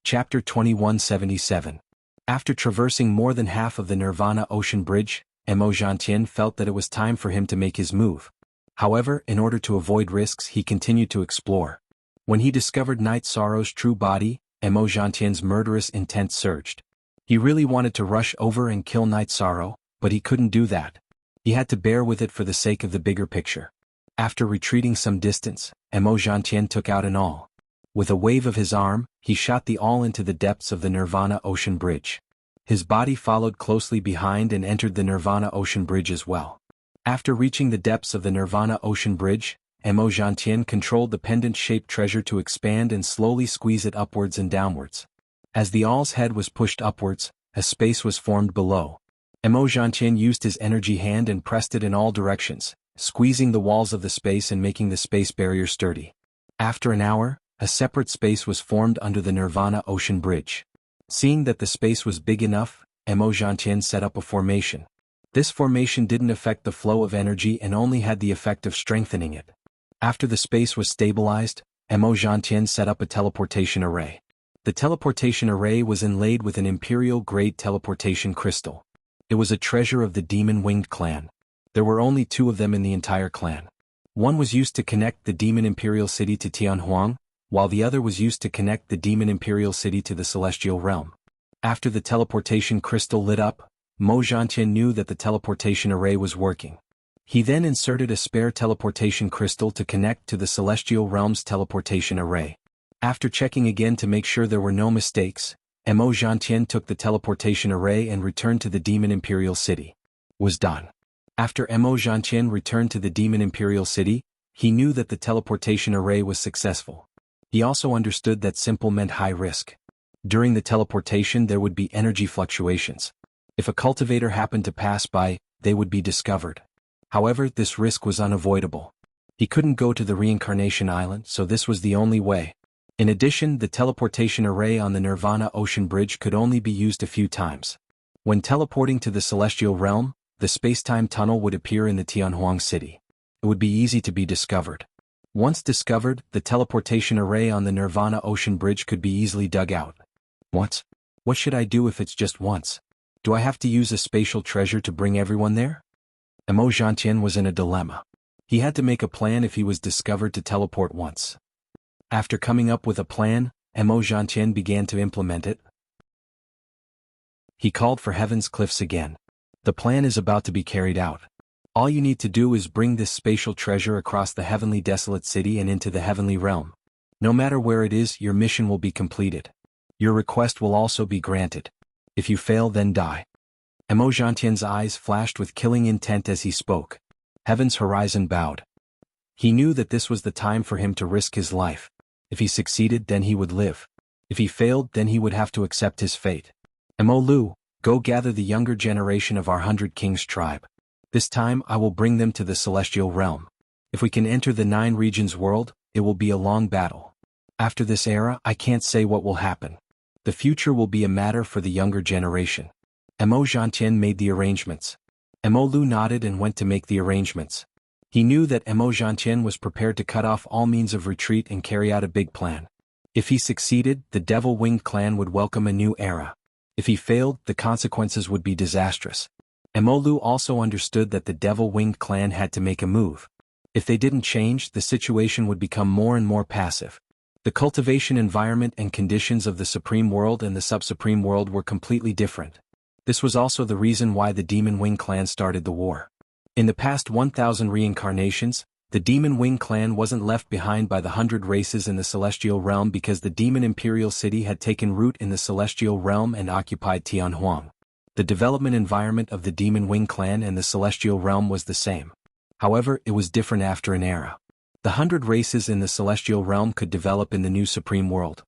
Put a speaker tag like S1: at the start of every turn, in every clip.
S1: Chapter 2177. After traversing more than half of the Nirvana Ocean Bridge, Mo Zhantian felt that it was time for him to make his move. However, in order to avoid risks, he continued to explore. When he discovered Night Sorrow's true body, Mo Zhantian's murderous intent surged. He really wanted to rush over and kill Night Sorrow, but he couldn't do that. He had to bear with it for the sake of the bigger picture. After retreating some distance, Mo Zhantian took out an awl. With a wave of his arm, he shot the awl into the depths of the Nirvana Ocean Bridge. His body followed closely behind and entered the Nirvana Ocean Bridge as well. After reaching the depths of the Nirvana Ocean Bridge, Mo Zhantian controlled the pendant-shaped treasure to expand and slowly squeeze it upwards and downwards. As the awl's head was pushed upwards, a space was formed below. Mo Zhantian used his energy hand and pressed it in all directions, squeezing the walls of the space and making the space barrier sturdy. After an hour, a separate space was formed under the Nirvana Ocean Bridge. Seeing that the space was big enough, Mo Zhantian set up a formation. This formation didn't affect the flow of energy and only had the effect of strengthening it. After the space was stabilized, Mo Zhantian set up a teleportation array. The teleportation array was inlaid with an Imperial-grade teleportation crystal. It was a treasure of the Demon-Winged clan. There were only 2 of them in the entire clan. One was used to connect the Demon Imperial City to Tianhuang, while the other was used to connect the Demon Imperial City to the Celestial Realm. After the teleportation crystal lit up, Mo Zhantian knew that the teleportation array was working. He then inserted a spare teleportation crystal to connect to the Celestial Realm's teleportation array. After checking again to make sure there were no mistakes, Mo Zhantian took the teleportation array and returned to the Demon Imperial City. Was done. After Mo Zhantian returned to the Demon Imperial City, he knew that the teleportation array was successful. He also understood that simple meant high risk. During the teleportation there would be energy fluctuations. If a cultivator happened to pass by, they would be discovered. However, this risk was unavoidable. He couldn't go to the Reincarnation Island, so this was the only way. In addition, the teleportation array on the Nirvana Ocean Bridge could only be used a few times. When teleporting to the Celestial Realm, the space-time tunnel would appear in the Tianhuang City. It would be easy to be discovered. Once discovered, the teleportation array on the Nirvana Ocean Bridge could be easily dug out. What? What should I do if it's just once? Do I have to use a spatial treasure to bring everyone there? Mo Zhantian was in a dilemma. He had to make a plan if he was discovered to teleport once. After coming up with a plan, Mo Zhantian began to implement it. He called for Heaven's Cliffs again. The plan is about to be carried out. All you need to do is bring this spatial treasure across the Heavenly Desolate City and into the Heavenly Realm. No matter where it is, your mission will be completed. Your request will also be granted. If you fail, then die. Mo Zhantian's eyes flashed with killing intent as he spoke. Heaven's horizon bowed. He knew that this was the time for him to risk his life. If he succeeded, then he would live. If he failed, then he would have to accept his fate. Mo Lu, go gather the younger generation of our 100 Kings tribe. This time I will bring them to the Celestial Realm. If we can enter the 9 regions world, it will be a long battle. After this era, I can't say what will happen. The future will be a matter for the younger generation. Mo Zhantian made the arrangements. Mo Lu nodded and went to make the arrangements. He knew that Mo Zhantian was prepared to cut off all means of retreat and carry out a big plan. If he succeeded, the Devil-Winged clan would welcome a new era. If he failed, the consequences would be disastrous. Mo Lu also understood that the Devil-Winged clan had to make a move. If they didn't change, the situation would become more and more passive. The cultivation environment and conditions of the Supreme World and the Sub-Supreme World were completely different. This was also the reason why the Demon-Winged clan started the war. In the past 1,000 reincarnations, the Demon-Winged clan wasn't left behind by the 100 races in the Celestial Realm because the Demon Imperial City had taken root in the Celestial Realm and occupied Tianhuang. The development environment of the Demon-Winged clan and the Celestial Realm was the same. However, it was different after an era. The 100 races in the Celestial Realm could develop in the new Supreme World.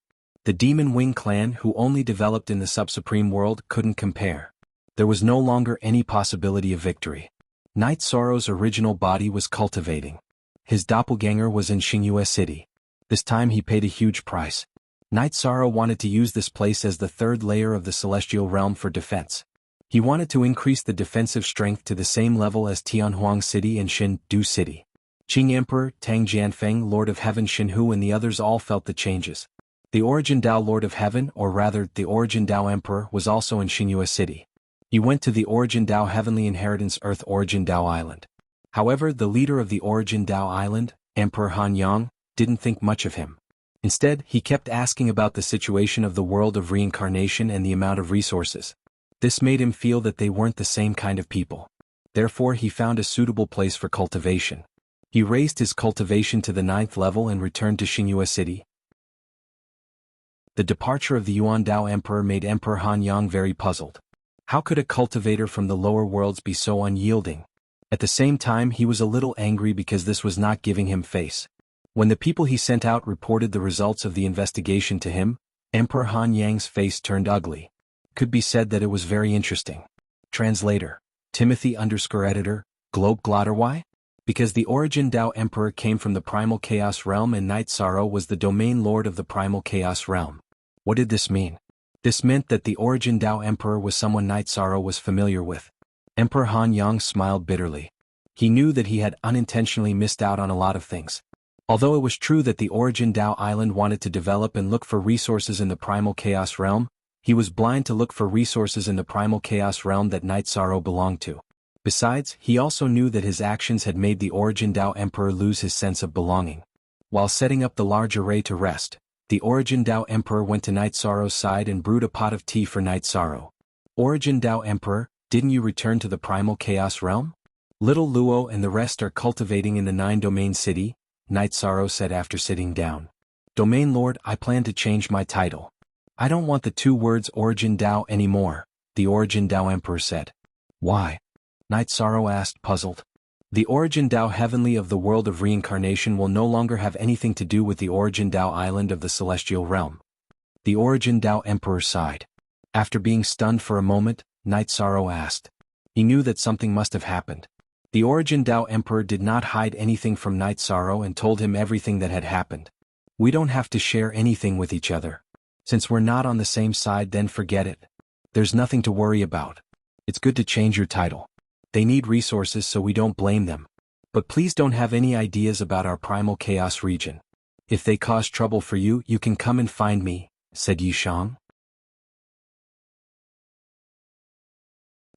S1: The Demon-Winged clan, who only developed in the Sub-Supreme World, couldn't compare. There was no longer any possibility of victory. Night Sorrow's original body was cultivating. His doppelganger was in Xingyue City. This time he paid a huge price. Night Sorrow wanted to use this place as the 3rd layer of the Celestial Realm for defense. He wanted to increase the defensive strength to the same level as Tianhuang City and Xin-Du City. Qing Emperor, Tang Jianfeng, Lord of Heaven Xinhu and the others all felt the changes. The Origin Dao Lord of Heaven, or rather, the Origin Dao Emperor, was also in Xinhua City. He went to the Origin Dao Heavenly Inheritance Earth Origin Dao Island. However, the leader of the Origin Dao Island, Emperor Han Yang, didn't think much of him. Instead, he kept asking about the situation of the world of reincarnation and the amount of resources. This made him feel that they weren't the same kind of people. Therefore, he found a suitable place for cultivation. He raised his cultivation to the 9th level and returned to Xinhua City. The departure of the Yuan Dao Emperor made Emperor Han Yang very puzzled. How could a cultivator from the lower worlds be so unyielding? At the same time, he was a little angry because this was not giving him face. When the people he sent out reported the results of the investigation to him, Emperor Han Yang's face turned ugly. Could be said that it was very interesting. Translator: Timothy_editor, Globe Glotter. Why? Because the Origin Dao Emperor came from the Primal Chaos Realm and Night Sorrow was the domain lord of the Primal Chaos Realm. What did this mean? This meant that the Origin Dao Emperor was someone Night Sorrow was familiar with. Emperor Han Yang smiled bitterly. He knew that he had unintentionally missed out on a lot of things. Although it was true that the Origin Dao Island wanted to develop and look for resources in the Primal Chaos Realm, he was blind to look for resources in the Primal Chaos Realm that Night Sorrow belonged to. Besides, he also knew that his actions had made the Origin Dao Emperor lose his sense of belonging. While setting up the large array to rest, the Origin Dao Emperor went to Night Sorrow's side and brewed a pot of tea for Night Sorrow. Origin Dao Emperor, didn't you return to the Primal Chaos Realm? Little Luo and the rest are cultivating in the 9-domain city, Night Sorrow said after sitting down. Domain Lord, I plan to change my title. I don't want the 2 words Origin Dao anymore, the Origin Dao Emperor said. Why? Night Sorrow asked, puzzled. The Origin Dao Heavenly of the world of reincarnation will no longer have anything to do with the Origin Dao Island of the Celestial Realm. The Origin Dao Emperor sighed. After being stunned for a moment, Night Sorrow asked. He knew that something must have happened. The Origin Dao Emperor did not hide anything from Night Sorrow and told him everything that had happened. We don't have to share anything with each other. Since we're not on the same side, then forget it. There's nothing to worry about. It's good to change your title. They need resources, so we don't blame them. But please don't have any ideas about our Primal Chaos region. If they cause trouble for you, you can come and find me, said Yishang.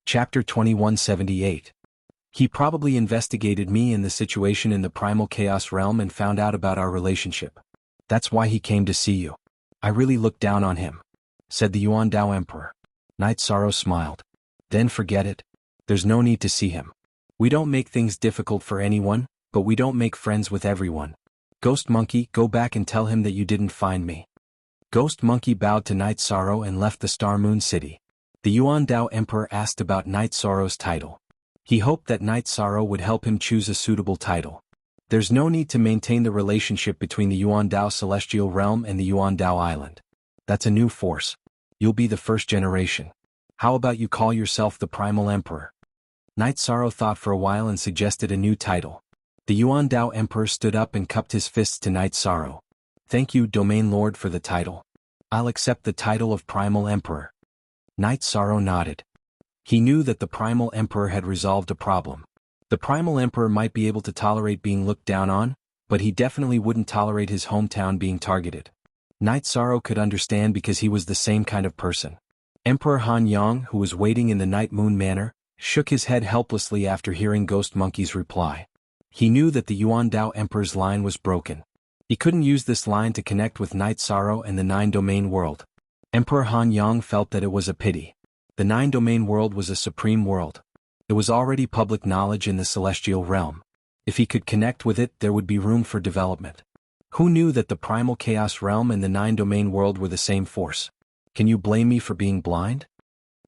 S1: Chapter 2178. He probably investigated me and the situation in the Primal Chaos Realm and found out about our relationship. That's why he came to see you. I really looked down on him, said the Yuan Dao Emperor. Night Sorrow smiled. Then forget it. There's no need to see him. We don't make things difficult for anyone, but we don't make friends with everyone. Ghost Monkey, go back and tell him that you didn't find me. Ghost Monkey bowed to Night Sorrow and left the Star Moon City. The Yuan Dao Emperor asked about Night Sorrow's title. He hoped that Night Sorrow would help him choose a suitable title. There's no need to maintain the relationship between the Yuan Dao Celestial Realm and the Yuan Dao Island. That's a new force. You'll be the first generation. How about you call yourself the Primal Emperor? Night Sorrow thought for a while and suggested a new title. The Yuan Dao Emperor stood up and cupped his fists to Night Sorrow. Thank you, Domain Lord, for the title. I'll accept the title of Primal Emperor. Night Sorrow nodded. He knew that the Primal Emperor had resolved a problem. The Primal Emperor might be able to tolerate being looked down on, but he definitely wouldn't tolerate his hometown being targeted. Night Sorrow could understand because he was the same kind of person. Emperor Han Yang, who was waiting in the Night Moon Manor, shook his head helplessly after hearing Ghost Monkey's reply. He knew that the Yuan Dao Emperor's line was broken. He couldn't use this line to connect with Night Sorrow and the 9-domain world. Emperor Han Yang felt that it was a pity. The 9-domain world was a supreme world. It was already public knowledge in the celestial realm. If he could connect with it, there would be room for development. Who knew that the Primal Chaos Realm and the 9-domain world were the same force? Can you blame me for being blind?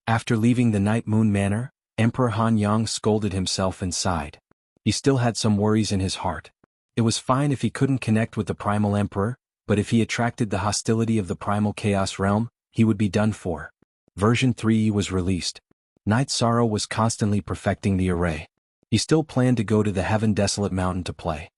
S1: After leaving the Night Moon Manor, Emperor Han Yang scolded himself and sighed. He still had some worries in his heart. It was fine if he couldn't connect with the Primal Emperor, but if he attracted the hostility of the Primal Chaos Realm, he would be done for. Version 3 was released. Night Sorrow was constantly perfecting the array. He still planned to go to the Heaven Desolate Mountain to play.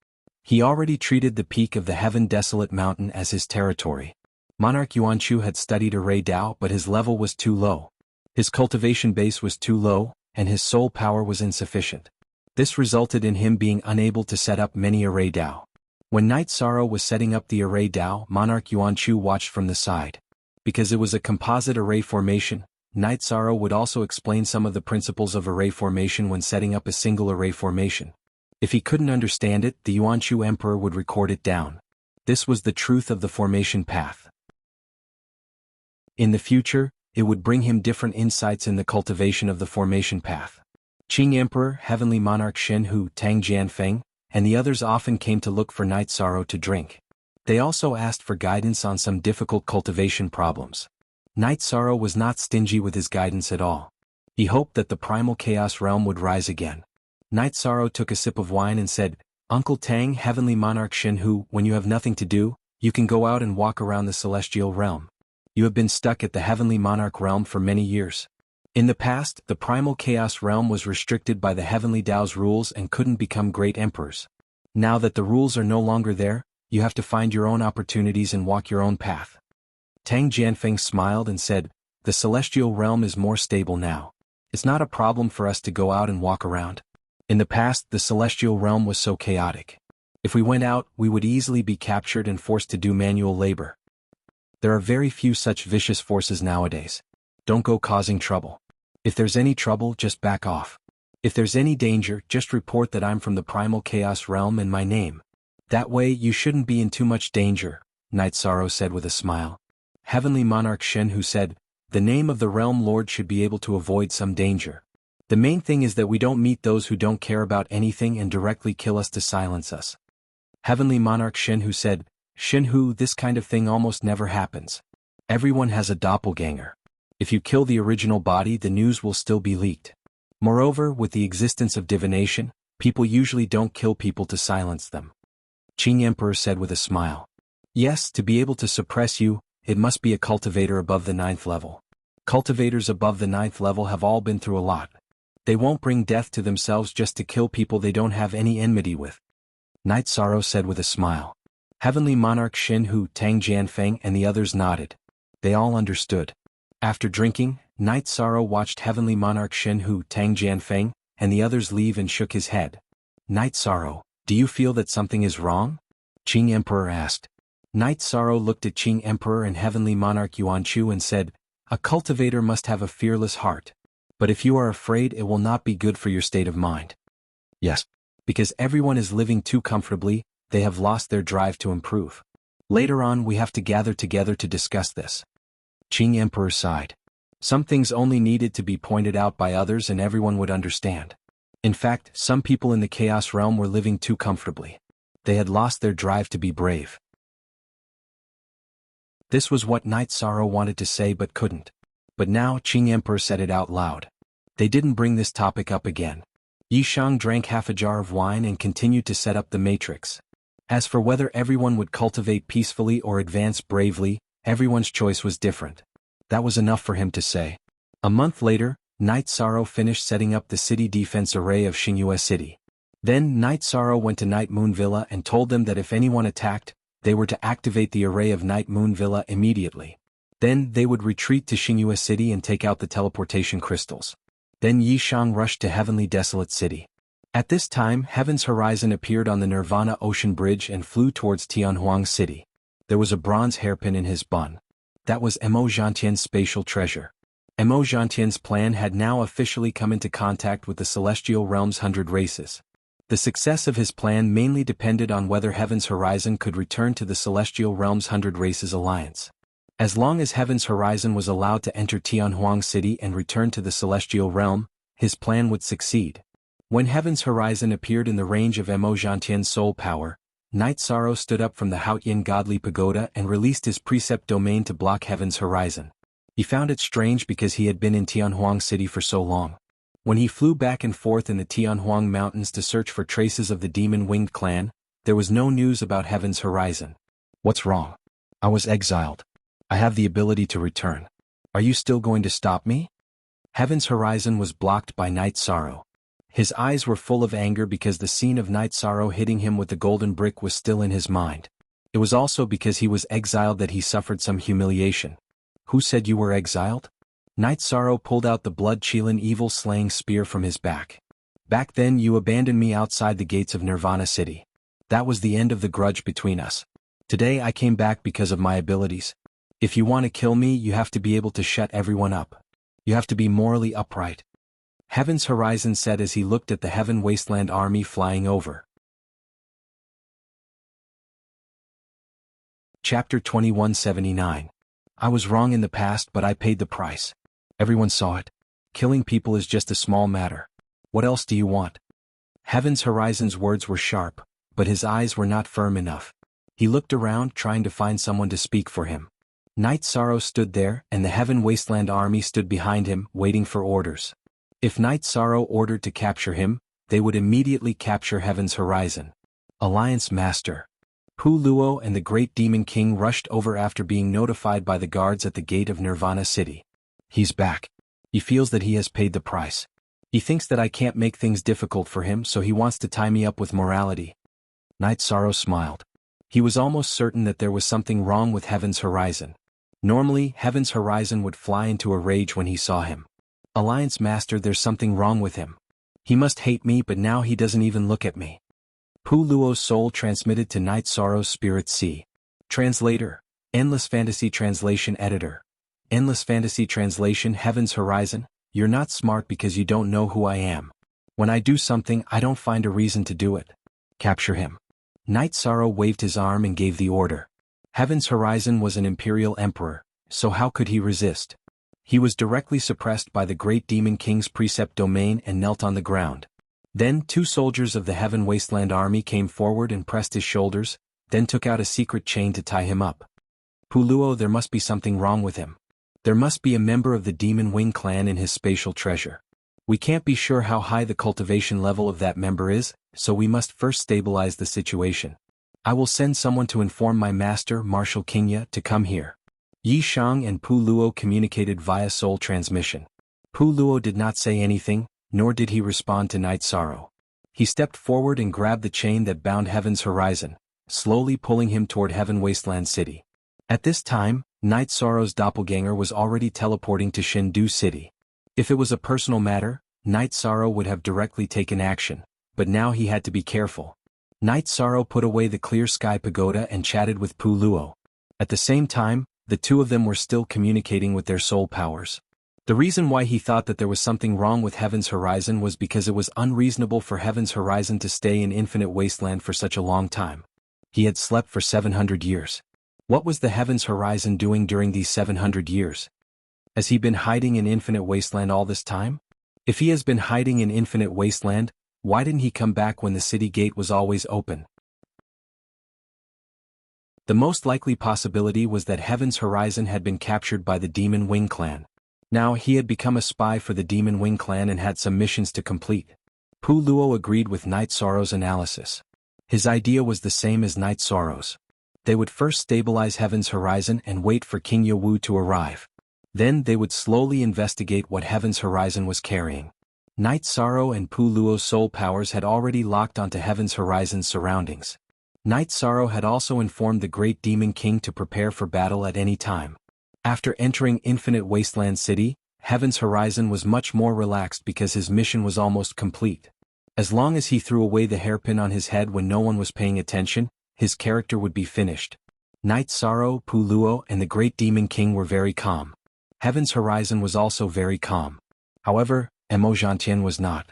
S1: He already treated the peak of the Heaven Desolate Mountain as his territory. Monarch Yuanchu had studied Array Dao, but his level was too low. His cultivation base was too low, and his soul power was insufficient. This resulted in him being unable to set up many Array Dao. When Night Sorrow was setting up the array Dao, Monarch Yuanchu watched from the side. Because it was a composite array formation, Night Sorrow would also explain some of the principles of array formation when setting up a single array formation. If he couldn't understand it, the Yuanchu Emperor would record it down. This was the truth of the formation path. In the future, it would bring him different insights in the cultivation of the formation path. Qing Emperor, Heavenly Monarch Shen Hu, Tang Jianfeng, and the others often came to look for Night Sorrow to drink. They also asked for guidance on some difficult cultivation problems. Night Sorrow was not stingy with his guidance at all. He hoped that the primal chaos realm would rise again. Night Sorrow took a sip of wine and said, "Uncle Tang, Heavenly Monarch Shen Hu, when you have nothing to do, you can go out and walk around the celestial realm. You have been stuck at the Heavenly Monarch realm for many years. In the past, the primal chaos realm was restricted by the Heavenly Dao's rules and couldn't become great emperors. Now that the rules are no longer there, you have to find your own opportunities and walk your own path." Tang Jianfeng smiled and said, "The celestial realm is more stable now. It's not a problem for us to go out and walk around. In the past, the celestial realm was so chaotic. If we went out, we would easily be captured and forced to do manual labor. There are very few such vicious forces nowadays. Don't go causing trouble. If there's any trouble, just back off. If there's any danger, just report that I'm from the primal chaos realm and my name. That way you shouldn't be in too much danger," Night Sorrow said with a smile. Heavenly Monarch Shen Hu said, "The name of the realm lord should be able to avoid some danger. The main thing is that we don't meet those who don't care about anything and directly kill us to silence us." Heavenly Monarch Shen Hu said, "Shen Hu, this kind of thing almost never happens. Everyone has a doppelganger. If you kill the original body, the news will still be leaked. Moreover, with the existence of divination, people usually don't kill people to silence them." Qing Emperor said with a smile, "Yes, to be able to suppress you, it must be a cultivator above the 9th level. Cultivators above the 9th level have all been through a lot. They won't bring death to themselves just to kill people they don't have any enmity with." Night Sorrow said with a smile. Heavenly Monarch Shen Hu, Tang Jianfeng, and the others nodded. They all understood. After drinking, Night Sorrow watched Heavenly Monarch Shen Hu, Tang Jianfeng, and the others leave and shook his head. "Night Sorrow, do you feel that something is wrong?" Qing Emperor asked. Night Sorrow looked at Qing Emperor and Heavenly Monarch Yuanchu and said, "A cultivator must have a fearless heart. But if you are afraid, it will not be good for your state of mind." "Yes. Because everyone is living too comfortably, they have lost their drive to improve. Later on we have to gather together to discuss this." Qing Emperor sighed. Some things only needed to be pointed out by others and everyone would understand. In fact, some people in the Chaos Realm were living too comfortably. They had lost their drive to be brave. This was what Night Sorrow wanted to say but couldn't. But now Qing Emperor said it out loud. They didn't bring this topic up again. Yishang drank half a jar of wine and continued to set up the matrix. As for whether everyone would cultivate peacefully or advance bravely, everyone's choice was different. That was enough for him to say. A month later, Night Sorrow finished setting up the city defense array of Xingyue City. Then Night Sorrow went to Night Moon Villa and told them that if anyone attacked, they were to activate the array of Night Moon Villa immediately. Then they would retreat to Xingyue City and take out the teleportation crystals. Then Yishang rushed to Heavenly Desolate City. At this time, Heaven's Horizon appeared on the Nirvana Ocean Bridge and flew towards Tianhuang City. There was a bronze hairpin in his bun. That was Mo Zhantian's spatial treasure. Mo Zhantian's plan had now officially come into contact with the Celestial Realm's 100 races. The success of his plan mainly depended on whether Heaven's Horizon could return to the Celestial Realm's 100 races alliance. As long as Heaven's Horizon was allowed to enter Tianhuang City and return to the Celestial Realm, his plan would succeed. When Heaven's Horizon appeared in the range of Mo Zhantian's soul power, Night Sorrow stood up from the Haotian Godly Pagoda and released his precept domain to block Heaven's Horizon. He found it strange because he had been in Tianhuang City for so long. When he flew back and forth in the Tianhuang Mountains to search for traces of the demon-winged clan, there was no news about Heaven's Horizon. "What's wrong? I was exiled. I have the ability to return. Are you still going to stop me?" Heaven's Horizon was blocked by Night Sorrow. His eyes were full of anger because the scene of Night Sorrow hitting him with the golden brick was still in his mind. It was also because he was exiled that he suffered some humiliation. "Who said you were exiled?" Night Sorrow pulled out the blood-chilling evil-slaying spear from his back. "Back then you abandoned me outside the gates of Nirvana City. That was the end of the grudge between us. Today I came back because of my abilities. If you want to kill me, you have to be able to shut everyone up. You have to be morally upright." Heaven's Horizon said as he looked at the Heaven Wasteland army flying over. Chapter 2179. I was wrong in the past, but I paid the price. Everyone saw it. Killing people is just a small matter. What else do you want? Heaven's Horizon's words were sharp, but his eyes were not firm enough. He looked around, trying to find someone to speak for him. Night Sorrow stood there, and the Heaven Wasteland army stood behind him, waiting for orders. If Night Sorrow ordered to capture him, they would immediately capture Heaven's Horizon. Alliance Master Pu Luo and the Great Demon King rushed over after being notified by the guards at the gate of Nirvana City. He's back. He feels that he has paid the price. He thinks that I can't make things difficult for him, so he wants to tie me up with morality. Night Sorrow smiled. He was almost certain that there was something wrong with Heaven's Horizon. Normally, Heaven's Horizon would fly into a rage when he saw him. Alliance Master, there's something wrong with him. He must hate me, but now he doesn't even look at me. Pu Luo's soul transmitted to Night Sorrow's spirit sea. Translator. Endless Fantasy Translation Editor. Endless Fantasy Translation. Heaven's Horizon, you're not smart because you don't know who I am. When I do something, I don't find a reason to do it. Capture him. Night Sorrow waved his arm and gave the order. Heaven's Horizon was an imperial emperor, so how could he resist? He was directly suppressed by the Great Demon King's precept domain and knelt on the ground. Then 2 soldiers of the Heaven Wasteland army came forward and pressed his shoulders, then took out a secret chain to tie him up. Pu Luo, there must be something wrong with him. There must be a member of the Demon Wing clan in his spatial treasure. We can't be sure how high the cultivation level of that member is, so we must first stabilize the situation. I will send someone to inform my master, Marshal Qingya, to come here. Yi Shang and Pu Luo communicated via soul transmission. Pu Luo did not say anything, nor did he respond to Night Sorrow. He stepped forward and grabbed the chain that bound Heaven's Horizon, slowly pulling him toward Heaven Wasteland City. At this time, Night Sorrow's doppelganger was already teleporting to Shindu City. If it was a personal matter, Night Sorrow would have directly taken action, but now he had to be careful. Night Sorrow put away the clear sky pagoda and chatted with Pu Luo. At the same time, the two of them were still communicating with their soul powers. The reason why he thought that there was something wrong with Heaven's Horizon was because it was unreasonable for Heaven's Horizon to stay in Infinite Wasteland for such a long time. He had slept for 700 years. What was the Heaven's Horizon doing during these 700 years? Has he been hiding in Infinite Wasteland all this time? If he has been hiding in Infinite Wasteland, why didn't he come back when the city gate was always open? The most likely possibility was that Heaven's Horizon had been captured by the Demon Wing clan. Now he had become a spy for the Demon Wing clan and had some missions to complete. Pu Luo agreed with Night Sorrow's analysis. His idea was the same as Night Sorrow's. They would first stabilize Heaven's Horizon and wait for King Wu to arrive. Then they would slowly investigate what Heaven's Horizon was carrying. Night Sorrow and Pu Luo's soul powers had already locked onto Heaven's Horizon's surroundings. Night Sorrow had also informed the Great Demon King to prepare for battle at any time. After entering Infinite Wasteland City, Heaven's Horizon was much more relaxed because his mission was almost complete. As long as he threw away the hairpin on his head when no one was paying attention, his character would be finished. Night Sorrow, Pu Luo, and the Great Demon King were very calm. Heaven's Horizon was also very calm. However, Emojantian was not.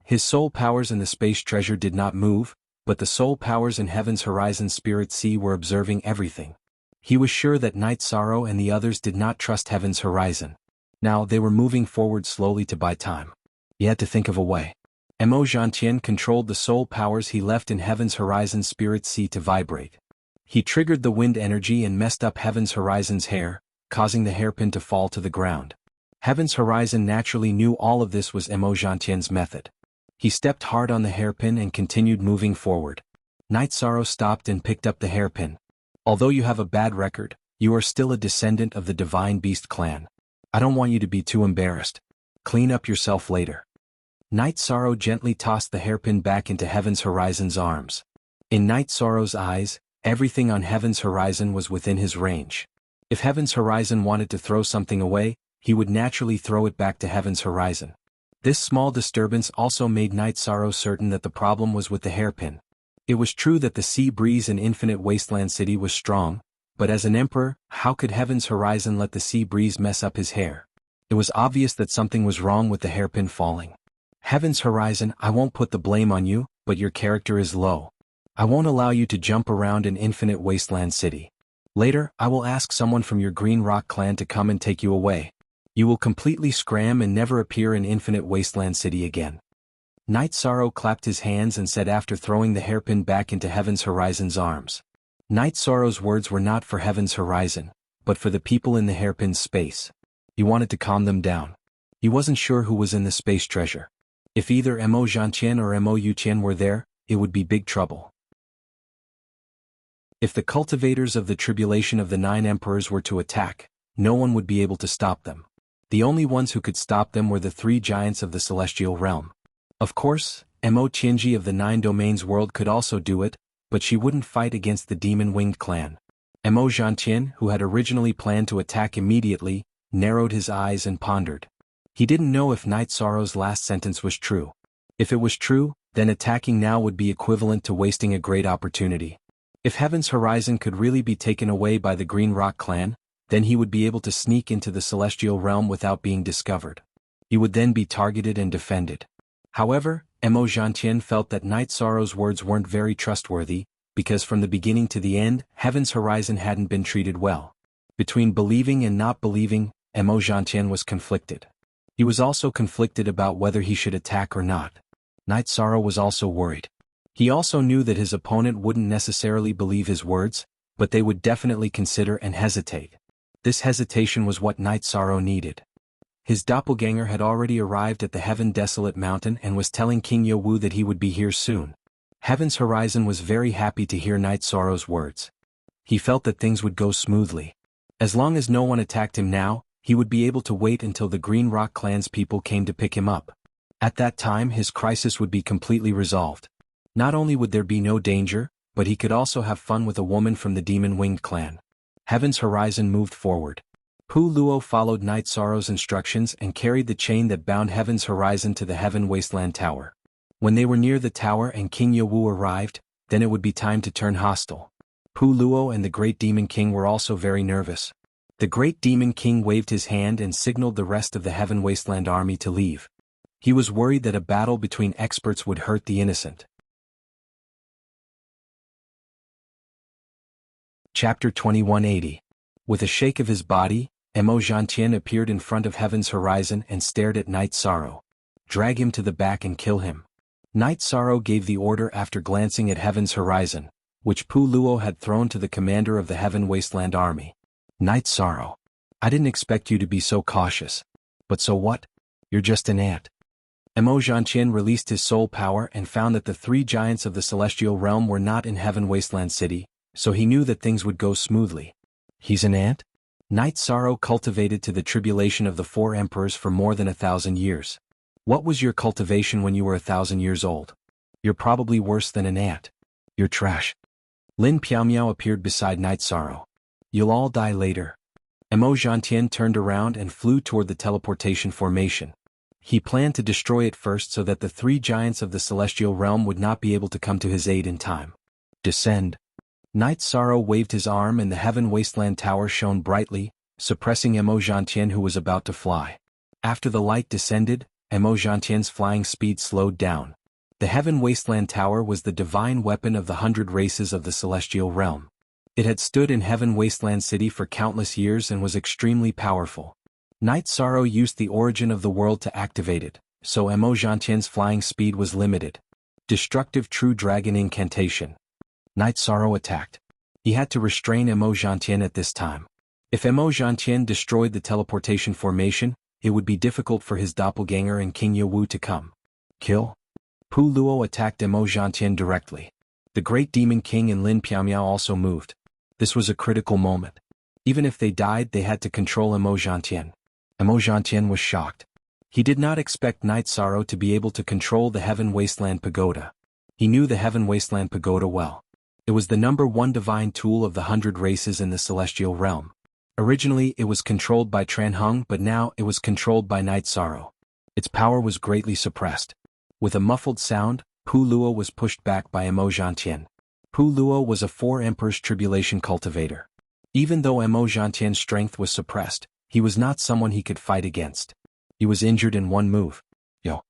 S1: His soul powers in the space treasure did not move, but the soul powers in Heaven's Horizon Spirit Sea were observing everything. He was sure that Night Sorrow and the others did not trust Heaven's Horizon. Now they were moving forward slowly to buy time. He had to think of a way. Emojantian controlled the soul powers he left in Heaven's Horizon Spirit Sea to vibrate. He triggered the wind energy and messed up Heaven's Horizon's hair, causing the hairpin to fall to the ground. Heaven's Horizon naturally knew all of this was Emojantian's method. He stepped hard on the hairpin and continued moving forward. Night Sorrow stopped and picked up the hairpin. Although you have a bad record, you are still a descendant of the Divine Beast clan. I don't want you to be too embarrassed. Clean up yourself later. Night Sorrow gently tossed the hairpin back into Heaven's Horizon's arms. In Night Sorrow's eyes, everything on Heaven's Horizon was within his range. If Heaven's Horizon wanted to throw something away, he would naturally throw it back to Heaven's Horizon. This small disturbance also made Night Sorrow certain that the problem was with the hairpin. It was true that the sea breeze in Infinite Wasteland City was strong, but as an emperor, how could Heaven's Horizon let the sea breeze mess up his hair? It was obvious that something was wrong with the hairpin falling. Heaven's Horizon, I won't put the blame on you, but your character is low. I won't allow you to jump around in Infinite Wasteland City. Later, I will ask someone from your Green Rock clan to come and take you away. You will completely scram and never appear in Infinite Wasteland City again. Night Sorrow clapped his hands and said after throwing the hairpin back into Heaven's Horizon's arms. Night Sorrow's words were not for Heaven's Horizon, but for the people in the hairpin's space. He wanted to calm them down. He wasn't sure who was in the space treasure. If either Mo Zhantian or Mo Yuqian were there, it would be big trouble. If the cultivators of the tribulation of the 9 emperors were to attack, no one would be able to stop them. The only ones who could stop them were the 3 giants of the celestial realm. Of course, Mo Qianji of the 9 domains world could also do it, but she wouldn't fight against the demon-winged clan. Mo Zhantian, who had originally planned to attack immediately, narrowed his eyes and pondered. He didn't know if Night Sorrow's last sentence was true. If it was true, then attacking now would be equivalent to wasting a great opportunity. If Heaven's Horizon could really be taken away by the Green Rock clan, then he would be able to sneak into the celestial realm without being discovered. He would then be targeted and defended. However, Mo Zhantian felt that Night Sorrow's words weren't very trustworthy, because from the beginning to the end, Heaven's Horizon hadn't been treated well. Between believing and not believing, Mo Zhantian was conflicted. He was also conflicted about whether he should attack or not. Night Sorrow was also worried. He also knew that his opponent wouldn't necessarily believe his words, but they would definitely consider and hesitate. This hesitation was what Night Sorrow needed. His doppelganger had already arrived at the Heaven Desolate Mountain and was telling King Yowu that he would be here soon. Heaven's Horizon was very happy to hear Night Sorrow's words. He felt that things would go smoothly. As long as no one attacked him now, he would be able to wait until the Green Rock clan's people came to pick him up. At that time his crisis would be completely resolved. Not only would there be no danger, but he could also have fun with a woman from the Demon-Winged clan. Heaven's Horizon moved forward. Pu Luo followed Night Sorrow's instructions and carried the chain that bound Heaven's Horizon to the Heaven Wasteland Tower. When they were near the tower and King Yowu arrived, then it would be time to turn hostile. Pu Luo and the Great Demon King were also very nervous. The Great Demon King waved his hand and signaled the rest of the Heaven Wasteland army to leave. He was worried that a battle between experts would hurt the innocent. Chapter 2180. With a shake of his body, Mo Zhantian appeared in front of Heaven's Horizon and stared at Night Sorrow. Drag him to the back and kill him. Night Sorrow gave the order after glancing at Heaven's Horizon, which Pu Luo had thrown to the commander of the Heaven Wasteland army. Night Sorrow. I didn't expect you to be so cautious. But so what? You're just an ant. Mo Zhantian released his soul power and found that the 3 giants of the celestial realm were not in Heaven Wasteland City, so he knew that things would go smoothly. He's an ant? Night Sorrow cultivated to the tribulation of the 4 emperors for more than 1,000 years. What was your cultivation when you were 1,000 years old? You're probably worse than an ant. You're trash. Lin Piaomiao appeared beside Night Sorrow. You'll all die later. Mo Zhantian turned around and flew toward the teleportation formation. He planned to destroy it first so that the 3 giants of the celestial realm would not be able to come to his aid in time. Descend. Night Sorrow waved his arm and the Heaven Wasteland Tower shone brightly, suppressing Mo Zhantian who was about to fly. After the light descended, Mo Zhantian's flying speed slowed down. The Heaven Wasteland Tower was the divine weapon of the 100 races of the celestial realm. It had stood in Heaven Wasteland City for countless years and was extremely powerful. Night Sorrow used the origin of the world to activate it, so Mo Zhantian's flying speed was limited. Destructive True Dragon Incantation. Night Sorrow attacked. He had to restrain Mo Zhantian at this time. If Mo Zhantian destroyed the teleportation formation, it would be difficult for his doppelganger and King Yowu to come. Kill? Pu Luo attacked Mo Zhantian directly. The Great Demon King and Lin Piaomiao also moved. This was a critical moment. Even if they died, they had to control Mo Zhantian. Mo Zhantian was shocked. He did not expect Night Sorrow to be able to control the Heaven Wasteland Pagoda. He knew the Heaven Wasteland Pagoda well. It was the #1 divine tool of the 100 races in the celestial realm. Originally it was controlled by Tran Hung, but now it was controlled by Night Sorrow. Its power was greatly suppressed. With a muffled sound, Pu Luo was pushed back by Emo Zhantian. Pu Luo was a 4 Emperor's Tribulation cultivator. Even though Emo Zhantian's strength was suppressed, he was not someone he could fight against. He was injured in one move. Yo.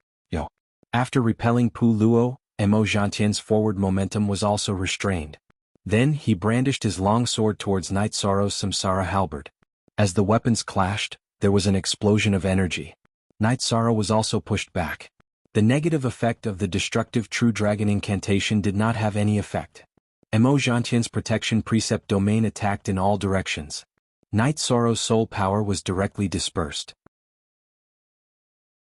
S1: After repelling Pu Luo, Emo Zhantian's forward momentum was also restrained. Then he brandished his long sword towards Night Sorrow's Samsara halberd. As the weapons clashed, there was an explosion of energy. Night Sorrow was also pushed back. The negative effect of the destructive True Dragon incantation did not have any effect. Emo Zhantian's protection precept domain attacked in all directions. Night Sorrow's soul power was directly dispersed.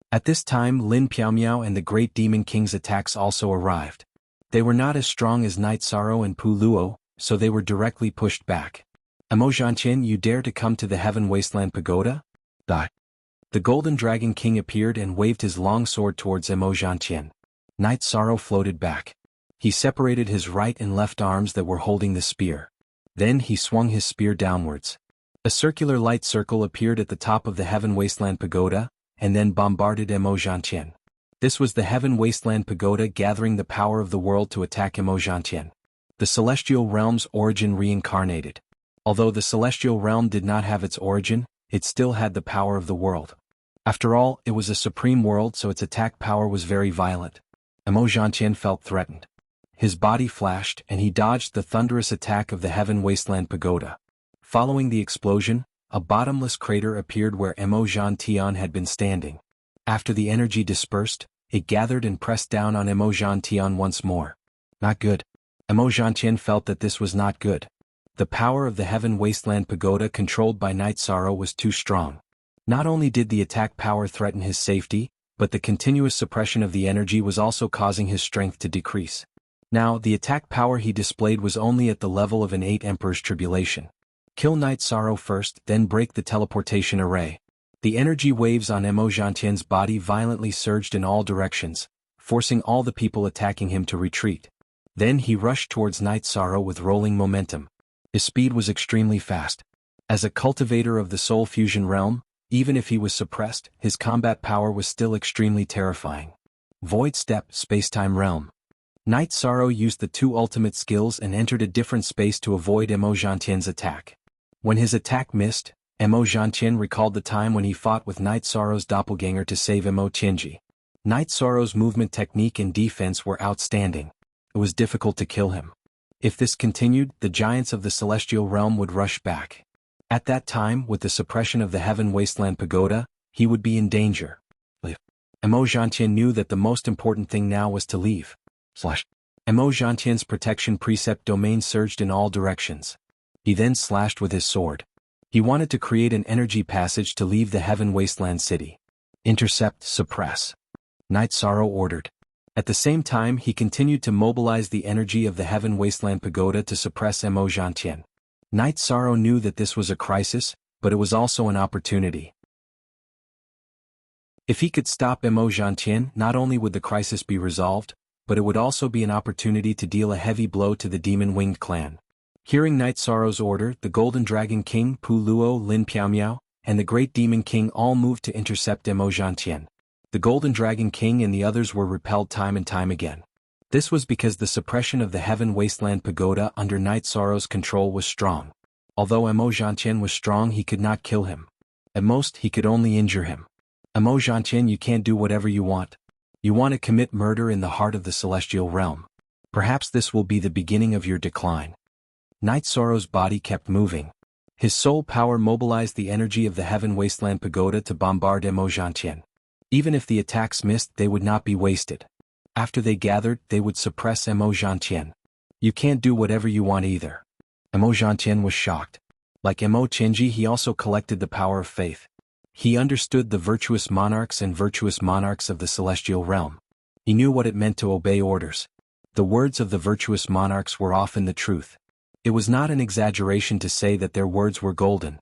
S1: At this time Lin Piaomiao and the Great Demon King's attacks also arrived. They were not as strong as Night Sorrow and Pu Luo, so they were directly pushed back. Emo Zhantian, you dare to come to the Heaven Wasteland Pagoda? Die. The Golden Dragon King appeared and waved his long sword towards Emo Zhantian. Night Sorrow floated back. He separated his right and left arms that were holding the spear. Then he swung his spear downwards. A circular light circle appeared at the top of the Heaven Wasteland Pagoda, and then bombarded Emo Zhantian. This was the Heaven Wasteland Pagoda gathering the power of the world to attack Emo Zhantian. The Celestial Realm's origin reincarnated. Although the Celestial Realm did not have its origin, it still had the power of the world. After all, it was a supreme world, so its attack power was very violent. Emo Zhantian felt threatened. His body flashed and he dodged the thunderous attack of the Heaven Wasteland Pagoda. Following the explosion, a bottomless crater appeared where Emo Zhantian had been standing. After the energy dispersed, it gathered and pressed down on Emo Zhantian once more. Not good. Emo Zhantian felt that this was not good. The power of the Heaven Wasteland Pagoda controlled by Night Sorrow was too strong. Not only did the attack power threaten his safety, but the continuous suppression of the energy was also causing his strength to decrease. Now, the attack power he displayed was only at the level of an 8 Emperor's Tribulation. Kill Night Sorrow first, then break the teleportation array. The energy waves on Emo Zhantian's body violently surged in all directions, forcing all the people attacking him to retreat. Then he rushed towards Night Sorrow with rolling momentum. His speed was extremely fast. As a cultivator of the Soul Fusion realm, even if he was suppressed, his combat power was still extremely terrifying. Void Step, Spacetime Realm. Night Sorrow used the 2 ultimate skills and entered a different space to avoid Emo Zhantian's attack. When his attack missed, Emo Zhantian recalled the time when he fought with Night Sorrow's doppelganger to save Emo Tianji. Night Sorrow's movement technique and defense were outstanding. It was difficult to kill him. If this continued, the giants of the Celestial Realm would rush back. At that time, with the suppression of the Heaven Wasteland Pagoda, he would be in danger. Emo Zhantian knew that the most important thing now was to leave. Emo Zhantian's protection precept domain surged in all directions. He then slashed with his sword. He wanted to create an energy passage to leave the Heaven Wasteland city. Intercept, suppress. Night Sorrow ordered. At the same time, he continued to mobilize the energy of the Heaven Wasteland Pagoda to suppress Emo Zhantian. Night Sorrow knew that this was a crisis, but it was also an opportunity. If he could stop Emo Zhantian, not only would the crisis be resolved, but it would also be an opportunity to deal a heavy blow to the Demon-Winged clan. Hearing Night Sorrow's order, the Golden Dragon King, Pu Luo, Lin Piaomiao, and the Great Demon King all moved to intercept Emo Zhantian. The Golden Dragon King and the others were repelled time and time again. This was because the suppression of the Heaven Wasteland Pagoda under Night Sorrow's control was strong. Although Emo Zhantian was strong, he could not kill him. At most, he could only injure him. Emo Zhantian, you can't do whatever you want. You want to commit murder in the heart of the Celestial Realm. Perhaps this will be the beginning of your decline. Night Sorrow's body kept moving. His soul power mobilized the energy of the Heaven Wasteland Pagoda to bombard Emo Zhantian. Even if the attacks missed, they would not be wasted. After they gathered, they would suppress Emo Zhantian. You can't do whatever you want either. Emo Zhantian was shocked. Like Emo Tianji, he also collected the power of faith. He understood the virtuous monarchs and virtuous monarchs of the Celestial Realm. He knew what it meant to obey orders. The words of the virtuous monarchs were often the truth. It was not an exaggeration to say that their words were golden.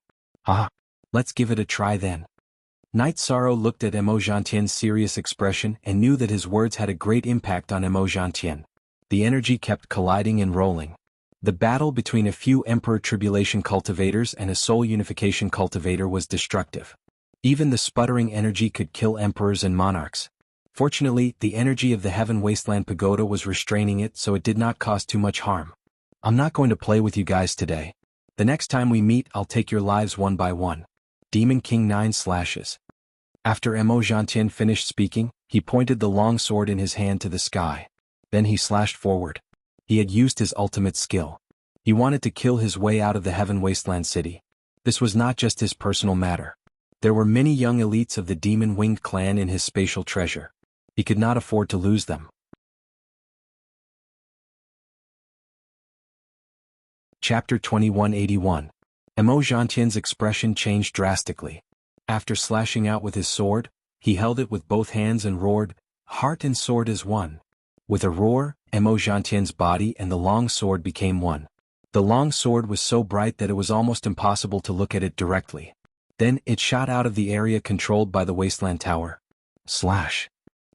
S1: Let's give it a try then. Night Sorrow looked at Emo Zhantian's serious expression and knew that his words had a great impact on Emo Zhantian. The energy kept colliding and rolling. The battle between a few Emperor Tribulation cultivators and a Soul Unification cultivator was destructive. Even the sputtering energy could kill emperors and monarchs. Fortunately, the energy of the Heaven Wasteland Pagoda was restraining it, so it did not cause too much harm. I'm not going to play with you guys today. The next time we meet, I'll take your lives one by one. Demon King 9 slashes. After Emojantien finished speaking, he pointed the long sword in his hand to the sky. Then he slashed forward. He had used his ultimate skill. He wanted to kill his way out of the Heaven Wasteland City. This was not just his personal matter. There were many young elites of the Demon Winged clan in his spatial treasure. He could not afford to lose them. Chapter 2181. Emojantien's expression changed drastically. After slashing out with his sword, he held it with both hands and roared, "Heart and sword is one." With a roar, Emojantien's body and the long sword became one. The long sword was so bright that it was almost impossible to look at it directly. Then it shot out of the area controlled by the Wasteland Tower. Slash!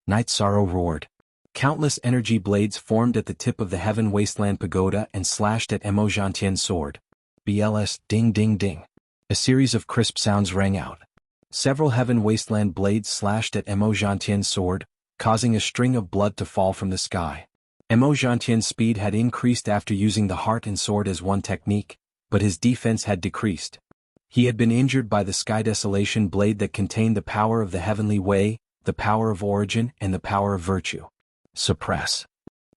S1: Night Sorrow roared. Countless energy blades formed at the tip of the Heaven Wasteland Pagoda and slashed at Emojantien's sword. BLS, ding ding ding. A series of crisp sounds rang out. Several Heaven Wasteland blades slashed at Emojantien's sword, causing a string of blood to fall from the sky. Emojantien's speed had increased after using the heart and sword as one technique, but his defense had decreased. He had been injured by the Sky Desolation blade that contained the power of the Heavenly Way, the power of origin, and the power of virtue. Suppress.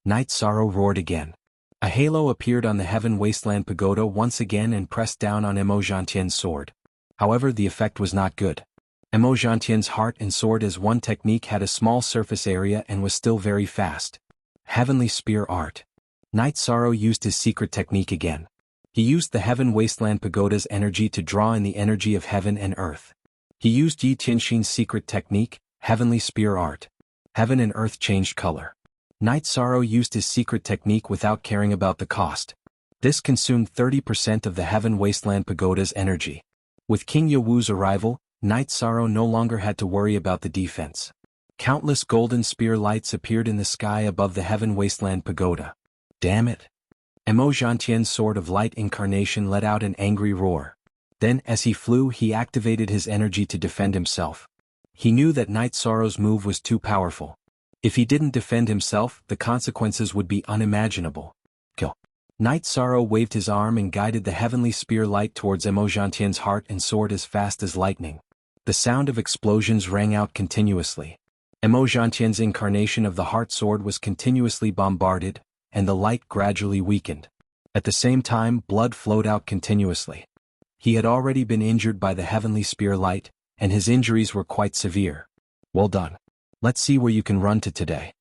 S1: Night Sorrow roared again. A halo appeared on the Heaven Wasteland Pagoda once again and pressed down on Emojantien's sword. However, the effect was not good. Emojantien's heart and sword as one technique had a small surface area and was still very fast. Heavenly Spear Art. Night Sorrow used his secret technique again. He used the Heaven Wasteland Pagoda's energy to draw in the energy of heaven and earth. He used Yi Tianxin's secret technique, Heavenly Spear Art. Heaven and earth changed color. Night Sorrow used his secret technique without caring about the cost. This consumed 30% of the Heaven Wasteland Pagoda's energy. With King Yawu's arrival, Night Sorrow no longer had to worry about the defense. Countless golden spear lights appeared in the sky above the Heaven Wasteland Pagoda. Damn it! Emojantien's sword of light incarnation let out an angry roar. Then, as he flew, he activated his energy to defend himself. He knew that Night Sorrow's move was too powerful. If he didn't defend himself, the consequences would be unimaginable. Kill. Night Sorrow waved his arm and guided the heavenly spear light towards Emojantien's heart and sword as fast as lightning. The sound of explosions rang out continuously. Emojantien's incarnation of the heart sword was continuously bombarded, and the light gradually weakened. At the same time, blood flowed out continuously. He had already been injured by the heavenly spear light, and his injuries were quite severe. Well done. Let's see where you can run to today.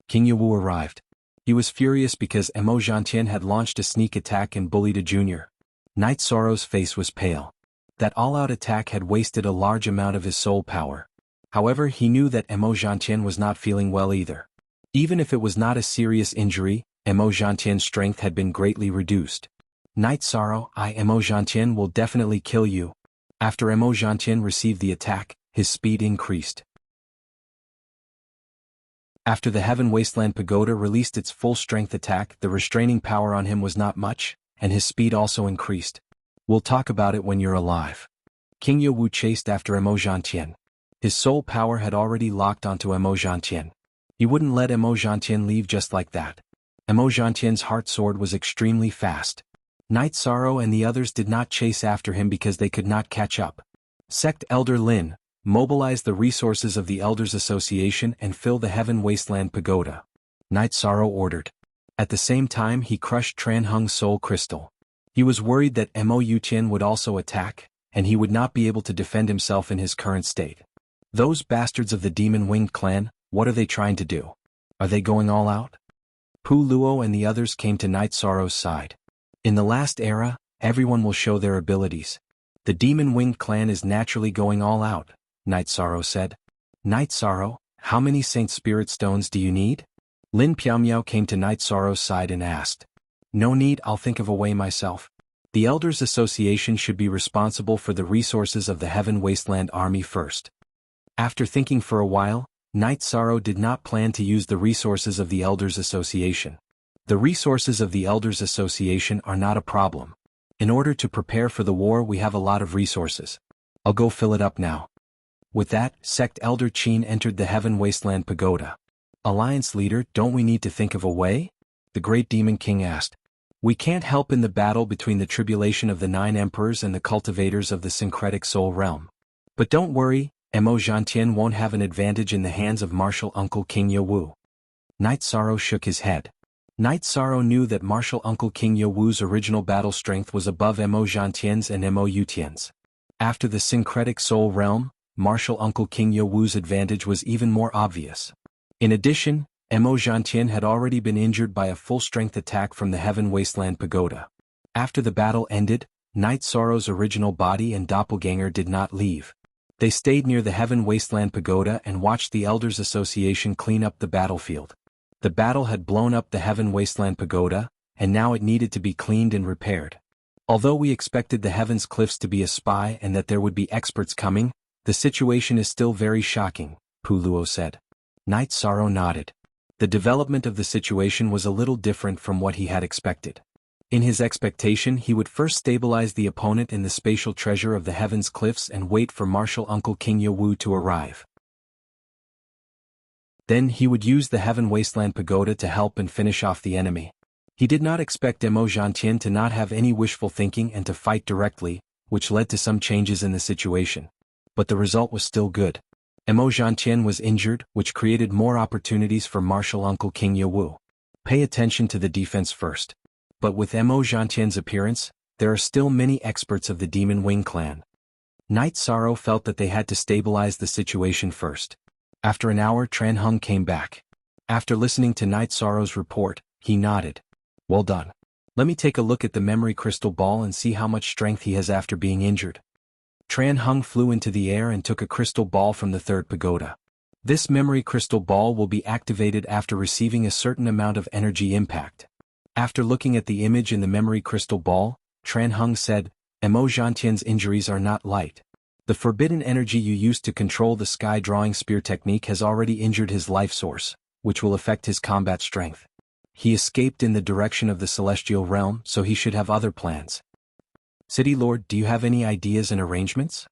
S1: King Yawu arrived. He was furious because Emojantien had launched a sneak attack and bullied a junior. Night Sorrow's face was pale. That all-out attack had wasted a large amount of his soul power. However, he knew that Emojantien was not feeling well either. Even if it was not a serious injury, Emojantien's strength had been greatly reduced. Night Sorrow, Emojantien will definitely kill you. After Emojantien received the attack, his speed increased. After the Heaven Wasteland Pagoda released its full-strength attack, the restraining power on him was not much, and his speed also increased. We'll talk about it when you're alive. King Yawu chased after Emojantien. His soul power had already locked onto Emojantien. He wouldn't let Emojantien leave just like that. Emojantien's heart sword was extremely fast. Night Sorrow and the others did not chase after him because they could not catch up. Sect Elder Lin, mobilize the resources of the Elders Association and fill the Heaven Wasteland Pagoda. Night Sorrow ordered. At the same time, he crushed Tranhung's soul crystal. He was worried that Mo Yutian would also attack, and he would not be able to defend himself in his current state. Those bastards of the Demon Winged clan, what are they trying to do? Are they going all out? Pu Luo and the others came to Night Sorrow's side. In the last era, everyone will show their abilities. The Demon Winged clan is naturally going all out, Night Sorrow said. Night Sorrow, how many Saint Spirit Stones do you need? Lin Piaomiao came to Night Sorrow's side and asked. No need, I'll think of a way myself. The Elders Association should be responsible for the resources of the Heaven Wasteland Army first. After thinking for a while, Night Sorrow did not plan to use the resources of the Elders Association. The resources of the Elders Association are not a problem. In order to prepare for the war, we have a lot of resources. I'll go fill it up now. With that, Sect Elder Qin entered the Heaven Wasteland Pagoda. Alliance leader, don't we need to think of a way? The Great Demon King asked. We can't help in the battle between the tribulation of the 9 emperors and the cultivators of the syncretic soul realm. But don't worry, Mo Zhantian won't have an advantage in the hands of Martial Uncle King Yowu. Night Sorrow shook his head. Night Sorrow knew that Martial Uncle King Yowu's original battle strength was above Mo Zhantian's and Mo Yutian's. After the syncretic soul realm, Martial Uncle King Yowu's advantage was even more obvious. In addition, Mo Zhantian had already been injured by a full-strength attack from the Heaven Wasteland Pagoda. After the battle ended, Night Sorrow's original body and doppelganger did not leave. They stayed near the Heaven Wasteland Pagoda and watched the Elders Association clean up the battlefield. The battle had blown up the Heaven Wasteland Pagoda, and now it needed to be cleaned and repaired. Although we expected the Heavens Cliffs to be a spy and that there would be experts coming, the situation is still very shocking, Puluo said. Night Sorrow nodded. The development of the situation was a little different from what he had expected. In his expectation, he would first stabilize the opponent in the spatial treasure of the Heavens Cliffs and wait for Martial Uncle King Yowu to arrive. Then he would use the Heaven Wasteland Pagoda to help and finish off the enemy. He did not expect Mo Zhantian to not have any wishful thinking and to fight directly, which led to some changes in the situation. But the result was still good. Mo Zhantian was injured, which created more opportunities for Martial Uncle King Yowu. Pay attention to the defense first. But with Mo Zhantian's appearance, there are still many experts of the Demon Wing clan. Night Sorrow felt that they had to stabilize the situation first. After an hour, Tran Hung came back. After listening to Night Sorrow's report, he nodded. Well done. Let me take a look at the memory crystal ball and see how much strength he has after being injured. Tran Hung flew into the air and took a crystal ball from the 3rd pagoda. This memory crystal ball will be activated after receiving a certain amount of energy impact. After looking at the image in the memory crystal ball, Tran Hung said, Mo Zhantian's injuries are not light. The forbidden energy you used to control the sky drawing spear technique has already injured his life source, which will affect his combat strength. He escaped in the direction of the celestial realm, so he should have other plans. City Lord, do you have any ideas and arrangements?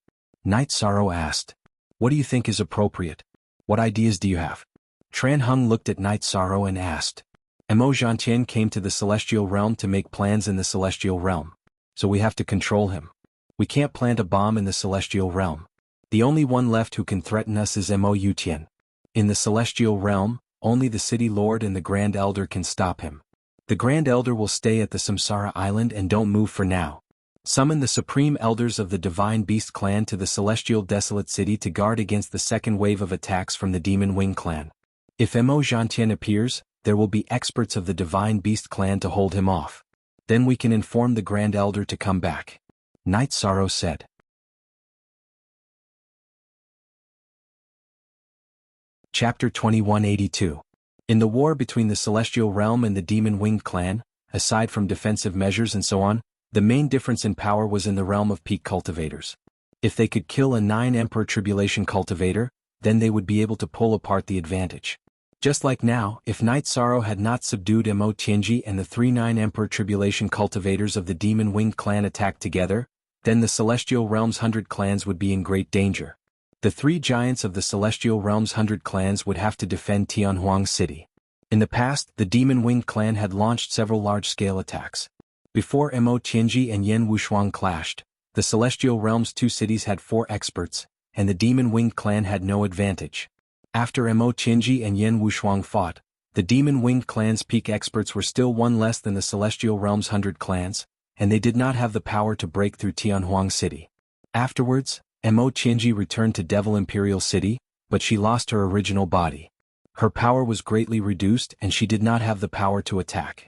S1: Night Sorrow asked. What do you think is appropriate? What ideas do you have? Tran Hung looked at Night Sorrow and asked. Mo Zhantian came to the celestial realm to make plans in the celestial realm. So we have to control him. We can't plant a bomb in the celestial realm. The only one left who can threaten us is Mo Yutian. In the celestial realm, only the City Lord and the Grand Elder can stop him. The Grand Elder will stay at the Samsara Island and don't move for now. Summon the Supreme Elders of the Divine Beast Clan to the Celestial Desolate City to guard against the second wave of attacks from the Demon Wing Clan. If Mo Zhantian appears, there will be experts of the Divine Beast Clan to hold him off. Then we can inform the Grand Elder to come back. Night Sorrow said. Chapter 2182. In the war between the Celestial Realm and the Demon Winged Clan, aside from defensive measures and so on, the main difference in power was in the realm of peak cultivators. If they could kill a 9 Emperor Tribulation cultivator, then they would be able to pull apart the advantage. Just like now, if Night Sorrow had not subdued Mo Tianji and the 3 9 Emperor Tribulation cultivators of the Demon Winged Clan attacked together, then the Celestial Realm's 100 clans would be in great danger. The 3 giants of the Celestial Realm's 100 clans would have to defend Tianhuang City. In the past, the Demon Winged Clan had launched several large-scale attacks. Before Mo Tianji and Yan Wushuang clashed, the Celestial Realm's 2 cities had 4 experts, and the Demon Winged Clan had no advantage. After Mo Tianji and Yan Wushuang fought, the Demon Winged Clan's peak experts were still 1 less than the Celestial Realm's 100 clans, and they did not have the power to break through Tianhuang City. Afterwards, Mo Tianji returned to Devil Imperial City, but she lost her original body. Her power was greatly reduced and she did not have the power to attack.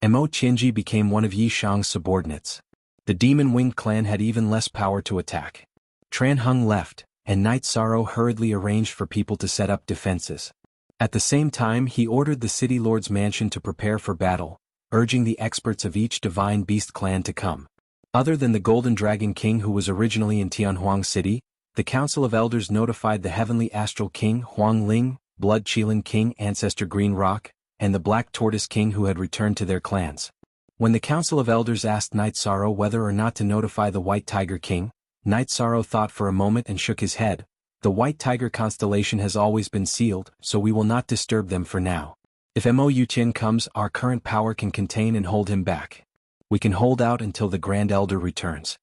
S1: Mo Tianji became one of Yi Shang's subordinates. The Demon Winged Clan had even less power to attack. Tran Hung left, and Night Sorrow hurriedly arranged for people to set up defenses. At the same time, he ordered the City Lord's mansion to prepare for battle, urging the experts of each Divine Beast Clan to come. Other than the Golden Dragon King who was originally in Tianhuang City, the Council of Elders notified the Heavenly Astral King Huang Ling, Blood Qilin King Ancestor Green Rock, and the Black Tortoise King who had returned to their clans. When the Council of Elders asked Night Sorrow whether or not to notify the White Tiger King, Night Sorrow thought for a moment and shook his head. The White Tiger constellation has always been sealed, so we will not disturb them for now. If Mo Tian comes, our current power can contain and hold him back. We can hold out until the Grand Elder returns.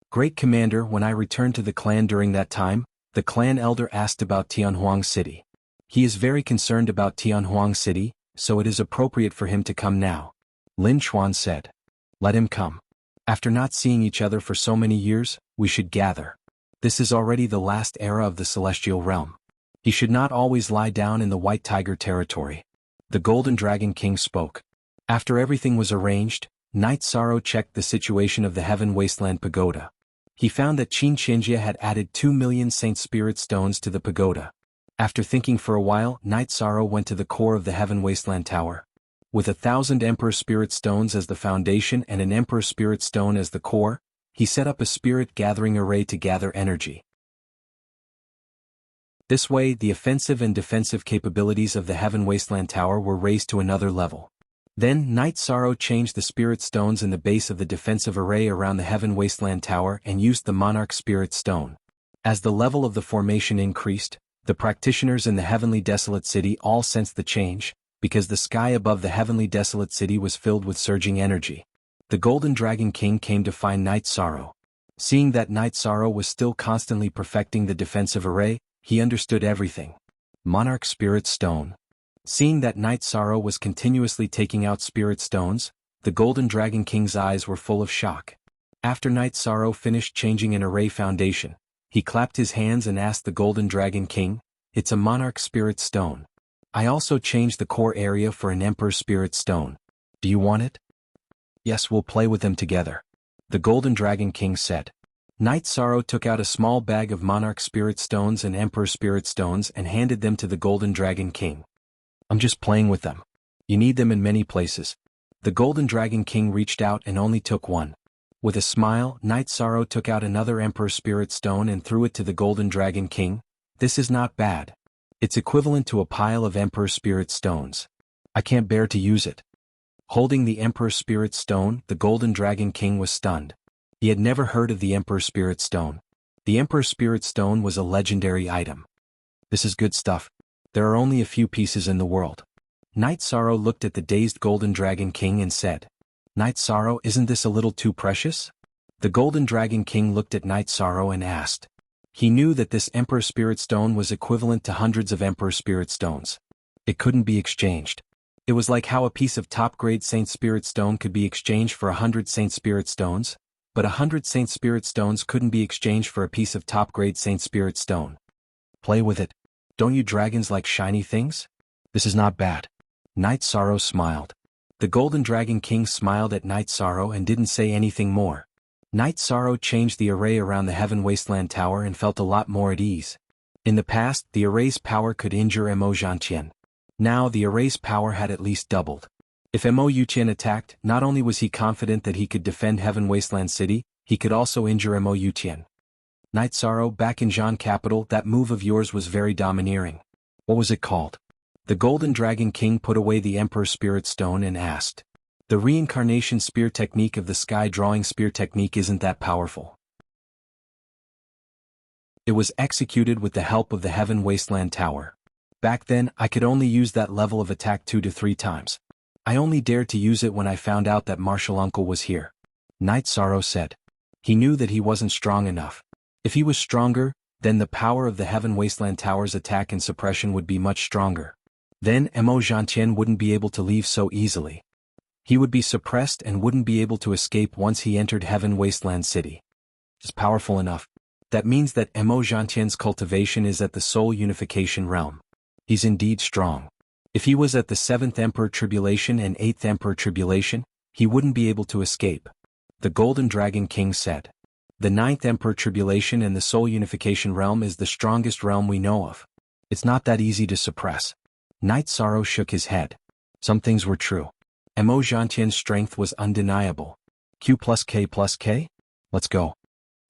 S1: Great Commander, when I returned to the clan during that time, the clan elder asked about Tianhuang City. He is very concerned about Tianhuang City, so it is appropriate for him to come now. Lin Chuan said. Let him come. After not seeing each other for so many years, we should gather. This is already the last era of the celestial realm. He should not always lie down in the White Tiger territory. The Golden Dragon King spoke. After everything was arranged, Knight Sorrow checked the situation of the Heaven Wasteland Pagoda. He found that Qin Qianjia had added 2 million Saint Spirit Stones to the pagoda. After thinking for a while, Knight Sorrow went to the core of the Heaven Wasteland Tower. With 1,000 Emperor Spirit Stones as the foundation and an Emperor Spirit Stone as the core, he set up a spirit gathering array to gather energy. This way, the offensive and defensive capabilities of the Heaven Wasteland Tower were raised to another level. Then, Knight Sorrow changed the Spirit Stones in the base of the defensive array around the Heaven Wasteland Tower and used the Monarch Spirit Stone. As the level of the formation increased, the practitioners in the Heavenly Desolate City all sensed the change, because the sky above the Heavenly Desolate City was filled with surging energy. The Golden Dragon King came to find Knight Sorrow. Seeing that Knight Sorrow was still constantly perfecting the defensive array, he understood everything. Monarch Spirit Stone. Seeing that Knight Sorrow was continuously taking out Spirit Stones, the Golden Dragon King's eyes were full of shock. After Knight Sorrow finished changing an array foundation, he clapped his hands and asked the Golden Dragon King, "It's a Monarch Spirit Stone. I also changed the core area for an Emperor Spirit Stone. Do you want it?" "Yes, we'll play with them together," the Golden Dragon King said. Knight Sorrow took out a small bag of Monarch Spirit Stones and Emperor Spirit Stones and handed them to the Golden Dragon King. "I'm just playing with them. You need them in many places." The Golden Dragon King reached out and only took one. With a smile, Knight Sorrow took out another Emperor Spirit Stone and threw it to the Golden Dragon King. "This is not bad. It's equivalent to a pile of Emperor Spirit Stones. I can't bear to use it." Holding the Emperor Spirit Stone, the Golden Dragon King was stunned. He had never heard of the Emperor Spirit Stone. The Emperor Spirit Stone was a legendary item. "This is good stuff. There are only a few pieces in the world." Knight Sorrow looked at the dazed Golden Dragon King and said, "Knight Sorrow, isn't this a little too precious?" The Golden Dragon King looked at Knight Sorrow and asked. He knew that this Emperor Spirit Stone was equivalent to hundreds of Emperor Spirit Stones. It couldn't be exchanged. It was like how a piece of top-grade Saint Spirit Stone could be exchanged for 100 Saint Spirit Stones, but 100 Saint Spirit Stones couldn't be exchanged for a piece of top-grade Saint Spirit Stone. "Play with it. Don't you dragons like shiny things? This is not bad." Knight Sorrow smiled. The Golden Dragon King smiled at Knight Sorrow and didn't say anything more. Knight Sorrow changed the array around the Heaven Wasteland Tower and felt a lot more at ease. In the past, the array's power could injure Mo Tian. Now the array's power had at least doubled. If Mo Tian attacked, not only was he confident that he could defend Heaven Wasteland City, he could also injure Mo Tian. "Knight Sorrow, back in Zhan Capital, that move of yours was very domineering. What was it called?" The Golden Dragon King put away the Emperor Spirit Stone and asked. "The reincarnation spear technique of the sky drawing spear technique isn't that powerful. It was executed with the help of the Heaven Wasteland Tower. Back then, I could only use that level of attack 2 to 3 times. I only dared to use it when I found out that Martial Uncle was here." Knight Sorrow said. He knew that he wasn't strong enough. If he was stronger, then the power of the Heaven Wasteland Tower's attack and suppression would be much stronger. Then Mo Tian wouldn't be able to leave so easily. He would be suppressed and wouldn't be able to escape once he entered Heaven Wasteland City. It's powerful enough. That means that Mo Tian's cultivation is at the soul unification realm. He's indeed strong. If he was at the 7th Emperor Tribulation and 8th Emperor Tribulation, he wouldn't be able to escape. The Golden Dragon King said. The 9th Emperor Tribulation and the soul unification realm is the strongest realm we know of. It's not that easy to suppress. Knight Sorrow shook his head. Some things were true. Mo Tian's strength was undeniable. Q plus K plus K? Let's go.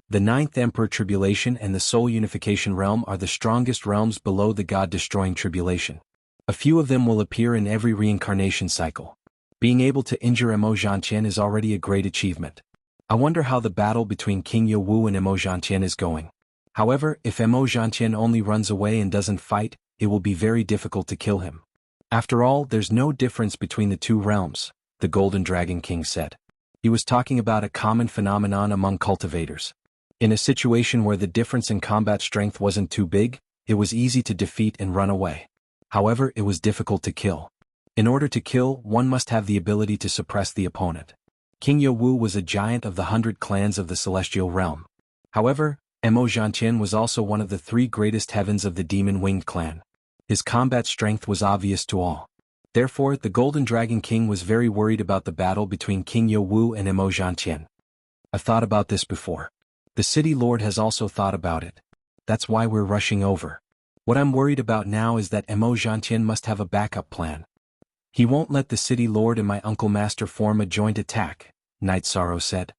S1: The 9th Emperor Tribulation and the soul unification realm are the strongest realms below the God-destroying tribulation. A few of them will appear in every reincarnation cycle. Being able to injure Mo Tian is already a great achievement. I wonder how the battle between King Ye Wu and Mo Tian is going. However, if Mo Zhantian only runs away and doesn't fight, it will be very difficult to kill him. After all, there's no difference between the two realms, the Golden Dragon King said. He was talking about a common phenomenon among cultivators. In a situation where the difference in combat strength wasn't too big, it was easy to defeat and run away. However, it was difficult to kill. In order to kill, one must have the ability to suppress the opponent. King Yewu was a giant of the 100 clans of the Celestial Realm. However, Mo Zhantian was also one of the 3 greatest heavens of the Demon-Winged clan. His combat strength was obvious to all. Therefore, the Golden Dragon King was very worried about the battle between King Yewu and Mo Zhantian. I've thought about this before. The City Lord has also thought about it. That's why we're rushing over. What I'm worried about now is that Mo Zhantian must have a backup plan. He won't let the City Lord and my Uncle Master form a joint attack, Night Sorrow said.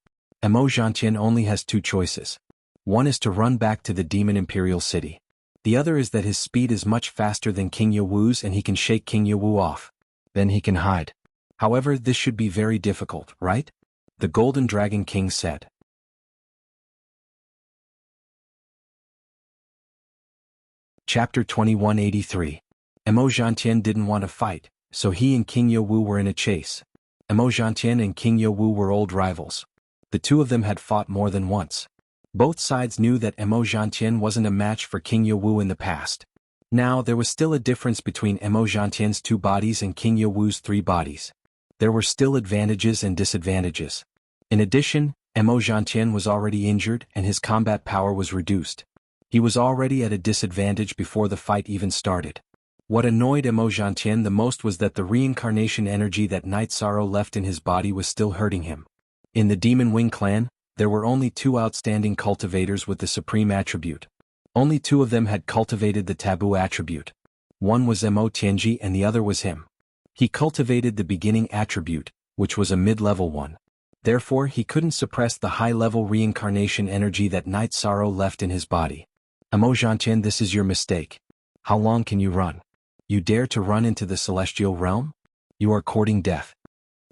S1: Mo Zhantian only has 2 choices. One is to run back to the Demon Imperial City. The other is that his speed is much faster than King Yewu's and he can shake King Yewu off. Then he can hide. However, this should be very difficult, right? The Golden Dragon King said. Chapter 2183. Mo Zhantian didn't want to fight, so he and King Yewu were in a chase. Mo Zhantian and King Yewu were old rivals. The two of them had fought more than once. Both sides knew that Mo Zhantian wasn't a match for King Yewu in the past. Now, there was still a difference between Mo Zhantian's 2 bodies and King Yewu's 3 bodies. There were still advantages and disadvantages. In addition, Mo Zhantian was already injured and his combat power was reduced. He was already at a disadvantage before the fight even started. What annoyed Mo Zhantian the most was that the reincarnation energy that Night Sorrow left in his body was still hurting him. In the Demon Wing clan, there were only 2 outstanding cultivators with the supreme attribute. Only 2 of them had cultivated the taboo attribute. One was Mo Tianji and the other was him. He cultivated the beginning attribute, which was a mid-level one. Therefore, he couldn't suppress the high-level reincarnation energy that Night Sorrow left in his body. Mo Zhantian, this is your mistake. How long can you run? You dare to run into the Celestial Realm? You are courting death.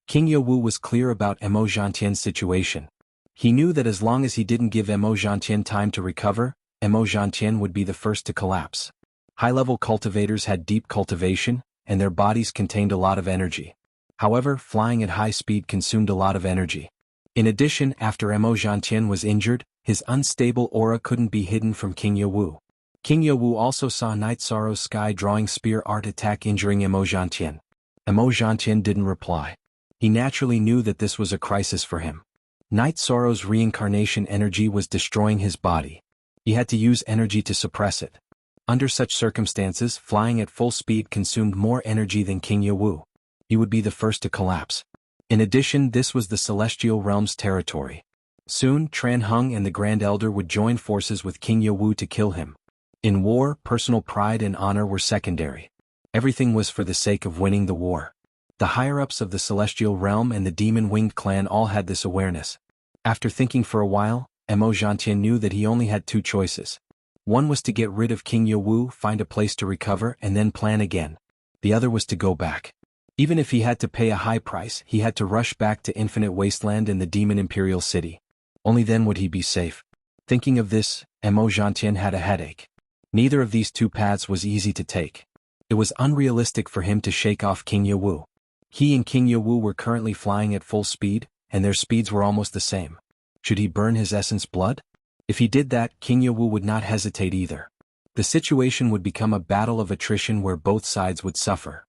S1: King Yewu was clear about Mo Zhantian's situation. He knew that as long as he didn't give Mo Zhantian time to recover, Mo Zhantian would be the first to collapse. High-level cultivators had deep cultivation, and their bodies contained a lot of energy. However, flying at high speed consumed a lot of energy. In addition, after Mo Zhantian was injured, his unstable aura couldn't be hidden from King Yewu. King Yewu also saw Night Sorrow's sky-drawing spear art attack injuring Mo Zhantian. Mo Zhantian didn't reply. He naturally knew that this was a crisis for him. Night Sorrow's reincarnation energy was destroying his body. He had to use energy to suppress it. Under such circumstances, flying at full speed consumed more energy than King Yewu. He would be the first to collapse. In addition, this was the Celestial Realm's territory. Soon, Tran Hung and the Grand Elder would join forces with King Yewu to kill him. In war, personal pride and honor were secondary. Everything was for the sake of winning the war. The higher-ups of the Celestial Realm and the Demon-Winged clan all had this awareness. After thinking for a while, Mo Zhantian knew that he only had 2 choices. One was to get rid of King Yewu, find a place to recover, and then plan again. The other was to go back. Even if he had to pay a high price, he had to rush back to Infinite Wasteland in the Demon Imperial City. Only then would he be safe. Thinking of this, Mo Zhantian had a headache. Neither of these 2 paths was easy to take. It was unrealistic for him to shake off King Yewu. He and King Yewu were currently flying at full speed, and their speeds were almost the same. Should he burn his essence blood? If he did that, King Yewu would not hesitate either. The situation would become a battle of attrition where both sides would suffer.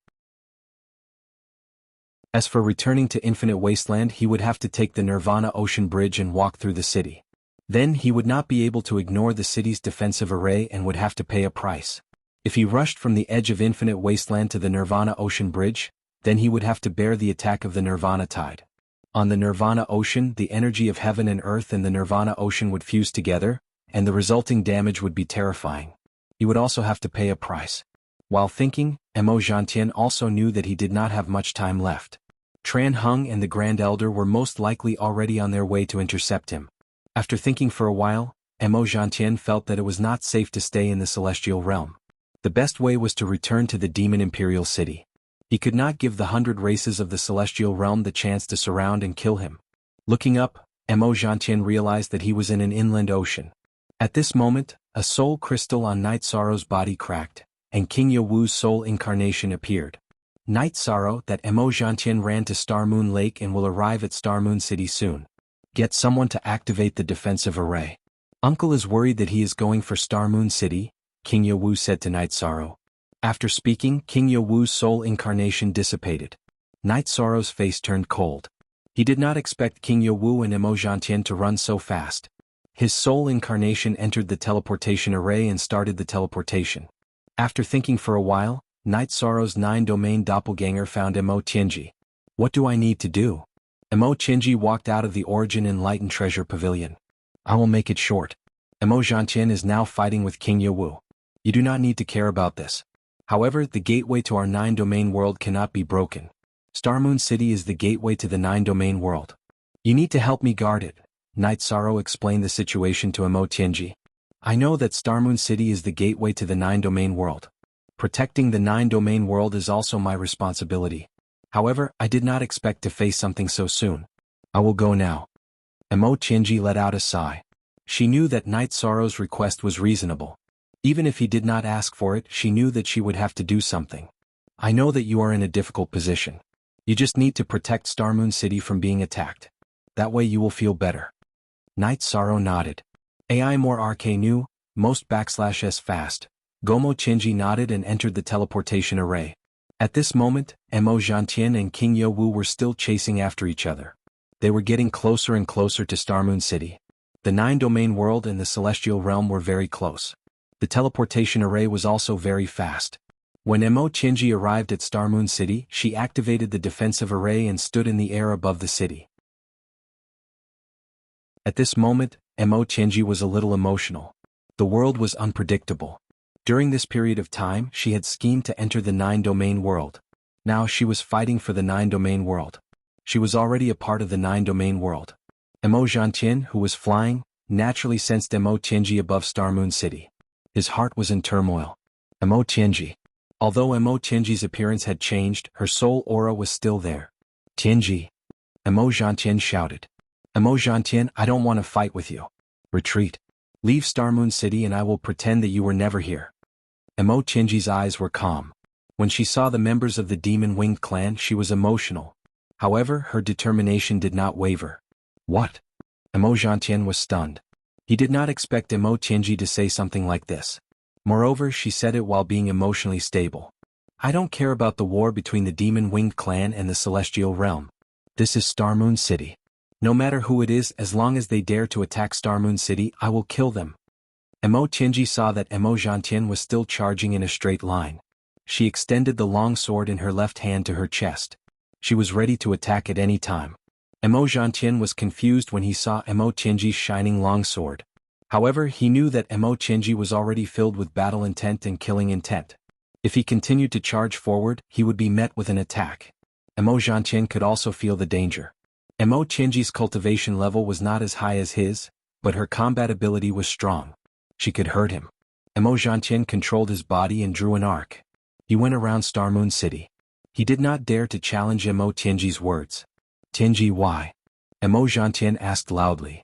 S1: As for returning to Infinite Wasteland, he would have to take the Nirvana Ocean Bridge and walk through the city. Then he would not be able to ignore the city's defensive array and would have to pay a price. If he rushed from the edge of Infinite Wasteland to the Nirvana Ocean Bridge, then he would have to bear the attack of the Nirvana Tide. On the Nirvana Ocean, the energy of heaven and earth and the Nirvana Ocean would fuse together, and the resulting damage would be terrifying. He would also have to pay a price. While thinking, Mo Zhantian also knew that he did not have much time left. Tran Hung and the Grand Elder were most likely already on their way to intercept him. After thinking for a while, Mo Zhantian felt that it was not safe to stay in the Celestial Realm. The best way was to return to the Demon Imperial City. He could not give the 100 races of the Celestial Realm the chance to surround and kill him. Looking up, Mo Zhantian realized that he was in an inland ocean. At this moment, A soul crystal on Night Sorrow's body cracked, and King Yowu's soul incarnation appeared. Night Sorrow, that Emo Jiantian ran to Star Moon Lake and will arrive at Star Moon City soon. Get someone to activate the defensive array. Uncle is worried that he is going for Star Moon City, King Yowu said to Night Sorrow. After speaking, King Yowu's soul incarnation dissipated. Night Sorrow's face turned cold. He did not expect King Yowu and Emo Jiantian to run so fast. His soul incarnation entered the teleportation array and started the teleportation. After thinking for a while, Night Sorrow's 9-domain doppelganger found Emo Tianji. What do I need to do? Emo Tianji walked out of the Origin Enlightened Treasure Pavilion. I will make it short. Emo Jiantian is now fighting with King Yowu. You do not need to care about this. However, the gateway to our 9-domain world cannot be broken. Star Moon City is the gateway to the 9-domain world. You need to help me guard it. Night Sorrow explained the situation to Emo Tianji. I know that Star Moon City is the gateway to the 9-domain world. Protecting the 9-domain world is also my responsibility. However, I did not expect to face something so soon. I will go now. Emo Tianji let out a sigh. She knew that Night Sorrow's request was reasonable. Even if he did not ask for it, she knew that she would have to do something. I know that you are in a difficult position. You just need to protect Star Moon City from being attacked. That way you will feel better. Night Sorrow nodded. AI more RK new, most /s fast. Gomo Tianji nodded and entered the teleportation array. At this moment, Emo Jiantian and King Yowu were still chasing after each other. They were getting closer and closer to Star Moon City. The 9-domain world and the celestial realm were very close. The teleportation array was also very fast. When Emo Tianji arrived at Star Moon City, she activated the defensive array and stood in the air above the city. At this moment, Emo Tianji was a little emotional. The world was unpredictable. During this period of time, she had schemed to enter the 9-domain world. Now she was fighting for the 9-domain world. She was already a part of the 9-domain world. Emo Jiantian, who was flying, naturally sensed Emo Tianji above Star Moon City. His heart was in turmoil. Emo Tianji. Although Emo Tianji's appearance had changed, her soul aura was still there. Tianji. Emo Jiantian shouted. Emo Jiantian, I don't want to fight with you. Retreat. Leave Star Moon City and I will pretend that you were never here. Emo Tianji's eyes were calm. When she saw the members of the demon-winged clan, she was emotional. However, her determination did not waver. What? Emo Jiantian was stunned. He did not expect Emo Tianji to say something like this. Moreover, she said it while being emotionally stable. I don't care about the war between the demon-winged clan and the celestial realm. This is Star Moon City. No matter who it is, as long as they dare to attack Star Moon City, I will kill them. Emo Tianji saw that Emo Jiantian was still charging in a straight line. She extended the long sword in her left hand to her chest. She was ready to attack at any time. Emo Jiantian was confused when he saw Emo Tianji's shining long sword. However, he knew that Emo Tianji was already filled with battle intent and killing intent. If he continued to charge forward, he would be met with an attack. Emo Jiantian could also feel the danger. Emo Tianji's cultivation level was not as high as his, but her combat ability was strong. She could hurt him. Emo Jiantian controlled his body and drew an arc. He went around Star Moon City. He did not dare to challenge Emo Tianji's words. Tianji, why? Emo Jiantian asked loudly.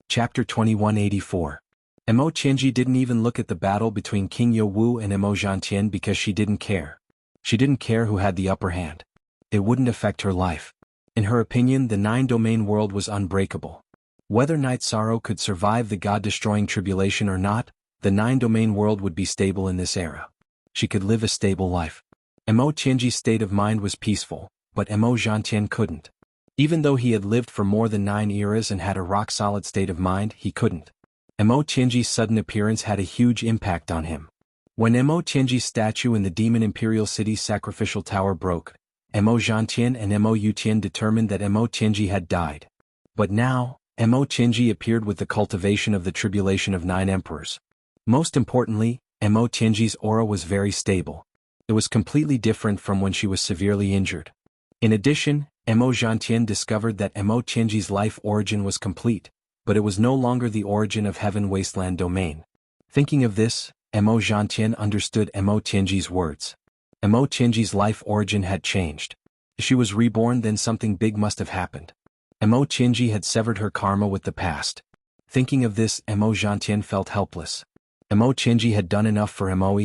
S1: Chapter 2184. Emo Tianji didn't even look at the battle between King Yowu and Emo Jiantian because she didn't care. She didn't care who had the upper hand. It wouldn't affect her life. In her opinion, the 9-domain world was unbreakable. Whether Night Sorrow could survive the god-destroying tribulation or not, the 9-domain world would be stable in this era. She could live a stable life. Emo Tianji's state of mind was peaceful, but Emo Jiantian couldn't. Even though he had lived for more than 9 eras and had a rock-solid state of mind, he couldn't. Emo Tianji's sudden appearance had a huge impact on him. When Emo Tianji's statue in the Demon Imperial City's sacrificial tower broke, Emo Jiantian and Emo Yutian determined that Emo Tianji had died. But now, Emo Tianji appeared with the cultivation of the tribulation of 9 emperors. Most importantly, Emo Tianji's aura was very stable. It was completely different from when she was severely injured. In addition, Emo Jiantian discovered that Emo Tianji's life origin was complete, but it was no longer the origin of Heaven Wasteland domain. Thinking of this, Emo Jiantian understood Emo Tianji's words. Emo Tianji's life origin had changed. If she was reborn, then something big must have happened. Emo Qinji had severed her karma with the past. Thinking of this, Emo Zhantian felt helpless. Emo Qinji had done enough for Moe.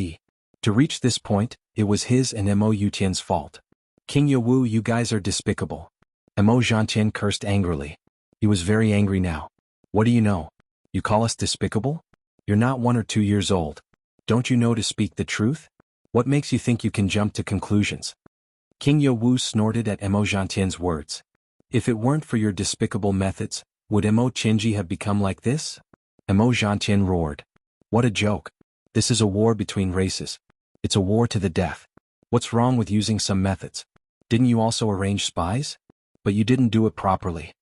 S1: To reach this point, it was his and Emo Yutian's fault. King Yowu, you guys are despicable. Emo Zhantian cursed angrily. He was very angry now. What do you know? You call us despicable? You're not 1 or 2 years old. Don't you know to speak the truth? What makes you think you can jump to conclusions? King Yowu snorted at Emo Zhantian's words. If it weren't for your despicable methods, would Emo Qinji have become like this? Emo Zhantian roared. What a joke. This is a war between races. It's a war to the death. What's wrong with using some methods? Didn't you also arrange spies? But you didn't do it properly.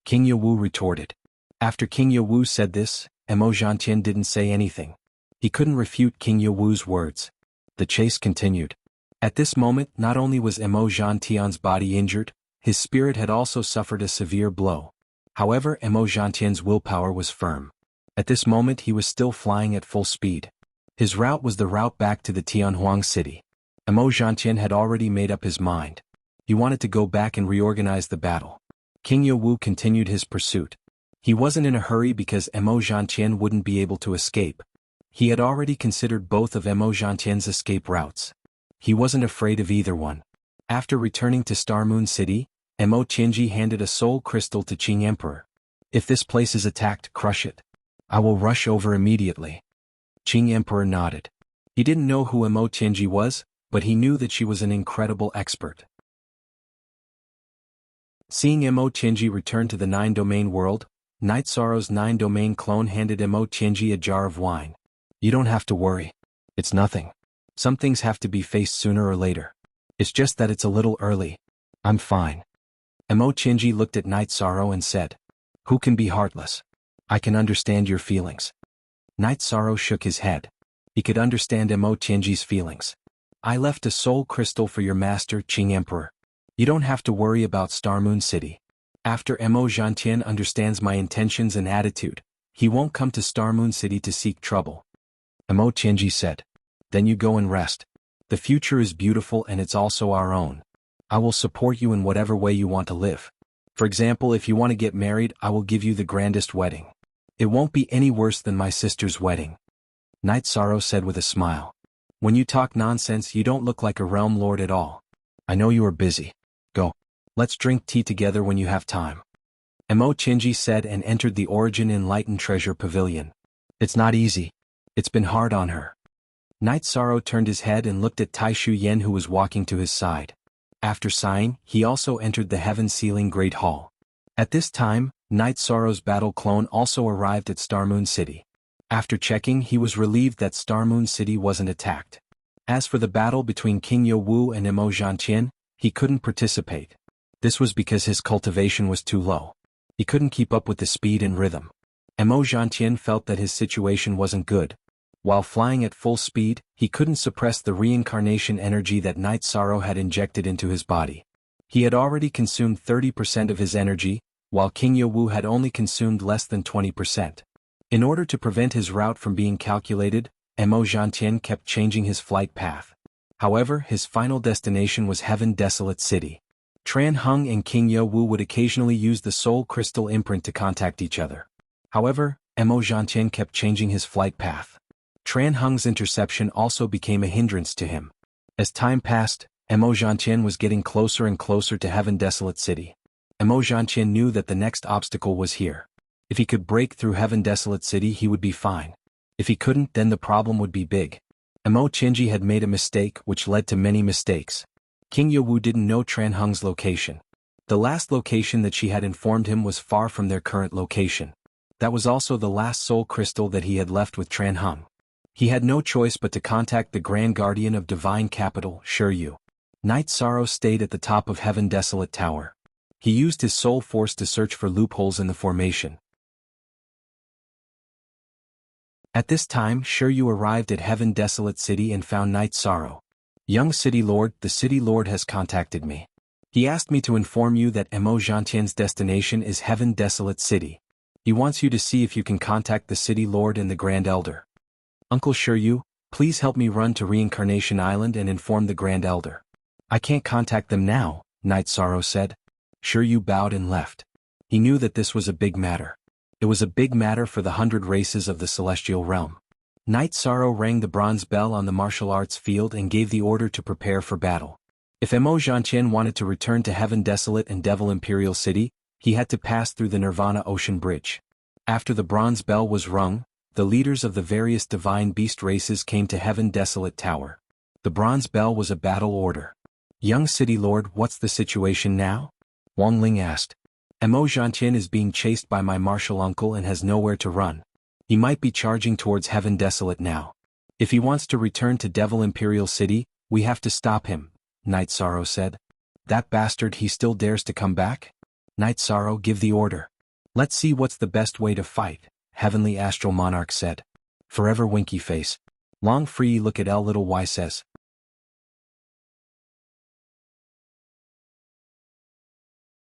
S1: King Yowu retorted. After King Yowu said this, Emo Zhantian didn't say anything. He couldn't refute King Yowu's words. The chase continued. At this moment, not only was Emo Zhantian's body injured, his spirit had also suffered a severe blow. However, Emo Zhantian's willpower was firm. At this moment he was still flying at full speed. His route was the route back to the Tianhuang city. Emo Zhantian had already made up his mind. He wanted to go back and reorganize the battle. King Yowu continued his pursuit. He wasn't in a hurry because Emo Zhantian wouldn't be able to escape. He had already considered both of Emo Zhantian's escape routes. He wasn't afraid of either one. After returning to Star Moon City, Emo Qinji handed a soul crystal to Qing Emperor. If this place is attacked, crush it. I will rush over immediately. Qing Emperor nodded. He didn't know who Emo Qinji was, but he knew that she was an incredible expert. Seeing Emo Qinji return to the 9-domain world, Night Sorrow's 9-domain clone handed Emo Qinji a jar of wine. You don't have to worry. It's nothing. Some things have to be faced sooner or later. It's just that it's a little early. I'm fine. Emo Qinji looked at Night Sorrow and said, Who can be heartless? I can understand your feelings. Night Sorrow shook his head. He could understand Emo Qinji's feelings. I left a soul crystal for your master, Qing Emperor. You don't have to worry about Star Moon City. After Emo Zhantian understands my intentions and attitude, he won't come to Star Moon City to seek trouble. Emo Qinji said. Then you go and rest. The future is beautiful and it's also our own. I will support you in whatever way you want to live. For example, if you want to get married, I will give you the grandest wedding. It won't be any worse than my sister's wedding. Night Sorrow said with a smile. When you talk nonsense, you don't look like a realm lord at all. I know you are busy. Go. Let's drink tea together when you have time. Emo Qinji said and entered the Origin Enlightened Treasure Pavilion. It's not easy. It's been hard on her. Night Sorrow turned his head and looked at Tai Shu Yen who was walking to his side. After sighing, he also entered the Heaven-Sealing Great Hall. At this time, Night Sorrow's battle clone also arrived at Star Moon City. After checking, he was relieved that Star Moon City wasn't attacked. As for the battle between King Yowu and Emo Zhantian, he couldn't participate. This was because his cultivation was too low. He couldn't keep up with the speed and rhythm. Emo Zhantian felt that his situation wasn't good. While flying at full speed, he couldn't suppress the reincarnation energy that Night Sorrow had injected into his body. He had already consumed 30% of his energy, while King Yowu had only consumed less than 20%. In order to prevent his route from being calculated, Emo Zhantian kept changing his flight path. However, his final destination was Heaven Desolate City. Tran Hung and King Yowu would occasionally use the soul crystal imprint to contact each other. However, Emo Zhantian kept changing his flight path. Tran Hung's interception also became a hindrance to him. As time passed, Emo Zhantian was getting closer and closer to Heaven Desolate City. Emo Zhantian knew that the next obstacle was here. If he could break through Heaven Desolate City, he would be fine. If he couldn't, then the problem would be big. Emo Qinji had made a mistake which led to many mistakes. King Yowu didn't know Tran Hung's location. The last location that she had informed him was far from their current location. That was also the last soul crystal that he had left with Tran Hung. He had no choice but to contact the Grand Guardian of Divine Capital, Shiryu. Night Sorrow stayed at the top of Heaven Desolate Tower. He used his soul force to search for loopholes in the formation. At this time, Shiryu arrived at Heaven Desolate City and found Night Sorrow. Young City Lord, the City Lord has contacted me. He asked me to inform you that Emo Zhantian's destination is Heaven Desolate City. He wants you to see if you can contact the City Lord and the Grand Elder. Uncle Shiryu, please help me run to Reincarnation Island and inform the Grand Elder. I can't contact them now, Night Sorrow said. Shiryu bowed and left. He knew that this was a big matter. It was a big matter for the 100 races of the celestial realm. Knight Sorrow rang the bronze bell on the martial arts field and gave the order to prepare for battle. If Emo Jianqian wanted to return to Heaven Desolate and Devil Imperial City, he had to pass through the Nirvana Ocean Bridge. After the bronze bell was rung, the leaders of the various divine beast races came to Heaven Desolate Tower. The bronze bell was a battle order. "Young City Lord, what's the situation now?" Wang Ling asked. "Emo Jianqian is being chased by my martial uncle and has nowhere to run. He might be charging towards Heaven Desolate now. If he wants to return to Devil Imperial City, we have to stop him," Knight Sorrow said. "That bastard, he still dares to come back? Knight Sorrow, give the order. Let's see what's the best way to fight," Heavenly Astral Monarch said. "Forever Winky Face. Long free look at L little Y says."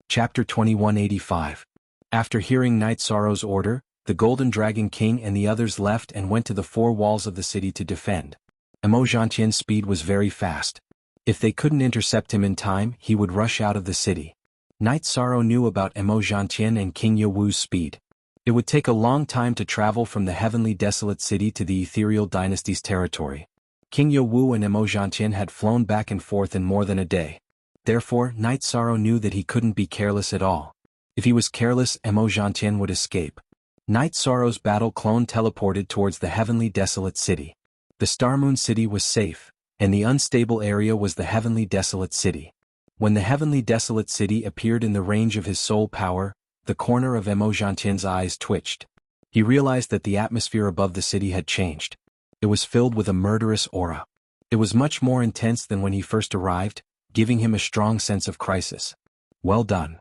S1: Chapter 2185. After hearing Knight Sorrow's order, the Golden Dragon King and the others left and went to the 4 walls of the city to defend. Emo Jianqian's speed was very fast. If they couldn't intercept him in time, he would rush out of the city. Knight Sorrow knew about Emo Jianqian and King Yewu's speed. It would take a long time to travel from the Heavenly Desolate City to the Ethereal Dynasty's territory. King Yewu and Emo Jianqian had flown back and forth in more than a day. Therefore, Knight Sorrow knew that he couldn't be careless at all. If he was careless, Emo Jianqian would escape. Knight Sorrow's battle clone teleported towards the Heavenly Desolate City. The Starmoon City was safe, and the unstable area was the Heavenly Desolate City. When the Heavenly Desolate City appeared in the range of his soul power, the corner of Emo Jianqian's eyes twitched. He realized that the atmosphere above the city had changed. It was filled with a murderous aura. It was much more intense than when he first arrived, giving him a strong sense of crisis. "Well done,"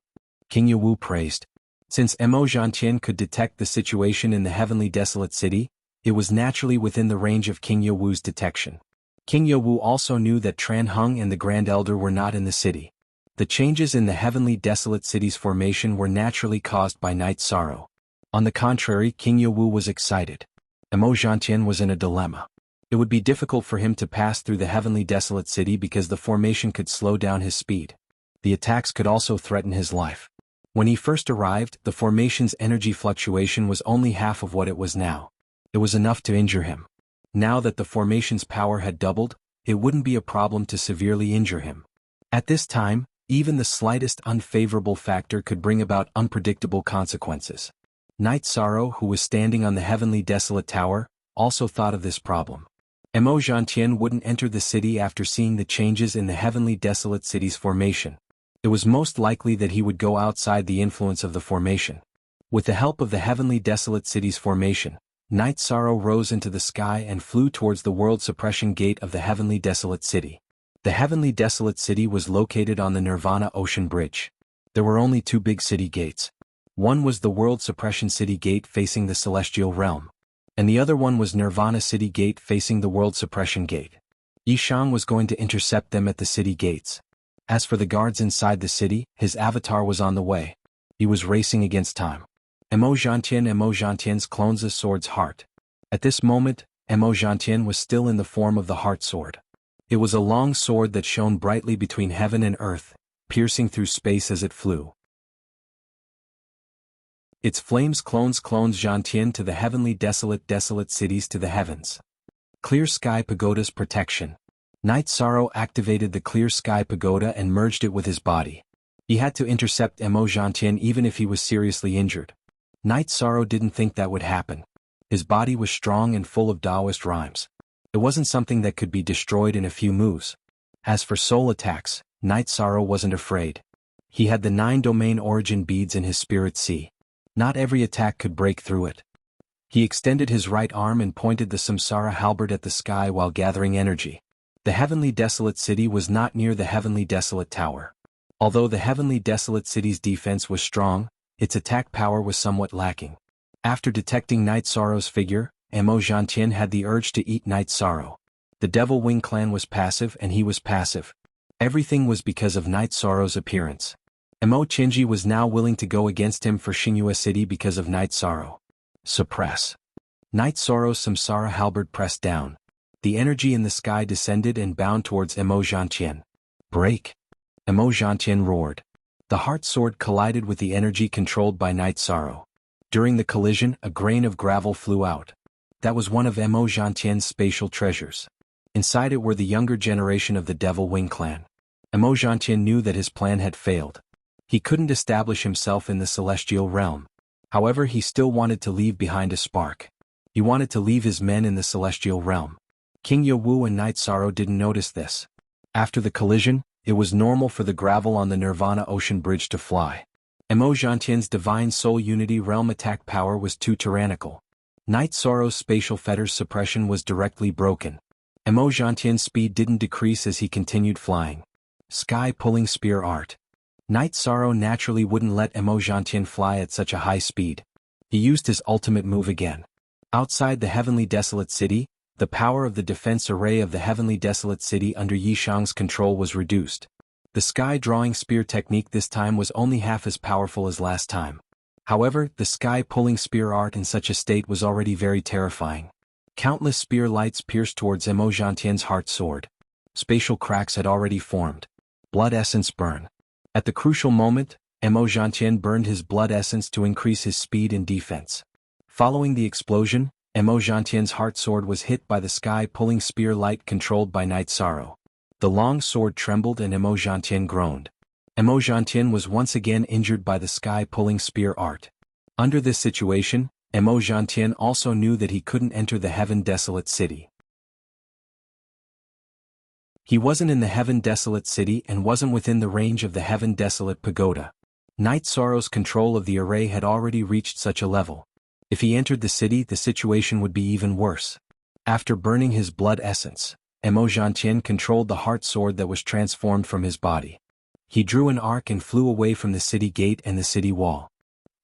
S1: King Yewu praised. Since Emo Jianqian could detect the situation in the Heavenly Desolate City, it was naturally within the range of King Yewu's detection. King Yewu also knew that Tran Hung and the Grand Elder were not in the city. The changes in the Heavenly Desolate City's formation were naturally caused by Knight Sorrow. On the contrary, King Yewu was excited. Emo Jianqian was in a dilemma. It would be difficult for him to pass through the Heavenly Desolate City because the formation could slow down his speed. The attacks could also threaten his life. When he first arrived, the formation's energy fluctuation was only half of what it was now. It was enough to injure him. Now that the formation's power had doubled, it wouldn't be a problem to severely injure him. At this time, even the slightest unfavorable factor could bring about unpredictable consequences. Knight Sorrow, who was standing on the Heavenly Desolate Tower, also thought of this problem. Emo Jianqian wouldn't enter the city after seeing the changes in the Heavenly Desolate City's formation. It was most likely that he would go outside the influence of the formation. With the help of the Heavenly Desolate City's formation, Knight Sorrow rose into the sky and flew towards the World Suppression Gate of the Heavenly Desolate City. The Heavenly Desolate City was located on the Nirvana Ocean Bridge. There were only 2 big city gates. One was the World Suppression City Gate facing the Celestial Realm, and the other one was Nirvana City Gate facing the World Suppression Gate. Yishang was going to intercept them at the city gates. As for the guards inside the city, his avatar was on the way. He was racing against time. Emo Jianqian's clone's sword's heart. At this moment, Emo Jianqian was still in the form of the heart sword. It was a long sword that shone brightly between heaven and earth, piercing through space as it flew. Its flames clones Jianqian to the Heavenly Desolate cities to the heavens. Clear Sky Pagoda's protection. Knight Sorrow activated the Clear Sky Pagoda and merged it with his body. He had to intercept Emo Jianqian even if he was seriously injured. Knight Sorrow didn't think that would happen. His body was strong and full of Taoist rhymes. It wasn't something that could be destroyed in a few moves. As for soul attacks, Knight Sorrow wasn't afraid. He had the 9 domain origin beads in his spirit sea. Not every attack could break through it. He extended his right arm and pointed the Samsara halberd at the sky while gathering energy. The Heavenly Desolate City was not near the Heavenly Desolate Tower. Although the Heavenly Desolate City's defense was strong, its attack power was somewhat lacking. After detecting Knight Sorrow's figure, Emo Jianqian had the urge to eat Knight Sorrow. The Devil Wing clan was passive and he was passive. Everything was because of Knight Sorrow's appearance. Emo Qinji was now willing to go against him for Xinhua City because of Knight Sorrow. Suppress. Knight Sorrow's Samsara halberd pressed down. The energy in the sky descended and bound towards Emo Jianqian. Break. Emo Jianqian roared. The heart sword collided with the energy controlled by Night Sorrow. During the collision, a grain of gravel flew out. That was one of Mo Zhantian's spatial treasures. Inside it were the younger generation of the Devil Wing clan. Mo Zhantian knew that his plan had failed. He couldn't establish himself in the celestial realm. However, he still wanted to leave behind a spark. He wanted to leave his men in the celestial realm. King Yewu and Night Sorrow didn't notice this. After the collision, it was normal for the gravel on the Nirvana Ocean Bridge to fly. Mo Zhantian's Divine Soul Unity Realm attack power was too tyrannical. Night Sorrow's spatial fetters suppression was directly broken. Mo Zhantian's speed didn't decrease as he continued flying. Sky Pulling Spear Art. Night Sorrow naturally wouldn't let Mo Zhantian fly at such a high speed. He used his ultimate move again. Outside the Heavenly Desolate City, the power of the defense array of the Heavenly Desolate City under Yishang's control was reduced. The Sky Drawing Spear technique this time was only half as powerful as last time. However, the Sky Pulling Spear art in such a state was already very terrifying. Countless spear lights pierced towards Mo Zhantian's heart sword. Spatial cracks had already formed. Blood essence burn. At the crucial moment, Mo Zhantian burned his blood essence to increase his speed and defense. Following the explosion, Mo Zhantian's heart sword was hit by the sky-pulling spear light controlled by Night Sorrow. The long sword trembled and Mo Zhantian groaned. Mo Zhantian was once again injured by the sky-pulling spear art. Under this situation, Mo Zhantian also knew that he couldn't enter the Heaven Desolate City. He wasn't in the Heaven Desolate City and wasn't within the range of the Heaven Desolate Pagoda. Night Sorrow's control of the array had already reached such a level. If he entered the city, the situation would be even worse. After burning his blood essence, Mo Zhantian controlled the heart sword that was transformed from his body. He drew an arc and flew away from the city gate and the city wall.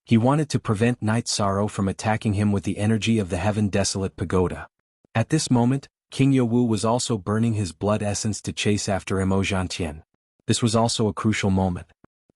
S1: He wanted to prevent Night Sorrow from attacking him with the energy of the Heaven Desolate Pagoda. At this moment, King Yewu was also burning his blood essence to chase after Mo Zhantian. This was also a crucial moment.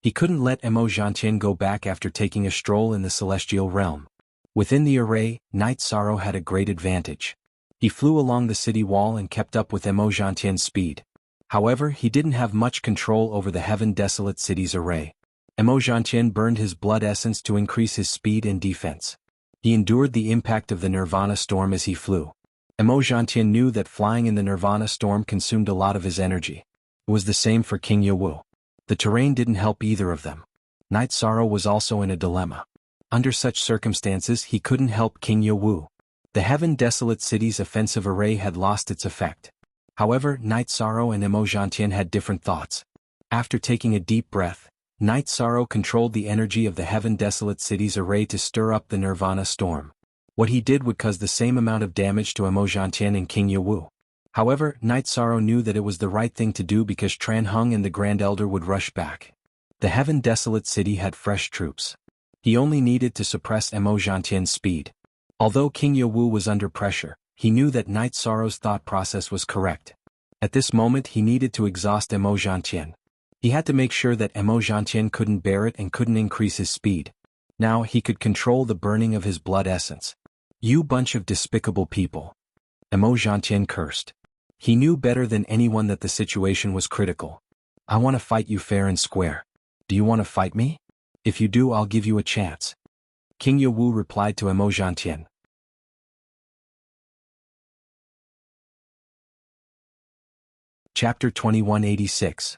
S1: He couldn't let Mo Zhantian go back after taking a stroll in the celestial realm. Within the array, Night Sorrow had a great advantage. He flew along the city wall and kept up with Mo Zhantian's speed. However, he didn't have much control over the Heaven Desolate City's array. Mo Zhantian burned his blood essence to increase his speed and defense. He endured the impact of the Nirvana storm as he flew. Mo Zhantian knew that flying in the Nirvana storm consumed a lot of his energy. It was the same for King Yewu. The terrain didn't help either of them. Night Sorrow was also in a dilemma. Under such circumstances, he couldn't help King Yewu. The Heaven Desolate City's offensive array had lost its effect. However, Night Sorrow and Mo Zhantian had different thoughts. After taking a deep breath, Night Sorrow controlled the energy of the Heaven Desolate City's array to stir up the Nirvana storm. What he did would cause the same amount of damage to Mo Zhantian and King Yewu. However, Night Sorrow knew that it was the right thing to do because Tran Hung and the Grand Elder would rush back. The Heaven Desolate City had fresh troops. He only needed to suppress Mo Zhantian's speed. Although King Yewu was under pressure, he knew that Night Sorrow's thought process was correct. At this moment he needed to exhaust Mo Zhantian. He had to make sure that Mo Zhantian couldn't bear it and couldn't increase his speed. Now he could control the burning of his blood essence. "You bunch of despicable people." Mo Zhantian cursed. He knew better than anyone that the situation was critical. "I want to fight you fair and square. Do you want to fight me? If you do, I'll give you a chance." King Yewu replied to Mo Zhantian. Chapter 2186.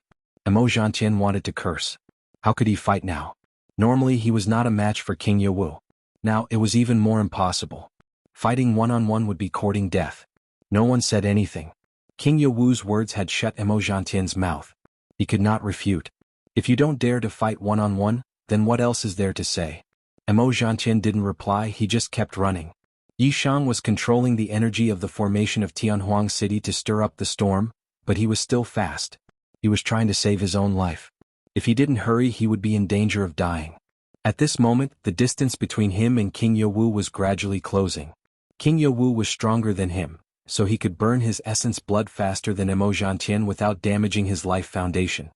S1: Mo Zhantian wanted to curse. How could he fight now? Normally he was not a match for King Yewu. Now it was even more impossible. Fighting one-on-one would be courting death. No one said anything. King Yewu's words had shut Mo Zhantian's mouth. He could not refute. If you don't dare to fight one-on-one, then what else is there to say? Mo Zhantian didn't reply, he just kept running. Yishang was controlling the energy of the formation of Tianhuang City to stir up the storm, but he was still fast. He was trying to save his own life. If he didn't hurry, he would be in danger of dying. At this moment, the distance between him and King Yewu was gradually closing. King Yewu was stronger than him, so he could burn his essence blood faster than Mo Zhantian without damaging his life foundation.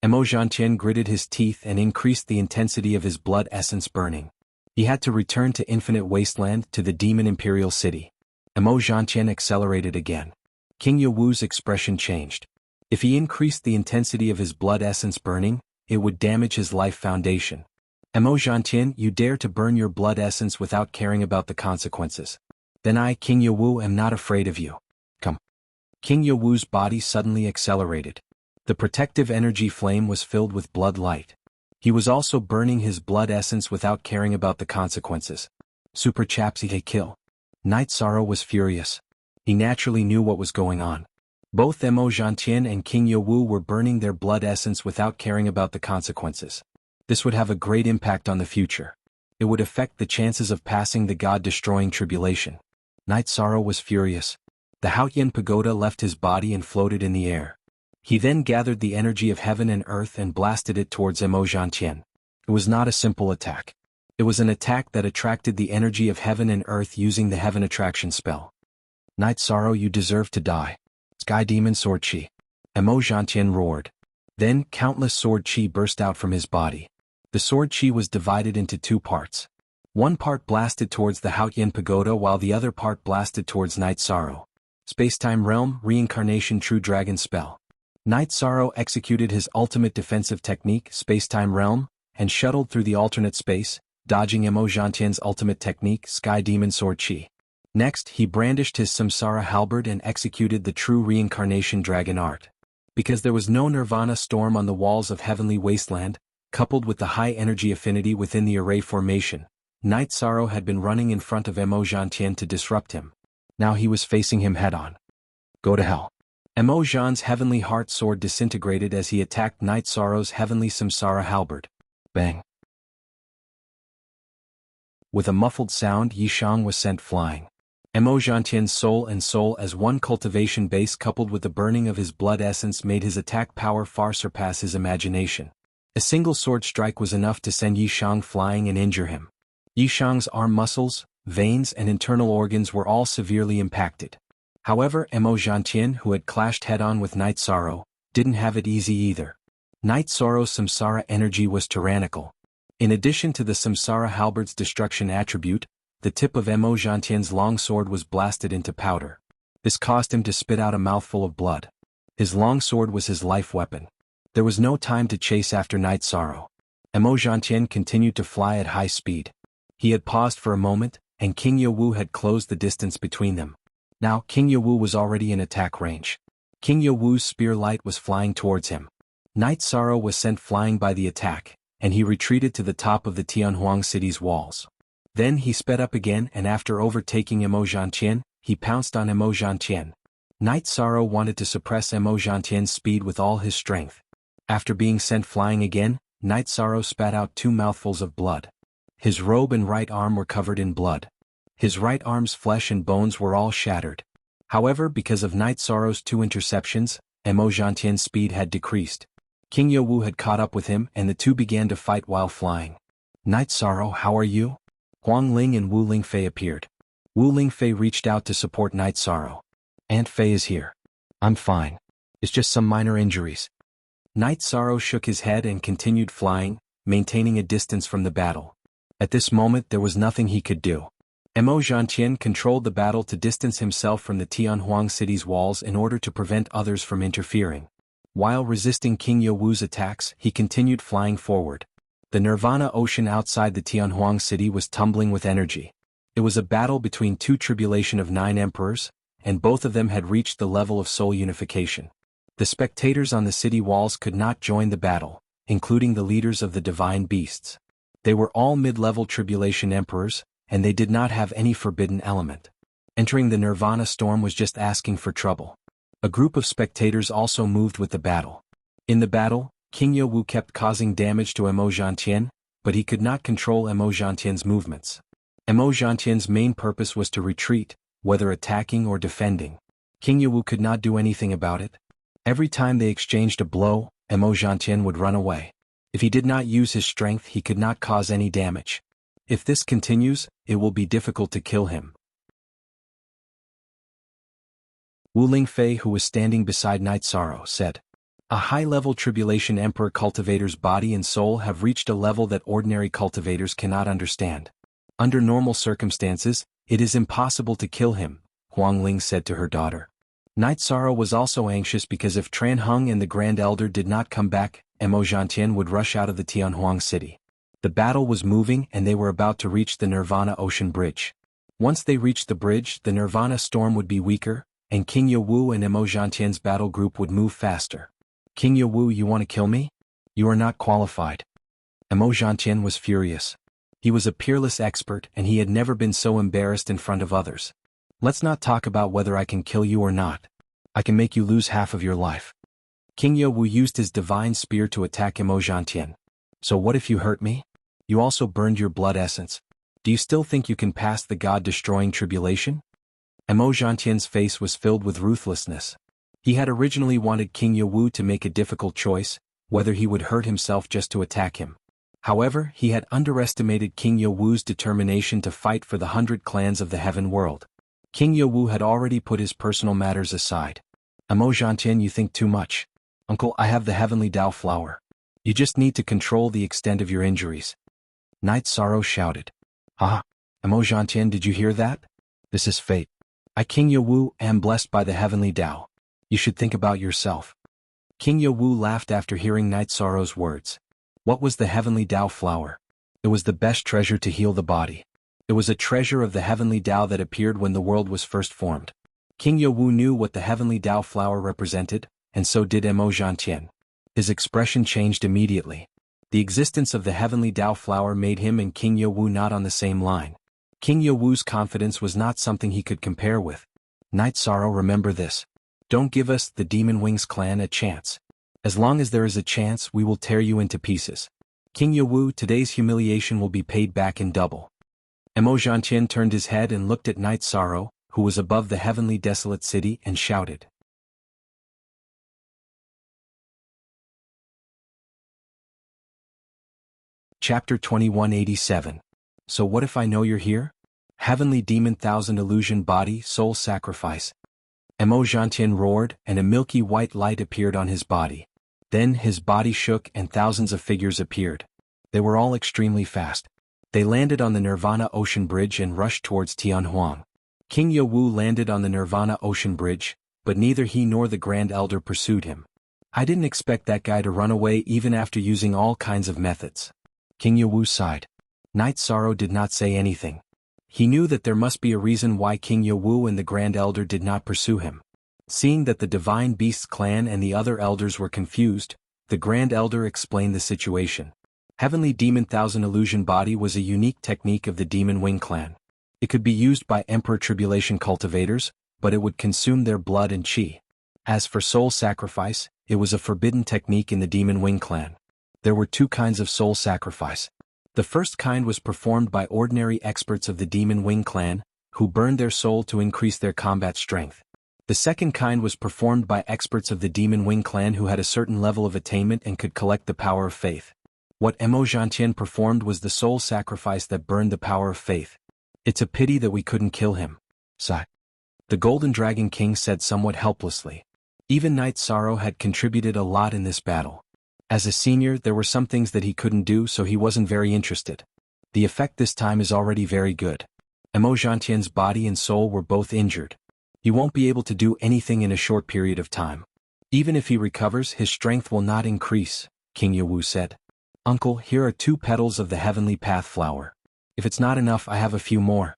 S1: Mo Zhantian gritted his teeth and increased the intensity of his blood essence burning. He had to return to Infinite Wasteland, to the Demon Imperial City. Mo Zhantian accelerated again. King Yewu's expression changed. If he increased the intensity of his blood essence burning, it would damage his life foundation. Emojantien, you dare to burn your blood essence without caring about the consequences. Then I, King Yewu, am not afraid of you. Come. King Yewu's body suddenly accelerated. The protective energy flame was filled with blood light. He was also burning his blood essence without caring about the consequences. Super Chapsi kill. Night Sorrow was furious. He naturally knew what was going on. Both Emojantien and King Yewu were burning their blood essence without caring about the consequences. This would have a great impact on the future. It would affect the chances of passing the god-destroying tribulation. Night Sorrow was furious. The Haotian pagoda left his body and floated in the air. He then gathered the energy of heaven and earth and blasted it towards Emojantien. It was not a simple attack. It was an attack that attracted the energy of heaven and earth using the heaven attraction spell. Night Sorrow, you deserve to die. Sky Demon Sword Chi. Emojantien roared. Then countless sword chi burst out from his body. The sword chi was divided into two parts. One part blasted towards the Haotian pagoda while the other part blasted towards Night Sorrow. Spacetime Realm Reincarnation True Dragon Spell. Night Sorrow executed his ultimate defensive technique, Spacetime Realm, and shuttled through the alternate space, dodging Emojantien's ultimate technique, Sky Demon Sword Chi. Next, he brandished his Samsara halberd and executed the true reincarnation dragon art. Because there was no nirvana storm on the walls of Heavenly Wasteland, coupled with the high energy affinity within the array formation, Night Sorrow had been running in front of Emojantien to disrupt him. Now he was facing him head-on. Go to hell. Emojan's heavenly heart sword disintegrated as he attacked Night Sorrow's heavenly Samsara halberd. Bang. With a muffled sound, Yishang was sent flying. Emojantien's soul and soul as one cultivation base coupled with the burning of his blood essence made his attack power far surpass his imagination. A single sword strike was enough to send Yishang flying and injure him. Yishang's arm muscles, veins and internal organs were all severely impacted. However, Emojantien, who had clashed head-on with Night Sorrow, didn't have it easy either. Night Sorrow's Samsara energy was tyrannical. In addition to the Samsara halberd's destruction attribute, the tip of Emojantien's long sword was blasted into powder. This caused him to spit out a mouthful of blood. His long sword was his life weapon. There was no time to chase after Night Sorrow. Emojantien continued to fly at high speed. He had paused for a moment, and King Yewu had closed the distance between them. Now King Yewu was already in attack range. King Yewu's spear light was flying towards him. Night Sorrow was sent flying by the attack, and he retreated to the top of the Tianhuang city's walls. Then he sped up again and after overtaking Emojantien, he pounced on Emojantien. Night Sorrow wanted to suppress Emojantien's speed with all his strength. After being sent flying again, Night Sorrow spat out 2 mouthfuls of blood. His robe and right arm were covered in blood. His right arm's flesh and bones were all shattered. However, because of Night Sorrow's 2 interceptions, Emojantien's speed had decreased. King Yewu had caught up with him and the two began to fight while flying. Night Sorrow, how are you? Huang Ling and Wu Lingfei appeared. Wu Lingfei reached out to support Night Sorrow. Aunt Fei is here. I'm fine. It's just some minor injuries. Night Sorrow shook his head and continued flying, maintaining a distance from the battle. At this moment there was nothing he could do. Emojantien controlled the battle to distance himself from the Tianhuang city's walls in order to prevent others from interfering. While resisting King Yewu's attacks, he continued flying forward. The Nirvana ocean outside the Tianhuang city was tumbling with energy. It was a battle between 2 tribulation of 9 emperors, and both of them had reached the level of soul unification. The spectators on the city walls could not join the battle, including the leaders of the divine beasts. They were all mid-level tribulation emperors, and they did not have any forbidden element. Entering the Nirvana storm was just asking for trouble. A group of spectators also moved with the battle. In the battle, King Yewu kept causing damage to Emojantien, but he could not control Emojantien's movements. Emojantien's main purpose was to retreat, whether attacking or defending. King Yewu could not do anything about it. Every time they exchanged a blow, Emojantien would run away. If he did not use his strength, he could not cause any damage. If this continues, it will be difficult to kill him. Wu Lingfei, who was standing beside Night Sorrow, said, "A high-level tribulation emperor cultivator's body and soul have reached a level that ordinary cultivators cannot understand. Under normal circumstances, it is impossible to kill him," Huang Ling said to her daughter. Night Sorrow was also anxious because if Tran Hung and the Grand Elder did not come back, and Mo Zhantian would rush out of the Tianhuang city. The battle was moving and they were about to reach the Nirvana Ocean Bridge. Once they reached the bridge, the Nirvana storm would be weaker, and King Yewu and Mo Zhantian's battle group would move faster. King Yewu, you want to kill me? You are not qualified. Mo Zhantian was furious. He was a peerless expert and he had never been so embarrassed in front of others. Let's not talk about whether I can kill you or not. I can make you lose half of your life. King Yewu used his divine spear to attack Mo Zhantian. So what if you hurt me? You also burned your blood essence. Do you still think you can pass the god-destroying tribulation? Mo Zhantian's face was filled with ruthlessness. He had originally wanted King Yewu to make a difficult choice, whether he would hurt himself just to attack him. However, he had underestimated King Yewu's determination to fight for the 100 clans of the heaven world. King Yewu had already put his personal matters aside. Mo Zhantian, you think too much. Uncle, I have the heavenly Tao flower. You just need to control the extent of your injuries. Night Sorrow shouted. Haha. Mo Zhantian, did you hear that? This is fate. I, King Yewu, am blessed by the heavenly Tao. You should think about yourself. King Yewu laughed after hearing Night Sorrow's words. What was the heavenly Tao flower? It was the best treasure to heal the body. It was a treasure of the heavenly Tao that appeared when the world was first formed. King Yewu knew what the heavenly Tao flower represented, and so did Mo Zhantian. His expression changed immediately. The existence of the heavenly Tao flower made him and King Yewu not on the same line. King Yewu's confidence was not something he could compare with. Night Sorrow, remember this. Don't give us, the Demon Wings clan, a chance. As long as there is a chance, we will tear you into pieces. King Yewu, today's humiliation will be paid back in double. Mo Zhantian turned his head and looked at Night Sorrow, who was above the heavenly desolate city, and shouted. Chapter 2187. So what if I know you're here? Heavenly Demon Thousand Illusion Body Soul Sacrifice. Mo Zhantian roared, and a milky white light appeared on his body. Then his body shook and thousands of figures appeared. They were all extremely fast. They landed on the Nirvana Ocean Bridge and rushed towards Tianhuang. King Yewu landed on the Nirvana Ocean Bridge, but neither he nor the Grand Elder pursued him. I didn't expect that guy to run away even after using all kinds of methods. King Yewu sighed. Night Sorrow did not say anything. He knew that there must be a reason why King Yewu and the Grand Elder did not pursue him. Seeing that the Divine Beasts clan and the other elders were confused, the Grand Elder explained the situation. Heavenly Demon Thousand Illusion Body was a unique technique of the Demon Wing clan. It could be used by Emperor Tribulation cultivators, but it would consume their blood and chi. As for soul sacrifice, it was a forbidden technique in the Demon Wing clan. There were two kinds of soul sacrifice. The first kind was performed by ordinary experts of the Demon Wing clan, who burned their soul to increase their combat strength. The second kind was performed by experts of the Demon Wing clan who had a certain level of attainment and could collect the power of faith. What Mo Zhantian performed was the soul sacrifice that burned the power of faith. It's a pity that we couldn't kill him. Sigh. The Golden Dragon King said somewhat helplessly. Even Night Sorrow had contributed a lot in this battle. As a senior, there were some things that he couldn't do, so he wasn't very interested. The effect this time is already very good. Mo Zhantian's body and soul were both injured. He won't be able to do anything in a short period of time. Even if he recovers, his strength will not increase, King Yewu said. Uncle, here are 2 petals of the Heavenly Path flower. If it's not enough, I have a few more.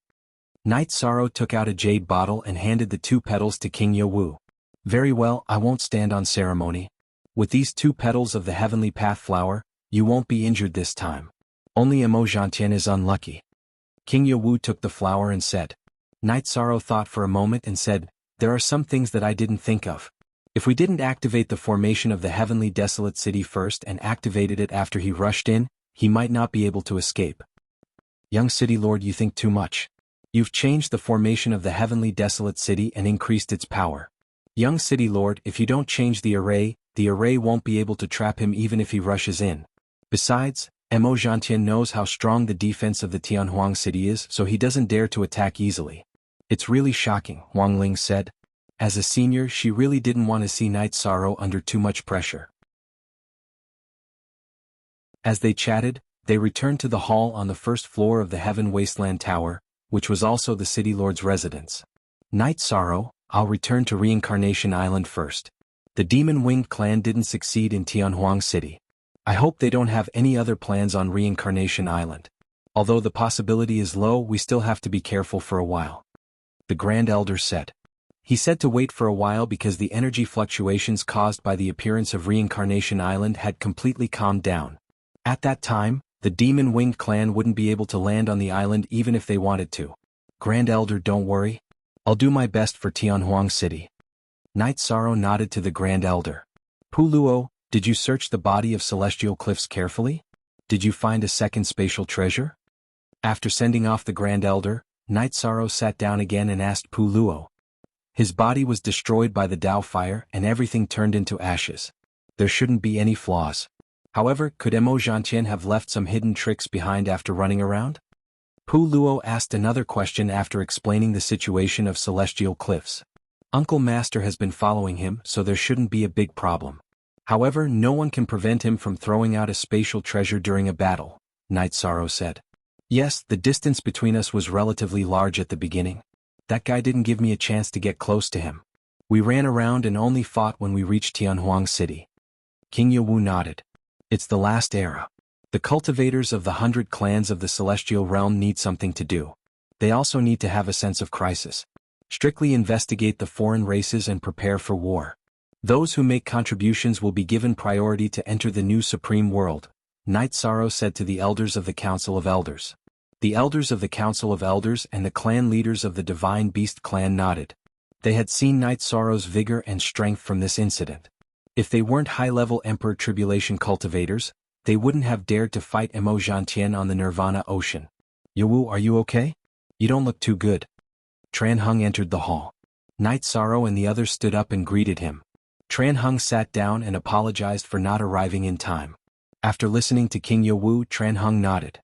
S1: Night Sorrow took out a jade bottle and handed the 2 petals to King Yewu. Very well, I won't stand on ceremony. With these 2 petals of the Heavenly Path flower, you won't be injured this time. Only Mo Zhantian is unlucky. King Yewu took the flower and said. Night Sorrow thought for a moment and said, there are some things that I didn't think of. If we didn't activate the formation of the Heavenly Desolate City first and activated it after he rushed in, he might not be able to escape. Young City Lord, you think too much. You've changed the formation of the Heavenly Desolate City and increased its power. Young City Lord, if you don't change the array won't be able to trap him even if he rushes in. Besides, Mo Zhantian knows how strong the defense of the Tianhuang city is, so he doesn't dare to attack easily. It's really shocking, Wang Ling said. As a senior, she really didn't want to see Night Sorrow under too much pressure. As they chatted, they returned to the hall on the first floor of the Heaven Wasteland Tower, which was also the City Lord's residence. Night Sorrow, I'll return to Reincarnation Island first. The Demon Winged clan didn't succeed in Tianhuang City. I hope they don't have any other plans on Reincarnation Island. Although the possibility is low, we still have to be careful for a while. The Grand Elder said. He said to wait for a while because the energy fluctuations caused by the appearance of Reincarnation Island had completely calmed down. At that time, the demon-winged clan wouldn't be able to land on the island even if they wanted to. Grand Elder, don't worry. I'll do my best for Tianhuang City. Night Sorrow nodded to the Grand Elder. Puluo, did you search the body of Celestial Cliffs carefully? Did you find a second spatial treasure? After sending off the Grand Elder, Night Sorrow sat down again and asked Puluo. His body was destroyed by the Tao fire and everything turned into ashes. There shouldn't be any flaws. However, could Emojantian have left some hidden tricks behind after running around? Puluo asked another question after explaining the situation of Celestial Cliffs. Uncle Master has been following him, so there shouldn't be a big problem. However, no one can prevent him from throwing out a spatial treasure during a battle, Night Sorrow said. Yes, the distance between us was relatively large at the beginning. That guy didn't give me a chance to get close to him. We ran around and only fought when we reached Tianhuang City. King Yawu nodded. It's the last era. The cultivators of the 100 clans of the Celestial Realm need something to do. They also need to have a sense of crisis. Strictly investigate the foreign races and prepare for war. Those who make contributions will be given priority to enter the new Supreme World, Night Sorrow said to the elders of the Council of Elders. The elders of the Council of Elders and the clan leaders of the Divine Beast clan nodded. They had seen Night Sorrow's vigor and strength from this incident. If they weren't high-level Emperor Tribulation cultivators, they wouldn't have dared to fight Emojantian on the Nirvana Ocean. Yawu, are you okay? You don't look too good. Tran Hung entered the hall. Night Sorrow and the others stood up and greeted him. Tran Hung sat down and apologized for not arriving in time. After listening to King Yawu, Tran Hung nodded.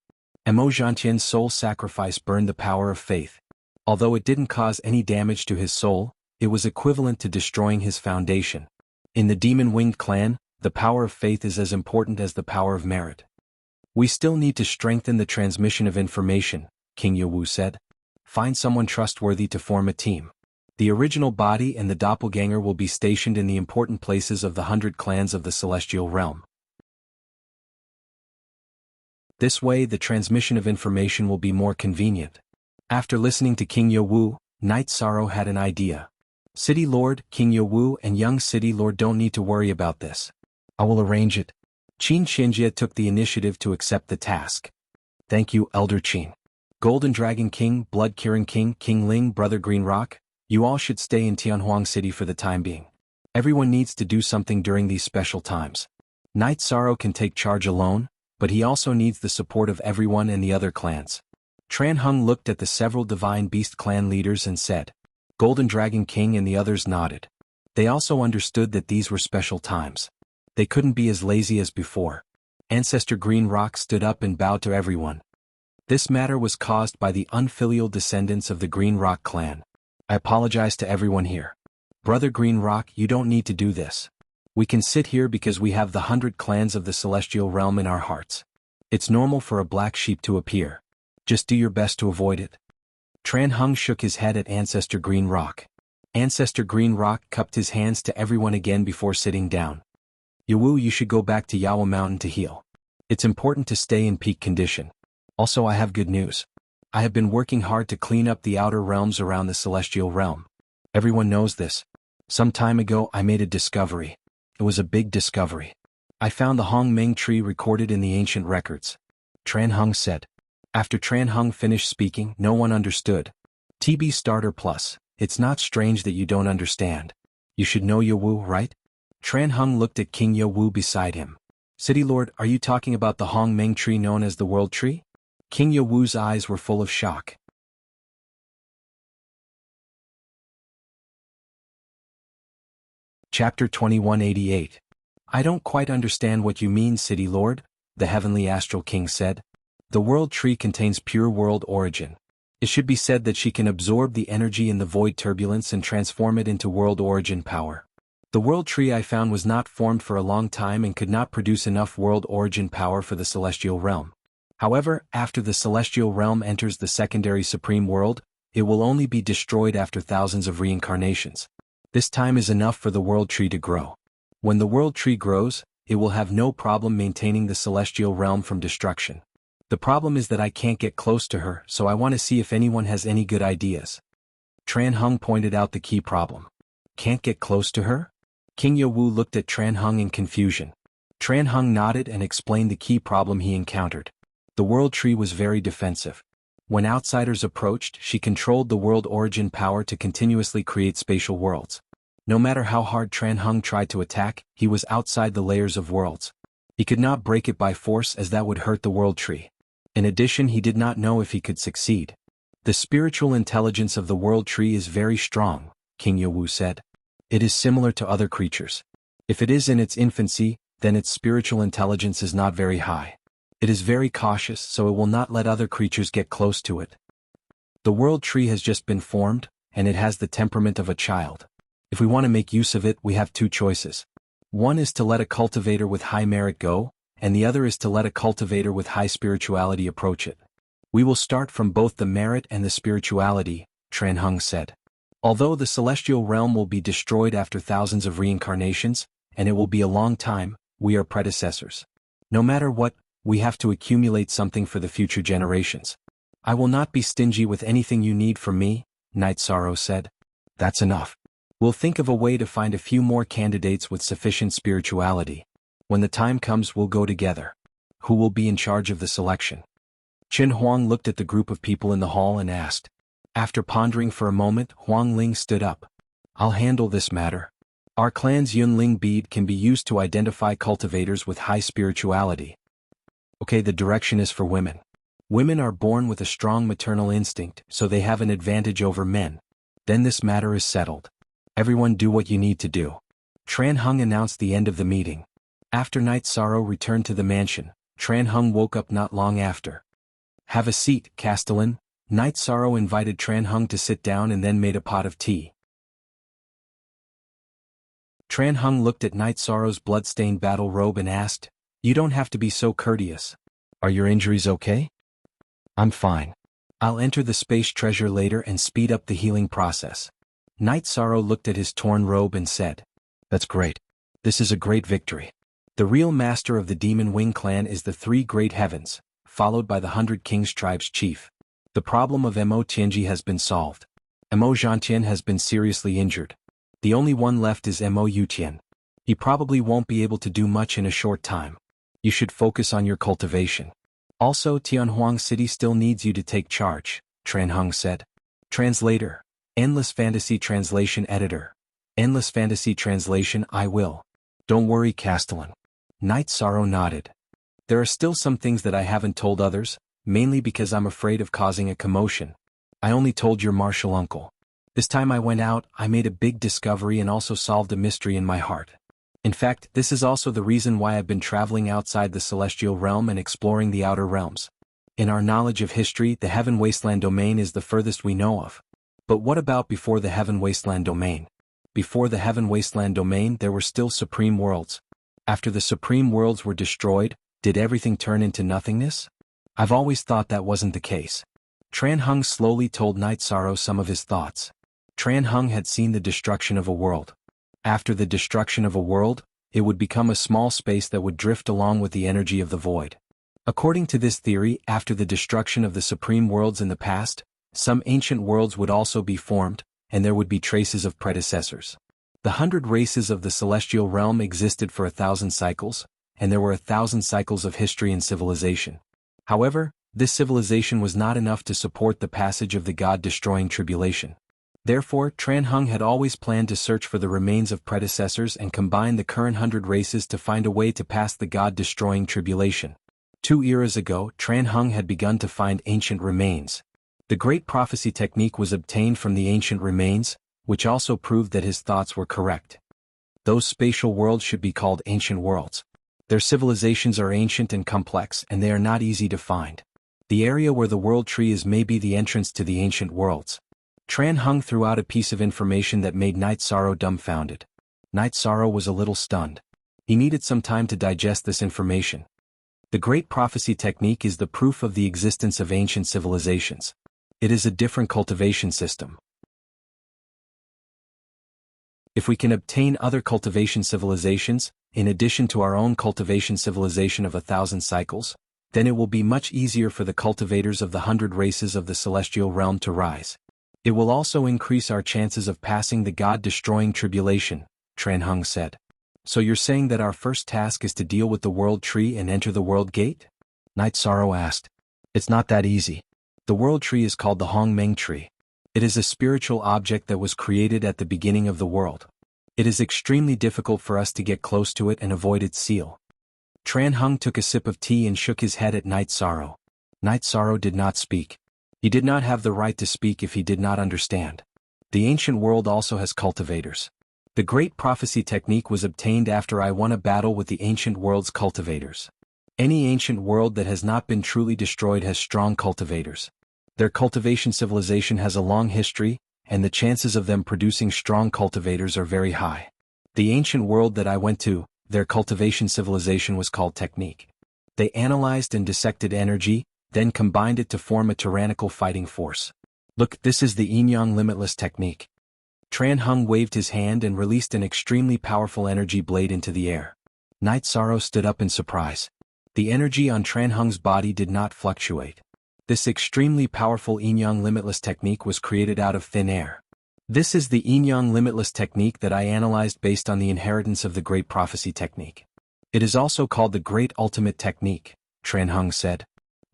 S1: Emojantian's soul sacrifice burned the power of faith. Although it didn't cause any damage to his soul, it was equivalent to destroying his foundation. In the Demon-Winged clan, the power of faith is as important as the power of merit. We still need to strengthen the transmission of information, King Yawu said. Find someone trustworthy to form a team. The original body and the doppelganger will be stationed in the important places of the 100 clans of the Celestial Realm. This way the transmission of information will be more convenient. After listening to King Yawu, Night Sorrow had an idea. City Lord, King Yawu and young City Lord don't need to worry about this. I will arrange it. Qin Xinjie took the initiative to accept the task. Thank you, Elder Qin. Golden Dragon King, Blood Kirin King, King Ling, Brother Green Rock, you all should stay in Tianhuang City for the time being. Everyone needs to do something during these special times. Night Sorrow can take charge alone, but he also needs the support of everyone and the other clans. Tran Hung looked at the several Divine Beast clan leaders and said. Golden Dragon King and the others nodded. They also understood that these were special times. They couldn't be as lazy as before. Ancestor Green Rock stood up and bowed to everyone. This matter was caused by the unfilial descendants of the Green Rock clan. I apologize to everyone here. Brother Green Rock, you don't need to do this. We can sit here because we have the 100 clans of the Celestial Realm in our hearts. It's normal for a black sheep to appear. Just do your best to avoid it. Tran Hung shook his head at Ancestor Green Rock. Ancestor Green Rock cupped his hands to everyone again before sitting down. Yawu, you should go back to Yawa Mountain to heal. It's important to stay in peak condition. Also, I have good news. I have been working hard to clean up the outer realms around the Celestial Realm. Everyone knows this. Some time ago I made a discovery. It was a big discovery. I found the Hong Meng tree recorded in the ancient records. Tran Hung said. After Tran Hung finished speaking, no one understood. TB Starter Plus, it's not strange that you don't understand. You should know Yawu, right? Tran Hung looked at King Yawu beside him. City Lord, are you talking about the Hong Meng tree known as the World Tree? King Yawu's eyes were full of shock. Chapter 2188. I don't quite understand what you mean, City Lord, the Heavenly Astral King said. The World Tree contains pure world origin. It should be said that she can absorb the energy in the void turbulence and transform it into world origin power. The World Tree I found was not formed for a long time and could not produce enough world origin power for the Celestial Realm. However, after the Celestial Realm enters the secondary Supreme World, it will only be destroyed after thousands of reincarnations. This time is enough for the World Tree to grow. When the World Tree grows, it will have no problem maintaining the celestial realm from destruction. The problem is that I can't get close to her, so I want to see if anyone has any good ideas. Tran Hung pointed out the key problem. Can't get close to her? King Yowu looked at Tran Hung in confusion. Tran Hung nodded and explained the key problem he encountered. The world tree was very defensive. When outsiders approached, she controlled the world origin power to continuously create spatial worlds. No matter how hard Tran Hung tried to attack, he was outside the layers of worlds. He could not break it by force as that would hurt the world tree. In addition, he did not know if he could succeed. The spiritual intelligence of the world tree is very strong, King Yowu said. It is similar to other creatures. If it is in its infancy, then its spiritual intelligence is not very high. It is very cautious, so it will not let other creatures get close to it. The world tree has just been formed, and it has the temperament of a child. If we want to make use of it, we have two choices. One is to let a cultivator with high merit go, and the other is to let a cultivator with high spirituality approach it. We will start from both the merit and the spirituality, Tran Hung said. Although the celestial realm will be destroyed after thousands of reincarnations, and it will be a long time, we are predecessors. No matter what, we have to accumulate something for the future generations. I will not be stingy with anything you need from me, Night Sorrow said. That's enough. We'll think of a way to find a few more candidates with sufficient spirituality. When the time comes, we'll go together. Who will be in charge of the selection? Qin Huang looked at the group of people in the hall and asked. After pondering for a moment, Huang Ling stood up. I'll handle this matter. Our clan's Yunling bead can be used to identify cultivators with high spirituality. Okay, the direction is for women. Women are born with a strong maternal instinct, so they have an advantage over men. Then this matter is settled. Everyone do what you need to do. Tran Hung announced the end of the meeting. After Night Sorrow returned to the mansion, Tran Hung woke up not long after. Have a seat, Castellan. Night Sorrow invited Tran Hung to sit down and then made a pot of tea. Tran Hung looked at Night Sorrow's blood-stained battle robe and asked, You don't have to be so courteous. Are your injuries okay? I'm fine. I'll enter the space treasure later and speed up the healing process. Night Sorrow looked at his torn robe and said, That's great. This is a great victory. The real master of the Demon Wing clan is the three great heavens, followed by the 100 Kings tribe's chief. The problem of Mo Tianji has been solved. Mo Zhantian has been seriously injured. The only one left is Mo Yutian. He probably won't be able to do much in a short time. You should focus on your cultivation. Also, Tianhuang City still needs you to take charge, Tran Hung said. Translator. Endless Fantasy Translation Editor. Endless Fantasy Translation I will. Don't worry, Castellan. Night Sorrow nodded. There are still some things that I haven't told others, mainly because I'm afraid of causing a commotion. I only told your martial uncle. This time I went out, I made a big discovery and also solved a mystery in my heart. In fact, this is also the reason why I've been traveling outside the celestial realm and exploring the outer realms. In our knowledge of history, the Heaven Wasteland domain is the furthest we know of. But what about before the Heaven Wasteland domain? Before the Heaven Wasteland domain, there were still Supreme Worlds. After the Supreme Worlds were destroyed, did everything turn into nothingness? I've always thought that wasn't the case. Tran Hung slowly told Night Sorrow some of his thoughts. Tran Hung had seen the destruction of a world. After the destruction of a world, it would become a small space that would drift along with the energy of the void. According to this theory, after the destruction of the Supreme Worlds in the past, some ancient worlds would also be formed, and there would be traces of predecessors. The 100 races of the celestial realm existed for 1,000 cycles, and there were 1,000 cycles of history and civilization. However, this civilization was not enough to support the passage of the God-destroying tribulation. Therefore, Tran Hung had always planned to search for the remains of predecessors and combine the current 100 races to find a way to pass the God-destroying tribulation. 2 eras ago, Tran Hung had begun to find ancient remains. The Great Prophecy technique was obtained from the ancient remains, which also proved that his thoughts were correct. Those spatial worlds should be called ancient worlds. Their civilizations are ancient and complex, and they are not easy to find. The area where the world tree is may be the entrance to the ancient worlds. Tran Hung threw out a piece of information that made Night Sorrow dumbfounded. Night Sorrow was a little stunned. He needed some time to digest this information. The Great Prophecy technique is the proof of the existence of ancient civilizations. It is a different cultivation system. If we can obtain other cultivation civilizations, in addition to our own cultivation civilization of 1,000 cycles, then it will be much easier for the cultivators of the 100 races of the celestial realm to rise. It will also increase our chances of passing the God-destroying tribulation, Tranhung said. So you're saying that our first task is to deal with the world tree and enter the world gate? Night Sorrow asked. It's not that easy. The world tree is called the Hongmeng tree. It is a spiritual object that was created at the beginning of the world. It is extremely difficult for us to get close to it and avoid its seal. Tranhung took a sip of tea and shook his head at Night Sorrow. Night Sorrow did not speak. He did not have the right to speak if he did not understand. The ancient world also has cultivators. The great prophecy technique was obtained after I won a battle with the ancient world's cultivators. Any ancient world that has not been truly destroyed has strong cultivators. Their cultivation civilization has a long history, and the chances of them producing strong cultivators are very high. The ancient world that I went to, their cultivation civilization was called technique. They analyzed and dissected energy, then combined it to form a tyrannical fighting force. Look, this is the Yin-Yang limitless technique. Tranhung waved his hand and released an extremely powerful energy blade into the air. Night Sorrow stood up in surprise. The energy on Tranhung's body did not fluctuate. This extremely powerful Yin-Yang limitless technique was created out of thin air. This is the Yin-Yang limitless technique that I analyzed based on the inheritance of the Great Prophecy technique. It is also called the Great Ultimate Technique, Tranhung said.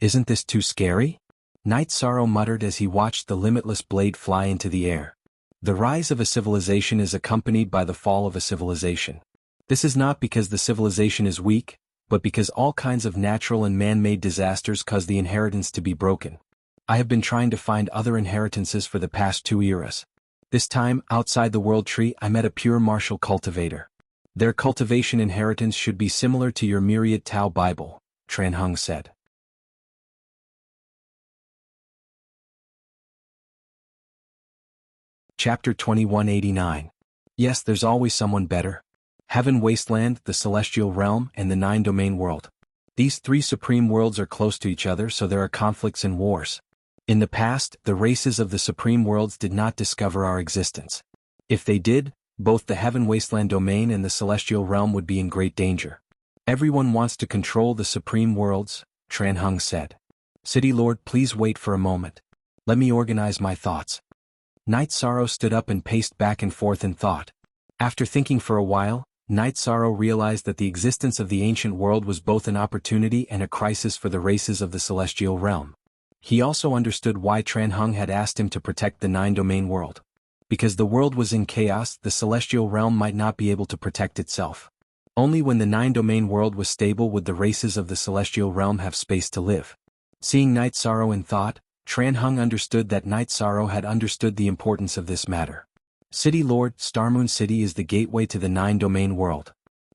S1: Isn't this too scary? Night Sorrow muttered as he watched the limitless blade fly into the air. The rise of a civilization is accompanied by the fall of a civilization. This is not because the civilization is weak, but because all kinds of natural and man-made disasters cause the inheritance to be broken. I have been trying to find other inheritances for the past 2 eras. This time, outside the world tree, I met a pure martial cultivator. Their cultivation inheritance should be similar to your Myriad Tao Bible, Tranhung said. Chapter 2189. Yes, there's always someone better. Heaven Wasteland, the Celestial Realm, and the 9-Domain World. These 3 supreme worlds are close to each other, so there are conflicts and wars. In the past, the races of the supreme worlds did not discover our existence. If they did, both the Heaven Wasteland domain and the Celestial Realm would be in great danger. Everyone wants to control the supreme worlds, Tranhung said. City Lord, please wait for a moment. Let me organize my thoughts. Night Sorrow stood up and paced back and forth in thought. After thinking for a while, Night Sorrow realized that the existence of the ancient world was both an opportunity and a crisis for the races of the Celestial Realm. He also understood why Tranhung had asked him to protect the 9-Domain World. Because the world was in chaos, the Celestial Realm might not be able to protect itself. Only when the 9-Domain World was stable would the races of the Celestial Realm have space to live. Seeing Night Sorrow in thought, Tranhung understood that Night Sorrow had understood the importance of this matter. City Lord, Starmoon City is the gateway to the 9-Domain World.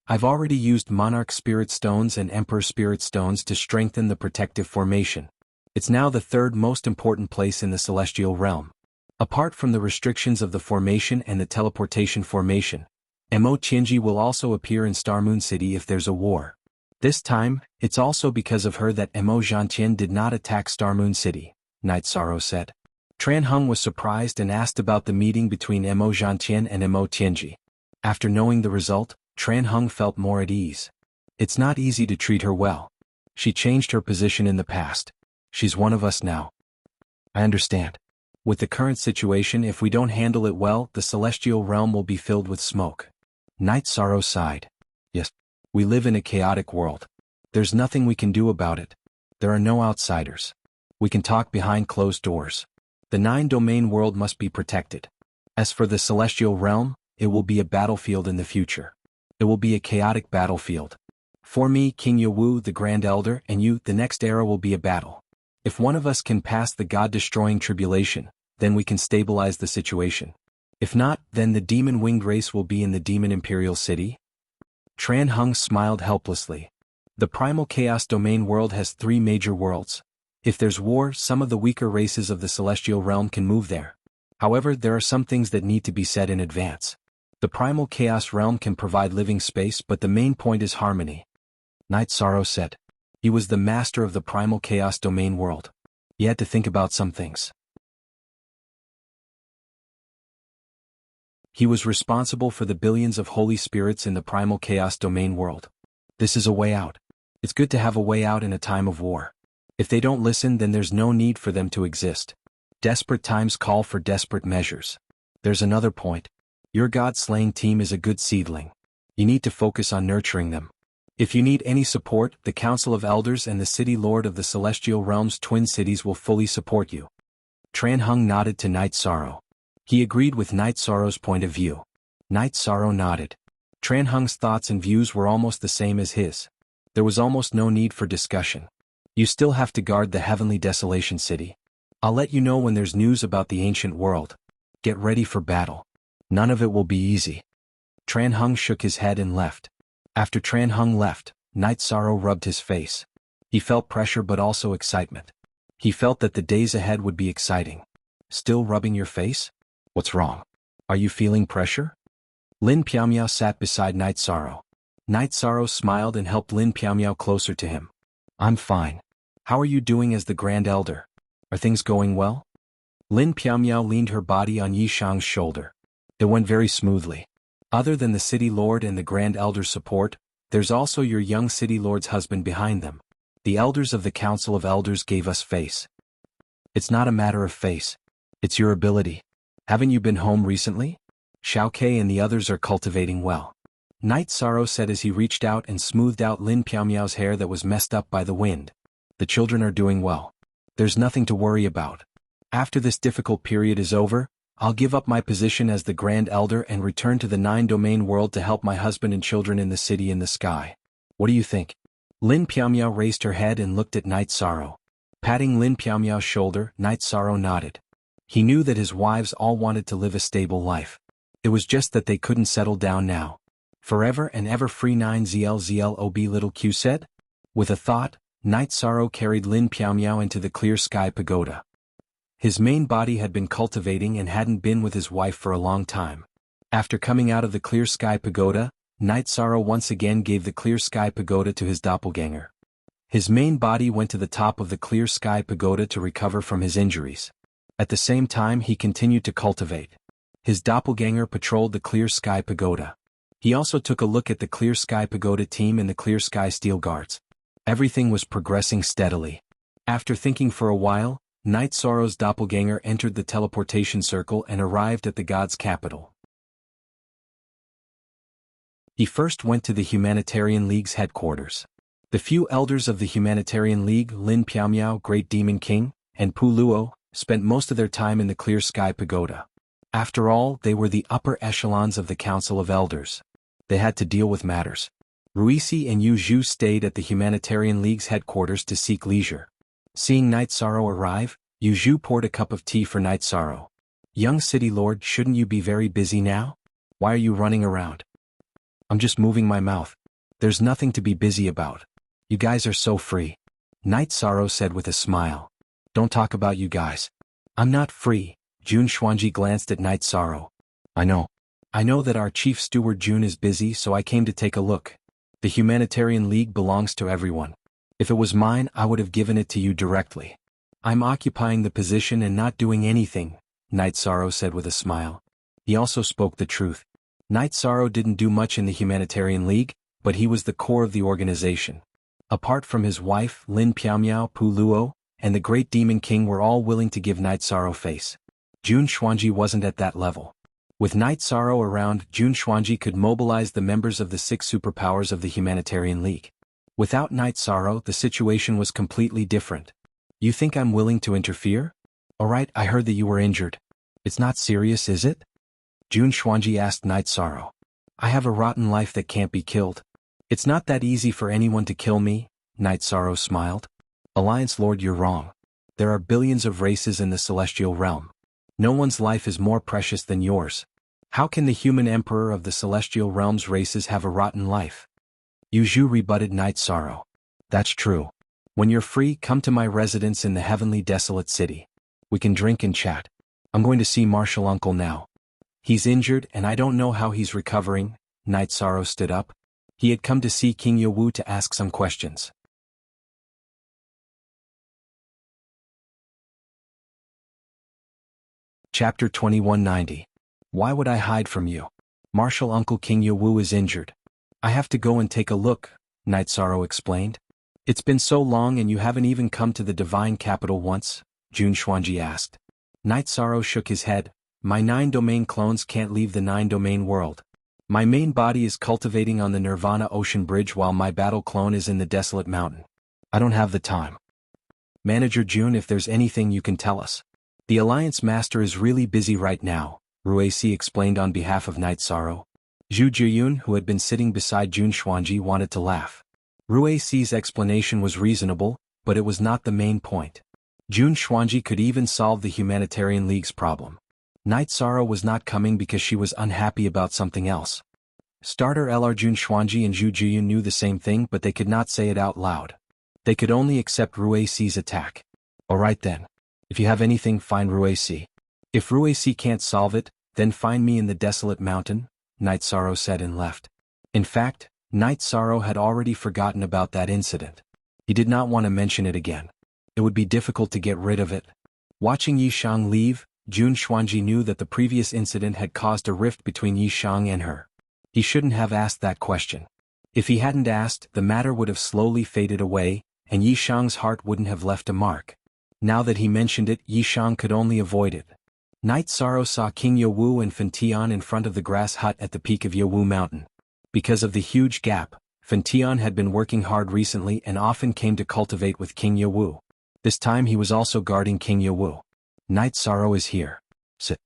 S1: I've already used Monarch Spirit Stones and Emperor Spirit Stones to strengthen the protective formation. It's now the 3rd most important place in the Celestial Realm. Apart from the restrictions of the formation and the teleportation formation, Mo Tianji will also appear in Starmoon City if there's a war. This time, it's also because of her that Mo Zhantian did not attack Starmoon City, Night Sorrow said. Tranhung was surprised and asked about the meeting between Mo Zhantian and Mo Tianji. After knowing the result, Tranhung felt more at ease. It's not easy to treat her well. She changed her position in the past. She's one of us now. I understand. With the current situation, if we don't handle it well, the Celestial Realm will be filled with smoke. Night Sorrow sighed. Yes, we live in a chaotic world. There's nothing we can do about it. There are no outsiders. We can talk behind closed doors. The 9-Domain World must be protected. As for the Celestial Realm, it will be a battlefield in the future. It will be a chaotic battlefield. For me, King Yawu, the Grand Elder, and you, the next era will be a battle. If one of us can pass the God-destroying tribulation, then we can stabilize the situation. If not, then the demon-winged race will be in the Demon Imperial City? Tranhung smiled helplessly. The Primal Chaos Domain World has 3 major worlds. If there's war, some of the weaker races of the Celestial Realm can move there. However, there are some things that need to be said in advance. The Primal Chaos Realm can provide living space, but the main point is harmony. Night Sorrow said. He was the master of the Primal Chaos Domain World. He had to think about some things. He was responsible for the billions of holy spirits in the primal chaos domain world. This is a way out. It's good to have a way out in a time of war. If they don't listen, then there's no need for them to exist. Desperate times call for desperate measures. There's another point. Your god-slaying team is a good seedling. You need to focus on nurturing them. If you need any support, the Council of Elders and the City Lord of the Celestial Realms Twin Cities will fully support you. Tran Hung nodded to Night Sorrow. He agreed with Night Sorrow's point of view. Night Sorrow nodded. Tran Hung's thoughts and views were almost the same as his. There was almost no need for discussion. You still have to guard the Heavenly Desolation City. I'll let you know when there's news about the ancient world. Get ready for battle. None of it will be easy. Tran Hung shook his head and left. After Tran Hung left, Night Sorrow rubbed his face. He felt pressure but also excitement. He felt that the days ahead would be exciting. Still rubbing your face? What's wrong? Are you feeling pressure? Lin Piaomiao sat beside Night Sorrow. Night Sorrow smiled and helped Lin Piaomiao closer to him. I'm fine. How are you doing as the Grand Elder? Are things going well? Lin Piaomiao leaned her body on Yi Shang's shoulder. It went very smoothly. Other than the City Lord and the Grand Elder's support, there's also your young City Lord's husband behind them. The elders of the Council of Elders gave us face. It's not a matter of face. It's your ability. Haven't you been home recently? Xiao Kei and the others are cultivating well. Night Sorrow said as he reached out and smoothed out Lin Piaomiao's hair that was messed up by the wind. The children are doing well. There's nothing to worry about. After this difficult period is over, I'll give up my position as the Grand Elder and return to the 9-domain world to help my husband and children in the city in the sky. What do you think? Lin Piaomiao raised her head and looked at Night Sorrow. Patting Lin Piaomiao's shoulder, Night Sorrow nodded. He knew that his wives all wanted to live a stable life. It was just that they couldn't settle down now. Forever and ever free 9ZLZLOB little Q said? With a thought, Night Sorrow carried Lin Piaomiao into the Clear Sky Pagoda. His main body had been cultivating and hadn't been with his wife for a long time. After coming out of the Clear Sky Pagoda, Night Sorrow once again gave the Clear Sky Pagoda to his doppelganger. His main body went to the top of the Clear Sky Pagoda to recover from his injuries. At the same time he continued to cultivate. His doppelganger patrolled the Clear Sky Pagoda. He also took a look at the Clear Sky Pagoda team and the Clear Sky Steel Guards. Everything was progressing steadily. After thinking for a while, Night Sorrow's doppelganger entered the teleportation circle and arrived at the god's capital. He first went to the Humanitarian League's headquarters. The few elders of the Humanitarian League, Lin Piaomiao, Great Demon King, and Pu Luo, spent most of their time in the Clear Sky Pagoda. After all, they were the upper echelons of the Council of Elders. They had to deal with matters. Ruisi and Yu Zhu stayed at the Humanitarian League's headquarters to seek leisure. Seeing Night Sorrow arrive, Yu Zhu poured a cup of tea for Night Sorrow. Young City Lord, shouldn't you be very busy now? Why are you running around? I'm just moving my mouth. There's nothing to be busy about. You guys are so free. Night Sorrow said with a smile. Don't talk about you guys. I'm not free. Jun Xuanji glanced at Night Sorrow. I know that our chief steward Jun is busy, so I came to take a look. The Humanitarian League belongs to everyone. If it was mine, I would have given it to you directly. I'm occupying the position and not doing anything, Night Sorrow said with a smile. He also spoke the truth. Night Sorrow didn't do much in the Humanitarian League, but he was the core of the organization. Apart from his wife, Lin Piaomiao, Pu Luo, and the Great Demon King were all willing to give Night Sorrow face. Jun Xuanji wasn't at that level. With Night Sorrow around, Jun Xuanji could mobilize the members of the 6 superpowers of the Humanitarian League. Without Night Sorrow, the situation was completely different. You think I'm willing to interfere? Alright, I heard that you were injured. It's not serious, is it? Jun Xuanji asked Night Sorrow. I have a rotten life that can't be killed. It's not that easy for anyone to kill me, Night Sorrow smiled. Alliance Lord, you're wrong. There are billions of races in the celestial realm. No one's life is more precious than yours. How can the human emperor of the celestial realm's races have a rotten life? Yu Zhu rebutted Night Sorrow. That's true. When you're free, come to my residence in the heavenly desolate city. We can drink and chat. I'm going to see Martial Uncle now. He's injured and I don't know how he's recovering. Night Sorrow stood up. He had come to see King Yowu to ask some questions. Chapter 2190. Why would I hide from you? Martial Uncle King Yewu is injured. I have to go and take a look, Night Sorrow explained. It's been so long and you haven't even come to the divine capital once, Jun Xuanji asked. Night Sorrow shook his head. My 9-domain clones can't leave the 9-domain world. My main body is cultivating on the Nirvana Ocean Bridge while my battle clone is in the Desolate Mountain. I don't have the time. Manager Jun, if there's anything you can tell us. The Alliance Master is really busy right now, Ruesi explained on behalf of Night Sorrow. Zhu Jiyun, who had been sitting beside Jun Xuanji, wanted to laugh. Ruesi's explanation was reasonable, but it was not the main point. Jun Xuanji could even solve the Humanitarian League's problem. Night Sorrow was not coming because she was unhappy about something else. Starter LR Jun Xuanji and Zhu Jiyun knew the same thing, but they could not say it out loud. They could only accept Ruesi's attack. Alright then. If you have anything, find Ruesi. If Ruesi can't solve it, then find me in the Desolate Mountain, Night Sorrow said and left. In fact, Night Sorrow had already forgotten about that incident. He did not want to mention it again. It would be difficult to get rid of it. Watching Yishang leave, Jun Xuanji knew that the previous incident had caused a rift between Yishang and her. He shouldn't have asked that question. If he hadn't asked, the matter would have slowly faded away, and Yishang's heart wouldn't have left a mark. Now that he mentioned it, Yishang could only avoid it. Night Sorrow saw King Yewu and Fentian in front of the grass hut at the peak of Yewu Mountain. Because of the huge gap, Fentian had been working hard recently and often came to cultivate with King Yewu. This time he was also guarding King Yewu. Night Sorrow is here. Sit.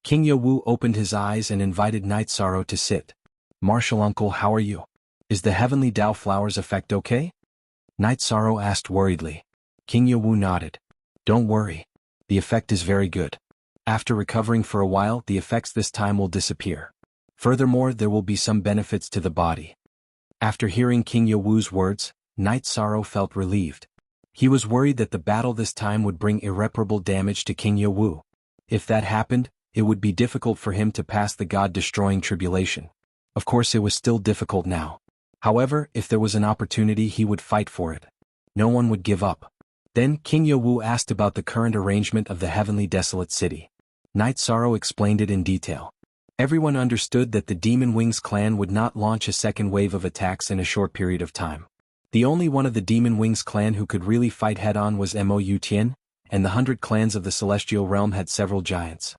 S1: King Yewu opened his eyes and invited Night Sorrow to sit. Martial Uncle, how are you? Is the Heavenly Dao Flowers effect okay? Night Sorrow asked worriedly. King Yewu nodded. Don't worry. The effect is very good. After recovering for a while, the effects this time will disappear. Furthermore, there will be some benefits to the body. After hearing King Yewu's words, Night Sorrow felt relieved. He was worried that the battle this time would bring irreparable damage to King Yewu. If that happened, it would be difficult for him to pass the God-destroying tribulation. Of course, it was still difficult now. However, if there was an opportunity, he would fight for it. No one would give up. Then King Yewu asked about the current arrangement of the Heavenly Desolate City. Night Sorrow explained it in detail. Everyone understood that the Demon Wings clan would not launch a second wave of attacks in a short period of time. The only one of the Demon Wings clan who could really fight head-on was Mo Yutian, and the 100 clans of the Celestial Realm had several giants.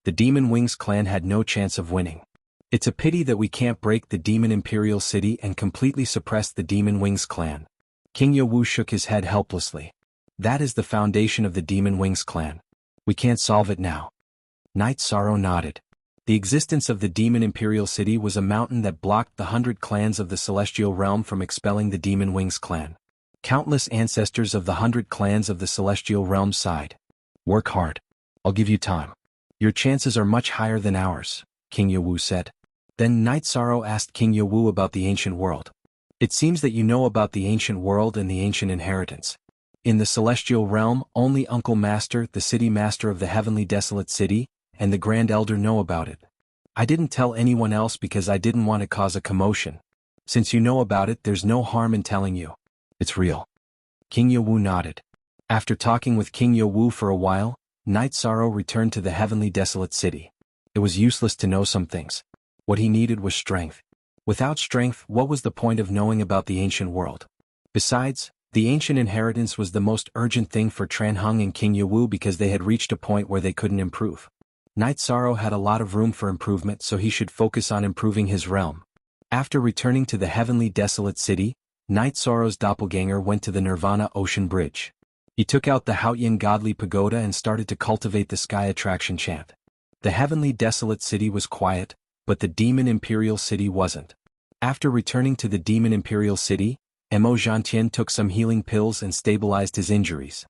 S1: The Demon Wings clan had no chance of winning. It's a pity that we can't break the Demon Imperial City and completely suppress the Demon Wings clan. King Yewu shook his head helplessly. That is the foundation of the Demon Wings clan. We can't solve it now. Night Sorrow nodded. The existence of the Demon Imperial City was a mountain that blocked the 100 clans of the Celestial Realm from expelling the Demon Wings clan. Countless ancestors of the 100 clans of the Celestial Realm sighed. Work hard. I'll give you time. Your chances are much higher than ours, King Yewu said. Then Night Sorrow asked King Yewu about the ancient world. It seems that you know about the ancient world and the ancient inheritance. In the Celestial Realm, only Uncle Master, the City Master of the Heavenly Desolate City, and the Grand Elder know about it. I didn't tell anyone else because I didn't want to cause a commotion. Since you know about it, there's no harm in telling you. It's real. King Yewu nodded. After talking with King Yewu for a while, Night Sorrow returned to the Heavenly Desolate City. It was useless to know some things. What he needed was strength. Without strength, what was the point of knowing about the ancient world? Besides, the ancient inheritance was the most urgent thing for Tranhung and King Yewu because they had reached a point where they couldn't improve. Night Sorrow had a lot of room for improvement, so he should focus on improving his realm. After returning to the Heavenly Desolate City, Night Sorrow's doppelganger went to the Nirvana Ocean Bridge. He took out the Haotian Godly Pagoda and started to cultivate the Sky Attraction chant. The Heavenly Desolate City was quiet, but the Demon Imperial City wasn't. After returning to the Demon Imperial City, Mo Zhantian took some healing pills and stabilized his injuries.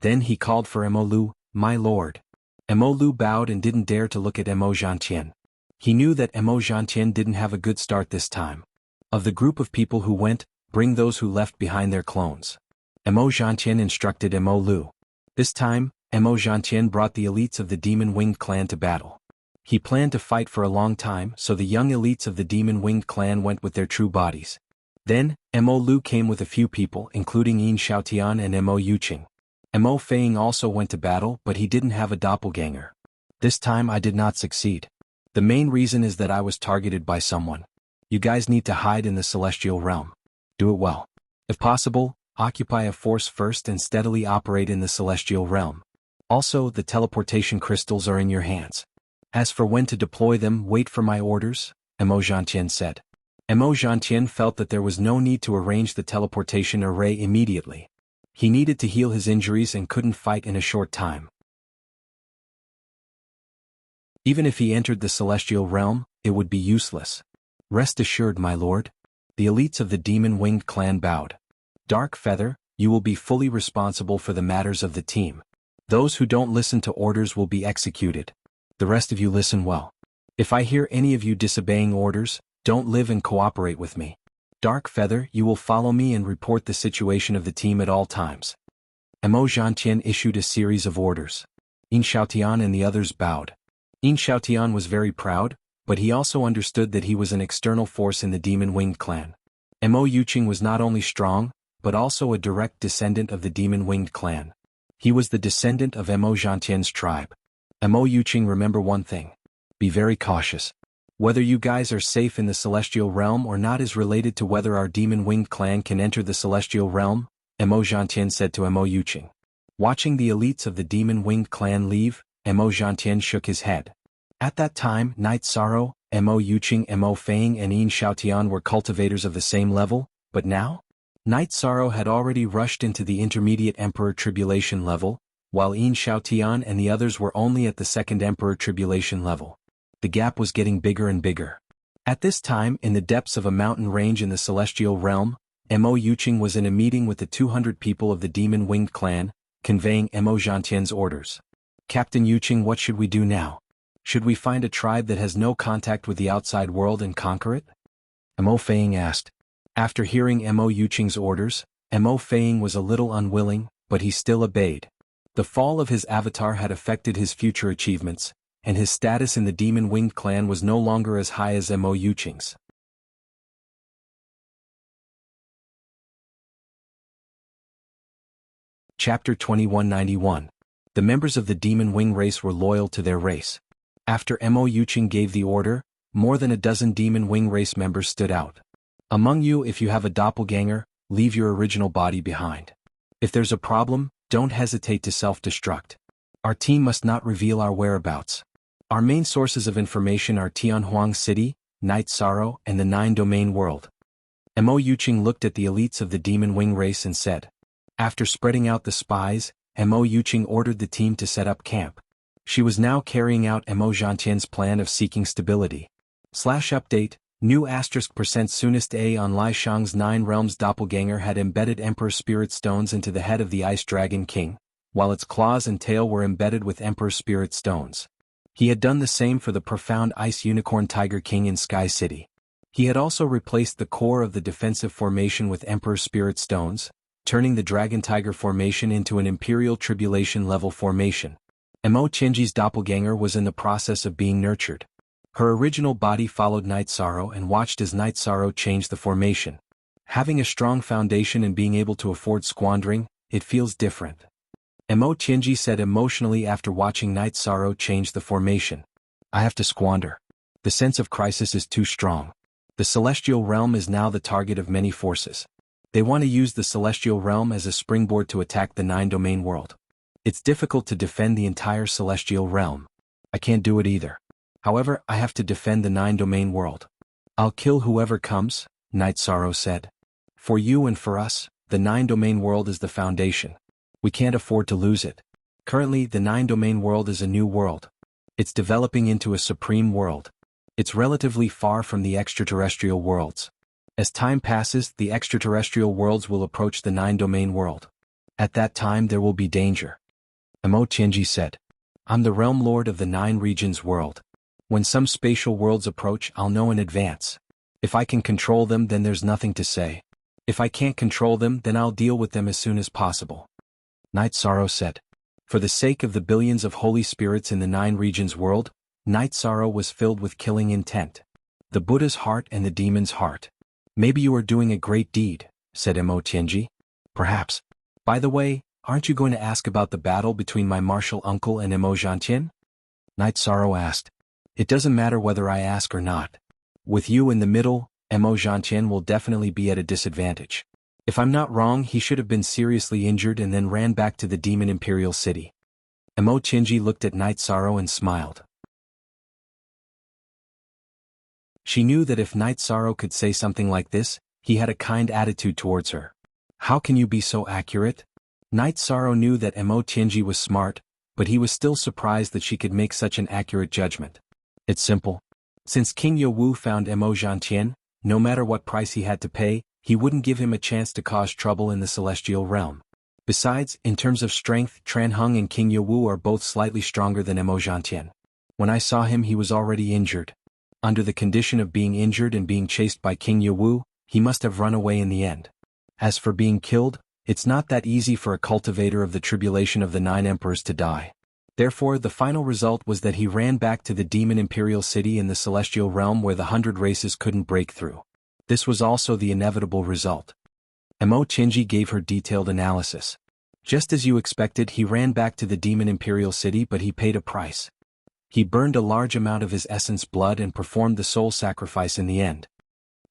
S1: Then he called for Mo Lu, my lord. Mo Lu bowed and didn't dare to look at Mo Zhantian. He knew that Mo Zhantian didn't have a good start this time. Of the group of people who went, bring those who left behind their clones. Mo Zhantian instructed Mo Lu. This time, Mo Zhantian brought the elites of the Demon Winged clan to battle. He planned to fight for a long time, so the young elites of the Demon Winged clan went with their true bodies. Then, Mo Lu came with a few people including Yin Xiaotian and Mo Yuqing. Mo Feiing also went to battle, but he didn't have a doppelganger. This time I did not succeed. The main reason is that I was targeted by someone. You guys need to hide in the celestial realm. Do it well. If possible, occupy a force first and steadily operate in the celestial realm. Also, the teleportation crystals are in your hands. As for when to deploy them, wait for my orders, Mo Zhantian said. Mo Zhantian felt that there was no need to arrange the teleportation array immediately. He needed to heal his injuries and couldn't fight in a short time. Even if he entered the celestial realm, it would be useless. Rest assured, my lord. The elites of the demon-winged clan bowed. Dark Feather, you will be fully responsible for the matters of the team. Those who don't listen to orders will be executed. The rest of you listen well. If I hear any of you disobeying orders, don't live and cooperate with me. Dark Feather, you will follow me and report the situation of the team at all times. Mo Zhantian issued a series of orders. Yin Xiaotian and the others bowed. Yin Xiaotian was very proud, but he also understood that he was an external force in the demon-winged clan. Mo Yuqing was not only strong, but also a direct descendant of the demon-winged clan. He was the descendant of Mo Zhantian's tribe. Mo Yuqing, remember one thing. Be very cautious. Whether you guys are safe in the celestial realm or not is related to whether our demon-winged clan can enter the celestial realm, Mo Zhantian said to Mo Yuqing. Watching the elites of the demon-winged clan leave, Mo Zhantian shook his head. At that time, Night Sorrow, Mo Yuqing, Mo Feiing and Yin Xiaotian were cultivators of the same level, but now? Night Sorrow had already rushed into the intermediate Emperor Tribulation level, while Yin Xiaotian and the others were only at the second Emperor Tribulation level. The gap was getting bigger and bigger. At this time, in the depths of a mountain range in the celestial realm, Mo Yuqing was in a meeting with the 200 people of the demon-winged clan, conveying Mo Zhantian's orders. Captain Yuqing, what should we do now? Should we find a tribe that has no contact with the outside world and conquer it? Mo Feiing asked. After hearing Mo Yuqing's orders, Mo Feiing was a little unwilling, but he still obeyed. The fall of his avatar had affected his future achievements, and his status in the demon-winged clan was no longer as high as Mo Yuqing's. Chapter 2191. The members of the demon wing race were loyal to their race. After Mo Yuqing gave the order, more than a dozen demon wing race members stood out. Among you, if you have a doppelganger, leave your original body behind. If there's a problem, don't hesitate to self-destruct. Our team must not reveal our whereabouts. Our main sources of information are Tianhuang City, Night Sorrow, and the 9-domain world. Mo Yuqing looked at the elites of the demon wing race and said. After spreading out the spies, Mo Yuqing ordered the team to set up camp. She was now carrying out Mo Zhantian's plan of seeking stability. /update, new *% soonest A on Lai Shang's 9 realms doppelganger had embedded Emperor Spirit Stones into the head of the Ice Dragon King, while its claws and tail were embedded with Emperor Spirit Stones. He had done the same for the profound Ice Unicorn Tiger King in Sky City. He had also replaced the core of the defensive formation with Emperor Spirit Stones, turning the Dragon Tiger formation into an Imperial Tribulation level formation. Mo Qianji's doppelganger was in the process of being nurtured. Her original body followed Night Sorrow and watched as Night Sorrow changed the formation. Having a strong foundation and being able to afford squandering, it feels different. Mo Qianji said emotionally after watching Night Sorrow change the formation. I have to squander. The sense of crisis is too strong. The celestial realm is now the target of many forces. They want to use the celestial realm as a springboard to attack the 9-domain world. It's difficult to defend the entire celestial realm. I can't do it either. However, I have to defend the 9-domain world. I'll kill whoever comes, Night Sorrow said. For you and for us, the 9-domain world is the foundation. We can't afford to lose it. Currently, the 9-domain world is a new world. It's developing into a supreme world. It's relatively far from the extraterrestrial worlds. As time passes, the extraterrestrial worlds will approach the 9-domain world. At that time there will be danger. Mo Qianji said. I'm the realm lord of the 9 regions world. When some spatial worlds approach, I'll know in advance. If I can control them, then there's nothing to say. If I can't control them, then I'll deal with them as soon as possible. Night Sorrow said. For the sake of the billions of holy spirits in the 9 regions world, Night Sorrow was filled with killing intent. The Buddha's heart and the demon's heart. Maybe you are doing a great deed, said Mo Qianji. Perhaps. By the way, aren't you going to ask about the battle between my martial uncle and Emojantien? Night Sorrow asked. It doesn't matter whether I ask or not. With you in the middle, Emojantien will definitely be at a disadvantage. If I'm not wrong, he should have been seriously injured and then ran back to the Demon Imperial City. Emojinji looked at Night Sorrow and smiled. She knew that if Night Sorrow could say something like this, he had a kind attitude towards her. How can you be so accurate? Night Sorrow knew that Emojinji was smart, but he was still surprised that she could make such an accurate judgment. It's simple. Since King Yowu found Emojantien, no matter what price he had to pay, he wouldn't give him a chance to cause trouble in the celestial realm. Besides, in terms of strength, Tran Hung and King Yowu are both slightly stronger than Emojantien. When I saw him, he was already injured. Under the condition of being injured and being chased by King Yowu, he must have run away in the end. As for being killed, it's not that easy for a cultivator of the tribulation of the 9 emperors to die. Therefore, the final result was that he ran back to the Demon Imperial City in the celestial realm where the 100 races couldn't break through. This was also the inevitable result. Emojinji gave her detailed analysis. Just as you expected, he ran back to the Demon Imperial City, but he paid a price. He burned a large amount of his essence blood and performed the soul sacrifice in the end.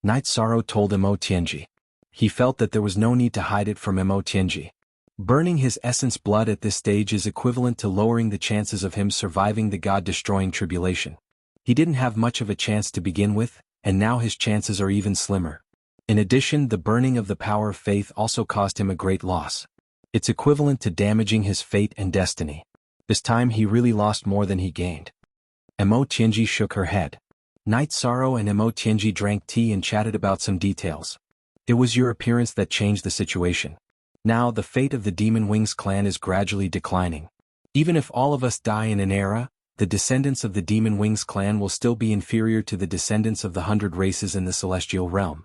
S1: Night Sorrow told Emojinji. He felt that there was no need to hide it from Emojinji. Burning his essence blood at this stage is equivalent to lowering the chances of him surviving the God-destroying tribulation. He didn't have much of a chance to begin with, and now his chances are even slimmer. In addition, the burning of the power of faith also caused him a great loss. It's equivalent to damaging his fate and destiny. This time he really lost more than he gained. Emojinji shook her head. Night Sorrow and Emojinji drank tea and chatted about some details. It was your appearance that changed the situation. Now the fate of the Demon Wings clan is gradually declining. Even if all of us die in an era, the descendants of the Demon Wings clan will still be inferior to the descendants of the 100 races in the celestial realm.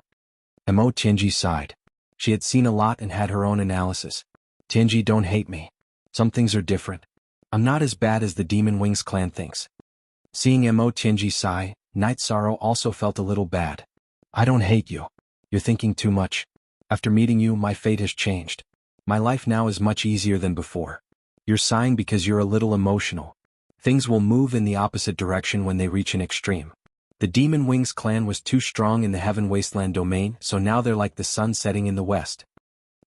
S1: Emojinji sighed. She had seen a lot and had her own analysis. Tinji, don't hate me. Some things are different. I'm not as bad as the Demon Wings clan thinks. Seeing Emojinji sigh, Night Sorrow also felt a little bad. I don't hate you. You're thinking too much. After meeting you, my fate has changed. My life now is much easier than before. You're sighing because you're a little emotional. Things will move in the opposite direction when they reach an extreme. The Demon Wings clan was too strong in the Heaven Wasteland domain, so now they're like the sun setting in the west.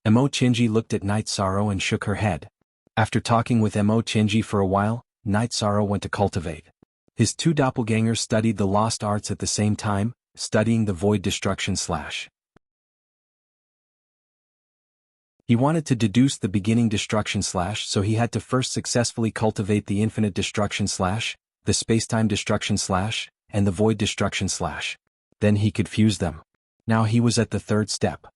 S1: Emojinji looked at Night Sorrow and shook her head. After talking with Emojinji for a while, Night Sorrow went to cultivate. His 2 doppelgangers studied the lost arts at the same time, studying the void destruction slash. He wanted to deduce the beginning destruction slash, so he had to first successfully cultivate the infinite destruction slash, the spacetime destruction slash, and the void destruction slash. Then he could fuse them. Now he was at the 3rd step.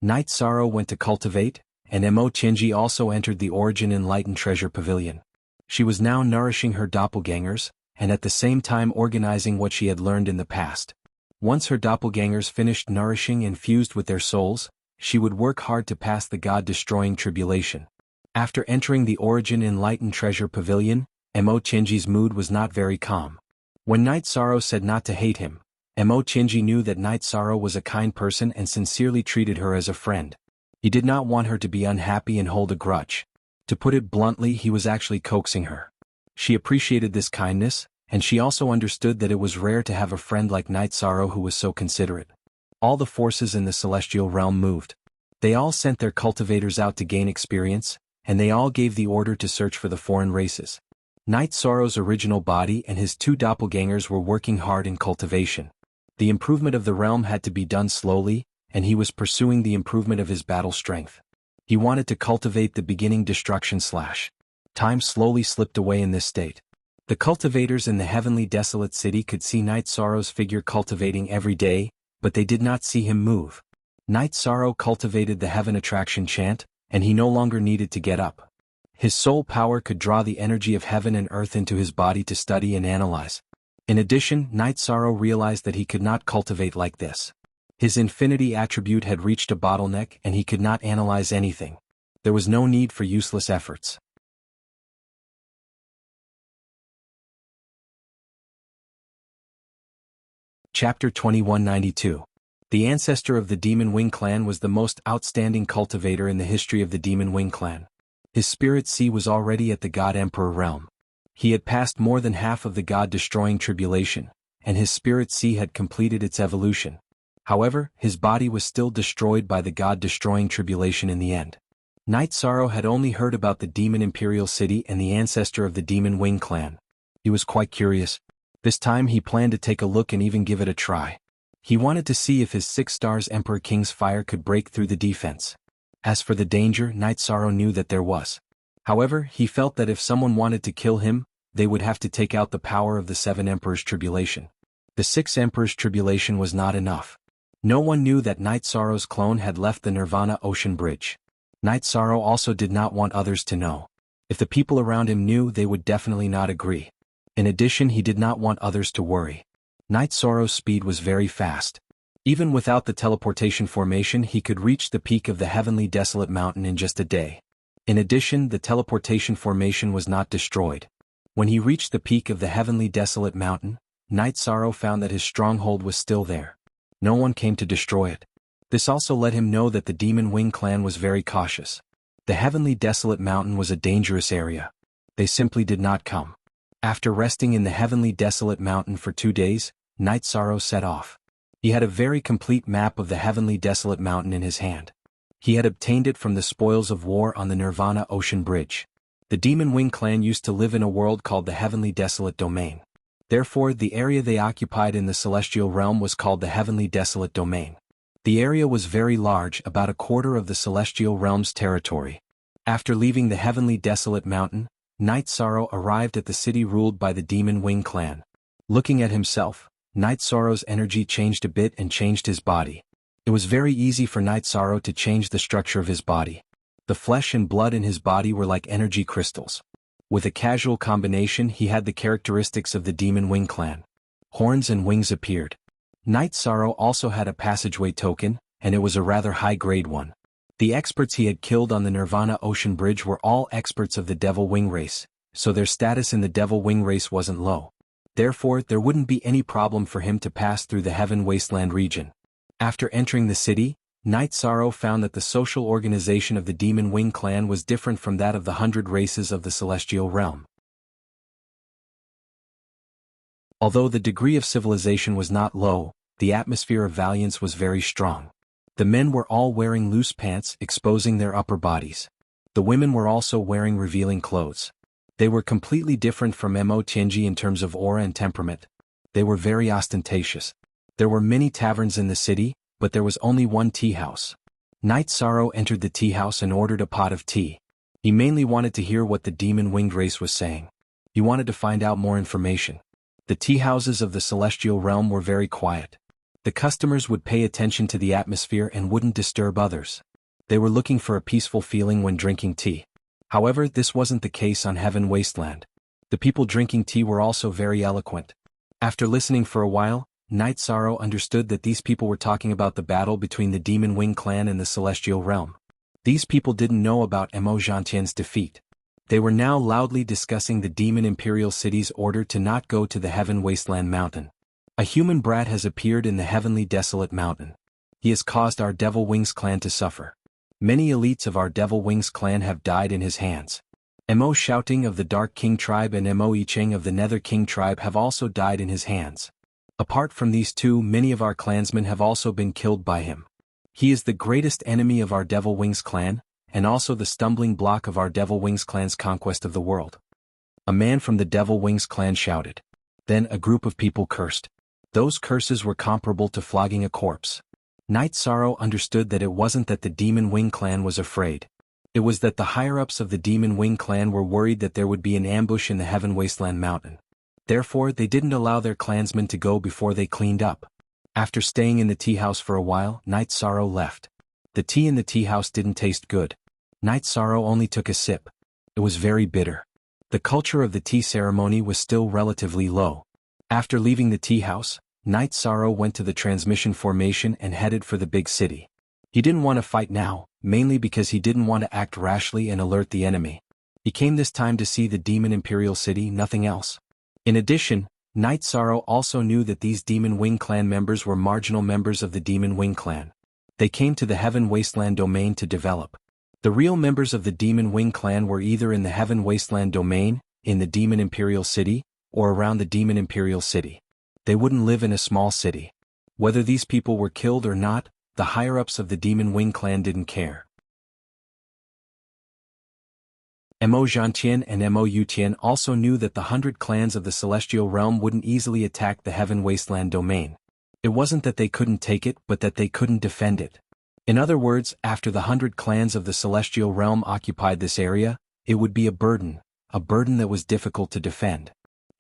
S1: Night Sorrow went to cultivate, and Emojinji also entered the Origin Enlightened Treasure Pavilion. She was now nourishing her doppelgangers, and at the same time organizing what she had learned in the past. Once her doppelgangers finished nourishing and fused with their souls, she would work hard to pass the God-destroying tribulation. After entering the Origin Enlightened Treasure Pavilion, Emojinji's mood was not very calm. When Night Sorrow said not to hate him, Emojinji knew that Night Sorrow was a kind person and sincerely treated her as a friend. He did not want her to be unhappy and hold a grudge. To put it bluntly, he was actually coaxing her. She appreciated this kindness, and she also understood that it was rare to have a friend like Night Sorrow who was so considerate. All the forces in the celestial realm moved. They all sent their cultivators out to gain experience, and they all gave the order to search for the foreign races. Night Sorrow's original body and his 2 doppelgangers were working hard in cultivation. The improvement of the realm had to be done slowly, and he was pursuing the improvement of his battle strength. He wanted to cultivate the beginning destruction slash. Time slowly slipped away in this state. The cultivators in the heavenly desolate city could see Night Sorrow's figure cultivating every day, but they did not see him move. Night Sorrow cultivated the heaven attraction chant, and he no longer needed to get up. His soul power could draw the energy of heaven and earth into his body to study and analyze. In addition, Night Sorrow realized that he could not cultivate like this. His infinity attribute had reached a bottleneck and he could not analyze anything. There was no need for useless efforts. Chapter 2192. The ancestor of the Demon Wing clan was the most outstanding cultivator in the history of the Demon Wing clan. His spirit sea was already at the God Emperor realm. He had passed more than half of the God-destroying tribulation, and his spirit sea had completed its evolution. However, his body was still destroyed by the God-destroying tribulation in the end. Night Sorrow had only heard about the Demon Imperial City and the ancestor of the Demon Wing clan. He was quite curious. This time he planned to take a look and even give it a try. He wanted to see if his 6 stars Emperor King's fire could break through the defense. As for the danger, Night Sorrow knew that there was. However, he felt that if someone wanted to kill him, they would have to take out the power of the 7 Emperors' tribulation. The 6 Emperors' tribulation was not enough. No one knew that Night Sorrow's clone had left the Nirvana Ocean Bridge. Night Sorrow also did not want others to know. If the people around him knew, they would definitely not agree. In addition, he did not want others to worry. Night Sorrow's speed was very fast. Even without the teleportation formation, he could reach the peak of the Heavenly Desolate Mountain in just a day. In addition, the teleportation formation was not destroyed. When he reached the peak of the Heavenly Desolate Mountain, Night Sorrow found that his stronghold was still there. No one came to destroy it. This also let him know that the Demon Wing clan was very cautious. The Heavenly Desolate Mountain was a dangerous area. They simply did not come. After resting in the Heavenly Desolate Mountain for 2 days, Night Sorrow set off. He had a very complete map of the Heavenly Desolate Mountain in his hand. He had obtained it from the spoils of war on the Nirvana Ocean Bridge. The Demon Wing clan used to live in a world called the Heavenly Desolate Domain. Therefore, the area they occupied in the Celestial Realm was called the Heavenly Desolate Domain. The area was very large, about a quarter of the Celestial Realm's territory. After leaving the Heavenly Desolate Mountain, Night Sorrow arrived at the city ruled by the Demon Wing clan. Looking at himself, Night Sorrow's energy changed a bit and changed his body. It was very easy for Night Sorrow to change the structure of his body. The flesh and blood in his body were like energy crystals. With a casual combination, he had the characteristics of the Demon Wing clan. Horns and wings appeared. Night Sorrow also had a passageway token, and it was a rather high-grade one. The experts he had killed on the Nirvana Ocean Bridge were all experts of the Devil Wing race, so their status in the Devil Wing race wasn't low. Therefore, there wouldn't be any problem for him to pass through the Heaven Wasteland region. After entering the city, Night Sorrow found that the social organization of the Demon Wing clan was different from that of the 100 races of the Celestial Realm. Although the degree of civilization was not low, the atmosphere of valiance was very strong. The men were all wearing loose pants, exposing their upper bodies. The women were also wearing revealing clothes. They were completely different from Mo Tianji in terms of aura and temperament. They were very ostentatious. There were many taverns in the city, but there was only one tea house. Night Sorrow entered the tea house and ordered a pot of tea. He mainly wanted to hear what the Demon Winged race was saying. He wanted to find out more information. The tea houses of the Celestial Realm were very quiet. The customers would pay attention to the atmosphere and wouldn't disturb others. They were looking for a peaceful feeling when drinking tea. However, this wasn't the case on Heaven Wasteland. The people drinking tea were also very eloquent. After listening for a while, Night Sorrow understood that these people were talking about the battle between the Demon Wing clan and the Celestial Realm. These people didn't know about Mo Zhantian's defeat. They were now loudly discussing the Demon Imperial City's order to not go to the Heaven Wasteland Mountain. A human brat has appeared in the Heavenly Desolate Mountain. He has caused our Devil Wings clan to suffer. Many elites of our Devil Wings clan have died in his hands. Mo Shouting of the Dark King tribe and Mo Yicheng of the Nether King tribe have also died in his hands. Apart from these two, many of our clansmen have also been killed by him. He is the greatest enemy of our Devil Wings clan, and also the stumbling block of our Devil Wings clan's conquest of the world. A man from the Devil Wings clan shouted. Then a group of people cursed. Those curses were comparable to flogging a corpse. Night Sorrow understood that it wasn't that the Demon Wing clan was afraid. It was that the higher-ups of the Demon Wing clan were worried that there would be an ambush in the Heaven Wasteland Mountain. Therefore, they didn't allow their clansmen to go before they cleaned up. After staying in the tea house for a while, Night Sorrow left. The tea in the tea house didn't taste good. Night Sorrow only took a sip. It was very bitter. The culture of the tea ceremony was still relatively low. After leaving the tea house, Night Sorrow went to the transmission formation and headed for the big city. He didn't want to fight now, mainly because he didn't want to act rashly and alert the enemy. He came this time to see the Demon Imperial City, nothing else. In addition, Night Sorrow also knew that these Demon Wing clan members were marginal members of the Demon Wing clan. They came to the Heaven Wasteland domain to develop. The real members of the Demon Wing clan were either in the Heaven Wasteland domain, in the Demon Imperial City, or around the Demon Imperial City. They wouldn't live in a small city. Whether these people were killed or not, the higher-ups of the Demon Wing clan didn't care. Mo Zhantian and Mo Yutian also knew that the 100 clans of the Celestial Realm wouldn't easily attack the Heaven Wasteland domain. It wasn't that they couldn't take it, but that they couldn't defend it. In other words, after the 100 clans of the Celestial Realm occupied this area, it would be a burden that was difficult to defend.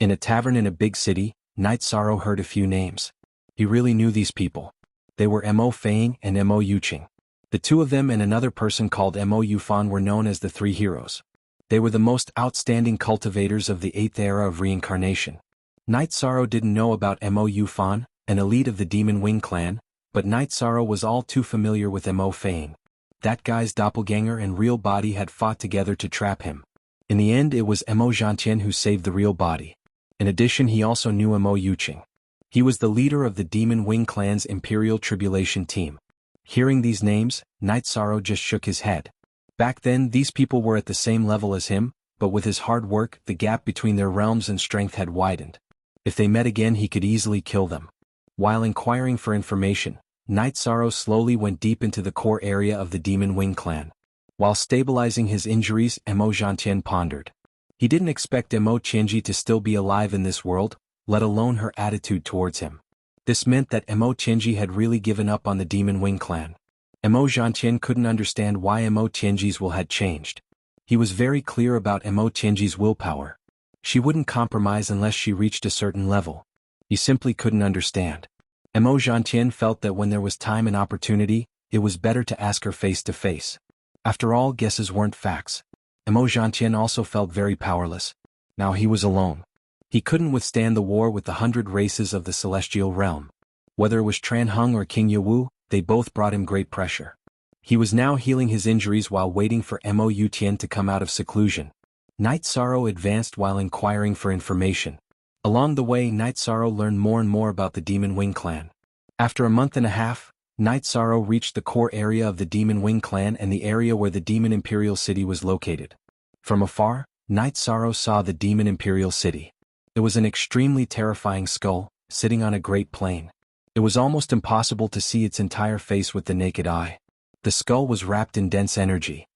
S1: In a tavern in a big city, Night Sorrow heard a few names. He really knew these people. They were Mo Fang and Mo Yuqing. The two of them and another person called Mo Yufan were known as the Three Heroes. They were the most outstanding cultivators of the 8th era of reincarnation. Night Sorrow didn't know about Mo Yufan, an elite of the Demon Wing clan, but Night Sorrow was all too familiar with Mo Fang. That guy's doppelganger and real body had fought together to trap him. In the end, it was Mo Zhantian who saved the real body. In addition, he also knew Mo Yuqing. He was the leader of the Demon Wing clan's Imperial Tribulation team. Hearing these names, Night Sorrow just shook his head. Back then, these people were at the same level as him, but with his hard work, the gap between their realms and strength had widened. If they met again, he could easily kill them. While inquiring for information, Night Sorrow slowly went deep into the core area of the Demon Wing clan. While stabilizing his injuries, Mo Zhantian pondered. He didn't expect Mo Qianji to still be alive in this world, let alone her attitude towards him. This meant that Mo Qianji had really given up on the Demon Wing clan. Mo Zhantian couldn't understand why Mo Qianji's will had changed. He was very clear about Mo Qianji's willpower. She wouldn't compromise unless she reached a certain level. He simply couldn't understand. Mo Zhantian felt that when there was time and opportunity, it was better to ask her face to face. After all, guesses weren't facts. Mo Zhantian also felt very powerless. Now he was alone. He couldn't withstand the war with the 100 races of the Celestial Realm. Whether it was Tran Hung or King Yawu, they both brought him great pressure. He was now healing his injuries while waiting for Mo Yutian to come out of seclusion. Night Sorrow advanced while inquiring for information. Along the way, Night Sorrow learned more and more about the Demon Wing clan. After a month and a half, Night Sorrow reached the core area of the Demon Wing clan and the area where the Demon Imperial City was located. From afar, Night Sorrow saw the Demon Imperial City. It was an extremely terrifying skull, sitting on a great plain. It was almost impossible to see its entire face with the naked eye. The skull was wrapped in dense energy.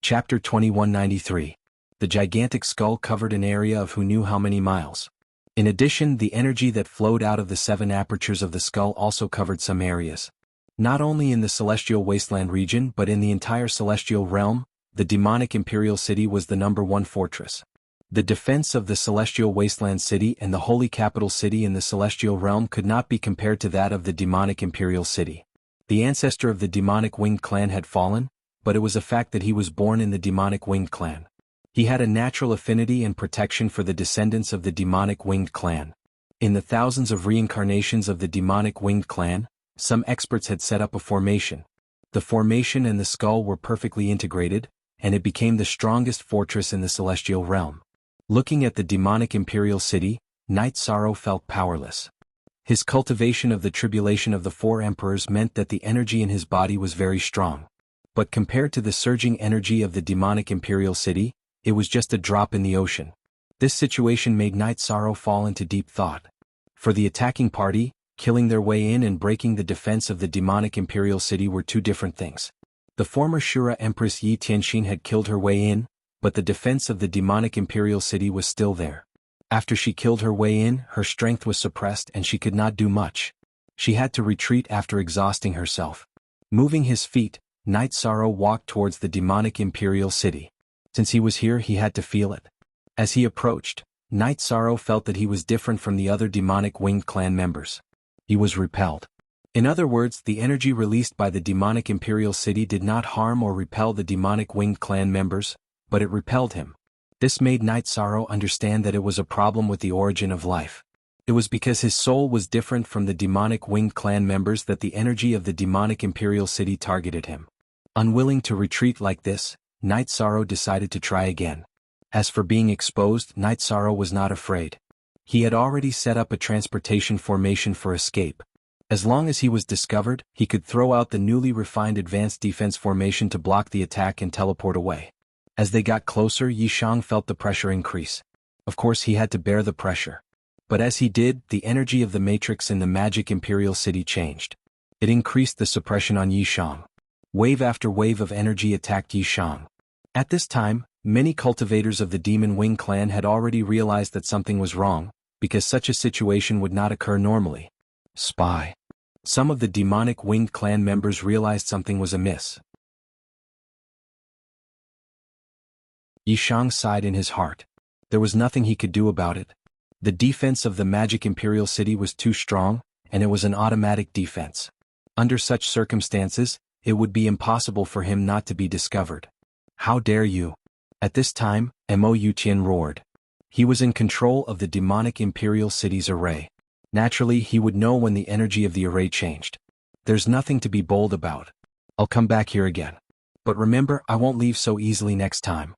S1: Chapter 2193. The gigantic skull covered an area of who knew how many miles. In addition, the energy that flowed out of the 7 apertures of the skull also covered some areas. Not only in the Celestial Wasteland region but in the entire Celestial Realm, the demonic Imperial City was the #1 fortress. The defense of the Celestial Wasteland City and the Holy Capital City in the Celestial Realm could not be compared to that of the demonic Imperial City. The ancestor of the demonic winged clan had fallen, but it was a fact that he was born in the demonic winged clan. He had a natural affinity and protection for the descendants of the demonic winged clan. In the thousands of reincarnations of the demonic winged clan, some experts had set up a formation. The formation and the skull were perfectly integrated, and it became the strongest fortress in the Celestial Realm. Looking at the demonic Imperial City, Night Sorrow felt powerless. His cultivation of the tribulation of the 4 emperors meant that the energy in his body was very strong. But compared to the surging energy of the demonic Imperial City, it was just a drop in the ocean. This situation made Night Sorrow fall into deep thought. For the attacking party, killing their way in and breaking the defense of the demonic Imperial City were two different things. The former Shura Empress Yi Tianxin had killed her way in, but the defense of the demonic Imperial City was still there. After she killed her way in, her strength was suppressed and she could not do much. She had to retreat after exhausting herself. Moving his feet, Night Sorrow walked towards the demonic Imperial City. Since he was here, he had to feel it. As he approached, Night Sorrow felt that he was different from the other demonic winged clan members. He was repelled. In other words, the energy released by the demonic Imperial City did not harm or repel the demonic winged clan members, but it repelled him. This made Night Sorrow understand that it was a problem with the origin of life. It was because his soul was different from the demonic winged clan members that the energy of the demonic Imperial City targeted him. Unwilling to retreat like this, Night Sorrow decided to try again. As for being exposed, Night Sorrow was not afraid. He had already set up a transportation formation for escape. As long as he was discovered, he could throw out the newly refined advanced defense formation to block the attack and teleport away. As they got closer, Yi Shang felt the pressure increase. Of course he had to bear the pressure. But as he did, the energy of the matrix in the magic imperial city changed. It increased the suppression on Yi Shang. Wave after wave of energy attacked Yi Shang. At this time, many cultivators of the Demon Wing clan had already realized that something was wrong, because such a situation would not occur normally. Spy. Some of the demonic winged clan members realized something was amiss. Yi Shang sighed in his heart. There was nothing he could do about it. The defense of the magic imperial city was too strong, and it was an automatic defense. Under such circumstances, it would be impossible for him not to be discovered. How dare you? At this time, Mo Yuqian roared. He was in control of the demonic imperial city's array. Naturally, he would know when the energy of the array changed. There's nothing to be bold about. I'll come back here again. But remember, I won't leave so easily next time.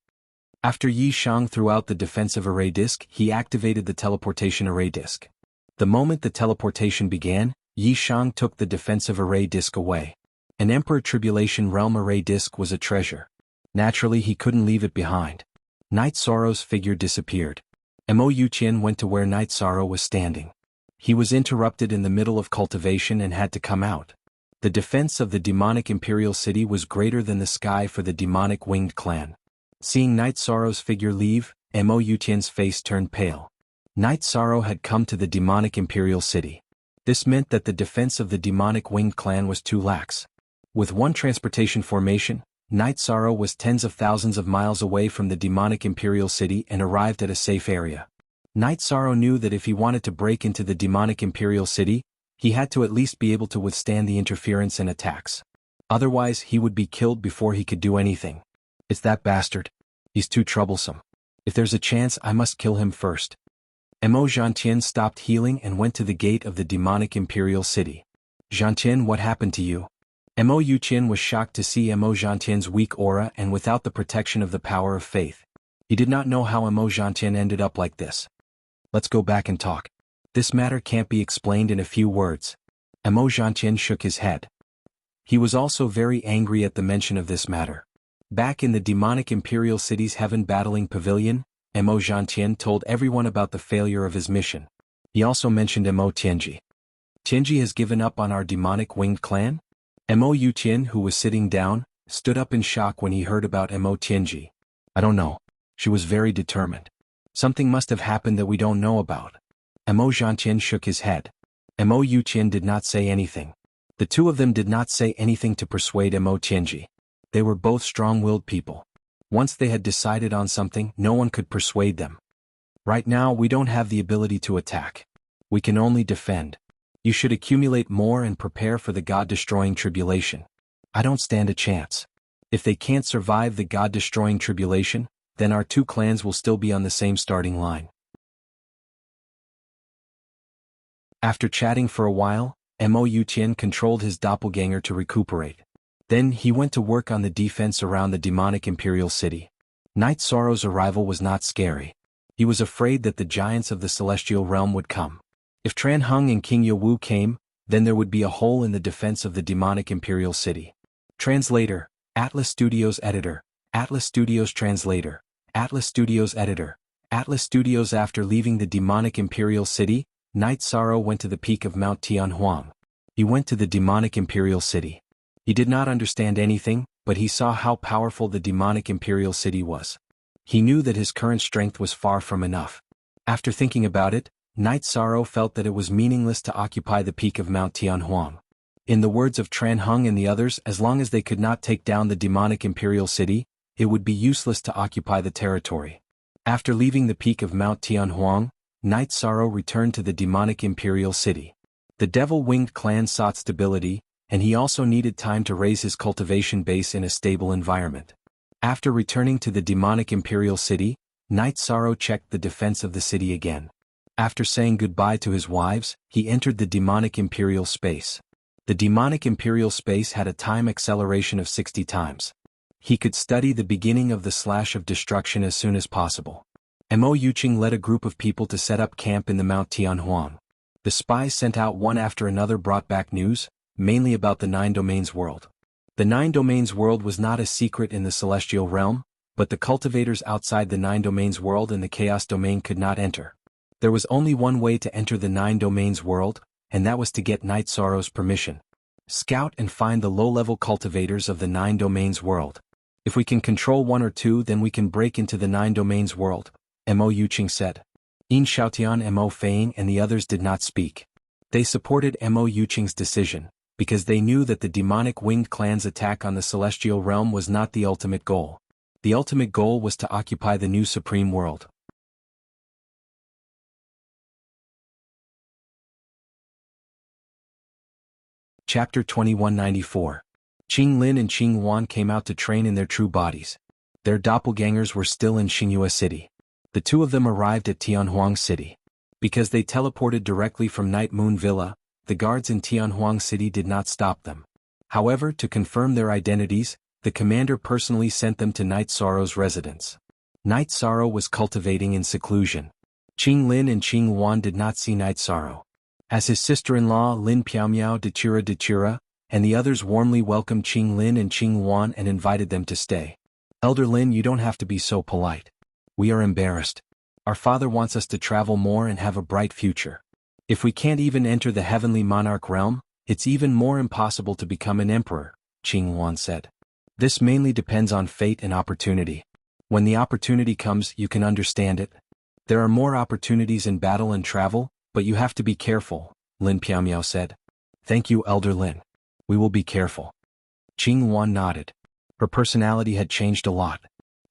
S1: After Yi Shang threw out the defensive array disk, he activated the teleportation array disk. The moment the teleportation began, Yi Shang took the defensive array disk away. An Emperor Tribulation Realm array disk was a treasure. Naturally, he couldn't leave it behind. Night Sorrow's figure disappeared. Mo Yuqian went to where Night Sorrow was standing. He was interrupted in the middle of cultivation and had to come out. The defense of the demonic imperial city was greater than the sky for the demonic winged clan. Seeing Night Sorrow's figure leave, Mo Yuqian's face turned pale. Night Sorrow had come to the demonic imperial city. This meant that the defense of the demonic winged clan was too lax. With one transportation formation, Night Sorrow was tens of thousands of miles away from the demonic imperial city and arrived at a safe area. Night Sorrow knew that if he wanted to break into the demonic imperial city, he had to at least be able to withstand the interference and attacks. Otherwise, he would be killed before he could do anything. It's that bastard. He's too troublesome. If there's a chance, I must kill him first. Mo Zhantian stopped healing and went to the gate of the demonic imperial city. Zhantian, what happened to you? Mo Yuqian was shocked to see Mo Zhantian's weak aura and without the protection of the power of faith. He did not know how Mo Zhantian ended up like this. Let's go back and talk. This matter can't be explained in a few words. Mo Zhantian shook his head. He was also very angry at the mention of this matter. Back in the demonic imperial city's heaven battling pavilion, Mo Zhantian told everyone about the failure of his mission. He also mentioned Mo Tianji. Tianji has given up on our demonic winged clan? Mo Yuqian, who was sitting down, stood up in shock when he heard about Mo Tianji. I don't know. She was very determined. Something must have happened that we don't know about. Mo Zhantian shook his head. Mo Yuqian did not say anything. The two of them did not say anything to persuade Mo Tianji. They were both strong-willed people. Once they had decided on something, no one could persuade them. Right now, we don't have the ability to attack. We can only defend. You should accumulate more and prepare for the God-destroying tribulation. I don't stand a chance. If they can't survive the God-destroying tribulation, then our two clans will still be on the same starting line. After chatting for a while, Mo Yuqian controlled his doppelganger to recuperate. Then he went to work on the defense around the demonic imperial city. Night Sorrow's arrival was not scary. He was afraid that the giants of the celestial realm would come. If Tran Hung and King Yawu came, then there would be a hole in the defense of the demonic imperial city. Translator, Atlas Studios Editor, Atlas Studios Translator, Atlas Studios Editor, Atlas Studios. After leaving the demonic imperial city, Night Sorrow went to the peak of Mount Tianhuang. He went to the demonic imperial city. He did not understand anything, but he saw how powerful the demonic imperial city was. He knew that his current strength was far from enough. After thinking about it, Night Sorrow felt that it was meaningless to occupy the peak of Mount Tianhuang. In the words of Tran Hung and the others, as long as they could not take down the demonic imperial city, it would be useless to occupy the territory. After leaving the peak of Mount Tianhuang, Night Sorrow returned to the demonic imperial city. The devil-winged clan sought stability, and he also needed time to raise his cultivation base in a stable environment. After returning to the demonic imperial city, Night Sorrow checked the defense of the city again. After saying goodbye to his wives, he entered the demonic imperial space. The demonic imperial space had a time acceleration of 60 times. He could study the beginning of the slash of destruction as soon as possible. Mo Yuqing led a group of people to set up camp in the Mount Tianhuang. The spies sent out one after another brought back news, mainly about the Nine Domains world. The Nine Domains world was not a secret in the celestial realm, but the cultivators outside the Nine Domains world and the Chaos Domain could not enter. There was only one way to enter the Nine Domains world, and that was to get Night Sorrow's permission. Scout and find the low-level cultivators of the Nine Domains world. If we can control one or two, then we can break into the Nine Domains world, Mo Yuqing said. Yin Xiaotian, Mo Feiying and the others did not speak. They supported Mo Yuqing's decision, because they knew that the demonic winged clan's attack on the celestial realm was not the ultimate goal. The ultimate goal was to occupy the new supreme world. Chapter 2194. Qing Lin and Qing Wan came out to train in their true bodies. Their doppelgangers were still in Xinghua City. The two of them arrived at Tianhuang City. Because they teleported directly from Night Moon Villa, the guards in Tianhuang City did not stop them. However, to confirm their identities, the commander personally sent them to Night Sorrow's residence. Night Sorrow was cultivating in seclusion. Qing Lin and Qing Wan did not see Night Sorrow. As his sister-in-law Lin Piaomiao Dechira, and the others warmly welcomed Qing Lin and Qing Wan and invited them to stay. Elder Lin, you don't have to be so polite. We are embarrassed. Our father wants us to travel more and have a bright future. If we can't even enter the heavenly monarch realm, it's even more impossible to become an emperor, Qing Wan said. This mainly depends on fate and opportunity. When the opportunity comes, you can understand it. There are more opportunities in battle and travel, but you have to be careful, Lin Piaomiao said. Thank you, Elder Lin. We will be careful. Qing Wan nodded. Her personality had changed a lot.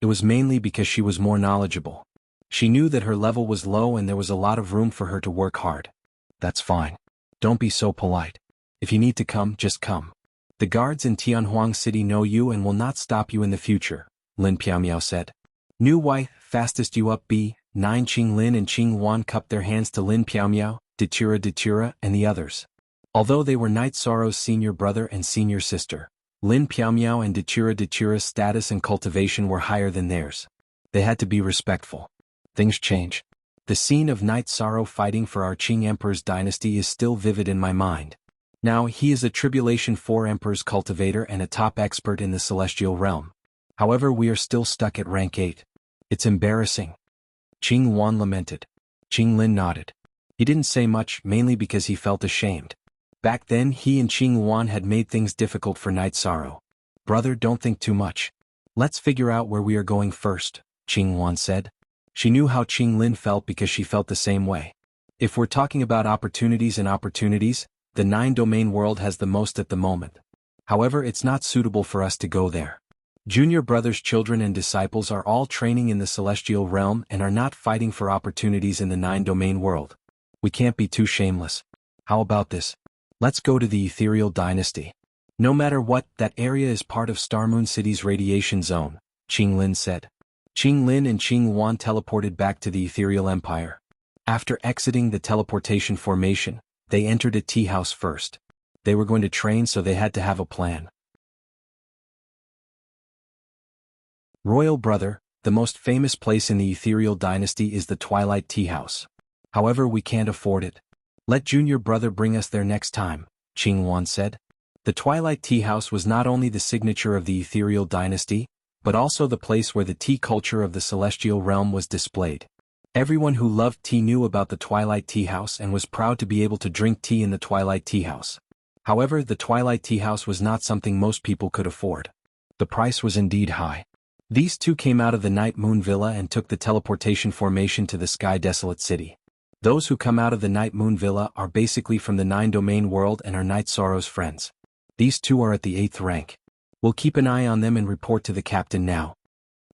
S1: It was mainly because she was more knowledgeable. She knew that her level was low and there was a lot of room for her to work hard. That's fine. Don't be so polite. If you need to come, just come. The guards in Tianhuang City know you and will not stop you in the future, Lin Piaomiao said. New wife, fastest you up B9 Qing Lin and Qing Wan cupped their hands to Lin Piaomiao, Dechira, and the others. Although they were Night Sorrow's senior brother and senior sister, Lin Piaomiao and Dechira's status and cultivation were higher than theirs. They had to be respectful. Things change. The scene of Night Sorrow fighting for our Qing Emperor's dynasty is still vivid in my mind. Now he is a Tribulation 4 Emperor's cultivator and a top expert in the celestial realm. However, we are still stuck at rank 8. It's embarrassing. Qing Wan lamented. Qing Lin nodded. He didn't say much, mainly because he felt ashamed. Back then he and Qing Wan had made things difficult for Night Sorrow. Brother, don't think too much. Let's figure out where we are going first, Qing Wan said. She knew how Qing Lin felt because she felt the same way. If we're talking about opportunities, the Nine Domain world has the most at the moment. However, it's not suitable for us to go there. Junior brother's children and disciples are all training in the celestial realm and are not fighting for opportunities in the Nine Domain world. We can't be too shameless. How about this? Let's go to the Ethereal Dynasty. No matter what, that area is part of Starmoon City's radiation zone, Qing Lin said. Qing Lin and Qing Wan teleported back to the Ethereal Empire. After exiting the teleportation formation, they entered a tea house first. They were going to train, so they had to have a plan. Royal brother, the most famous place in the Ethereal Dynasty is the Twilight Tea House. However, we can't afford it. Let junior brother bring us there next time, Qing Wan said. The Twilight Tea House was not only the signature of the Ethereal Dynasty, but also the place where the tea culture of the celestial realm was displayed. Everyone who loved tea knew about the Twilight Tea House and was proud to be able to drink tea in the Twilight Tea House. However, the Twilight Tea House was not something most people could afford. The price was indeed high. These two came out of the Night Moon Villa and took the teleportation formation to the Sky Desolate City. Those who come out of the Night Moon Villa are basically from the Nine Domain world and are Night Sorrow's friends. These two are at the 8th rank. We'll keep an eye on them and report to the captain now.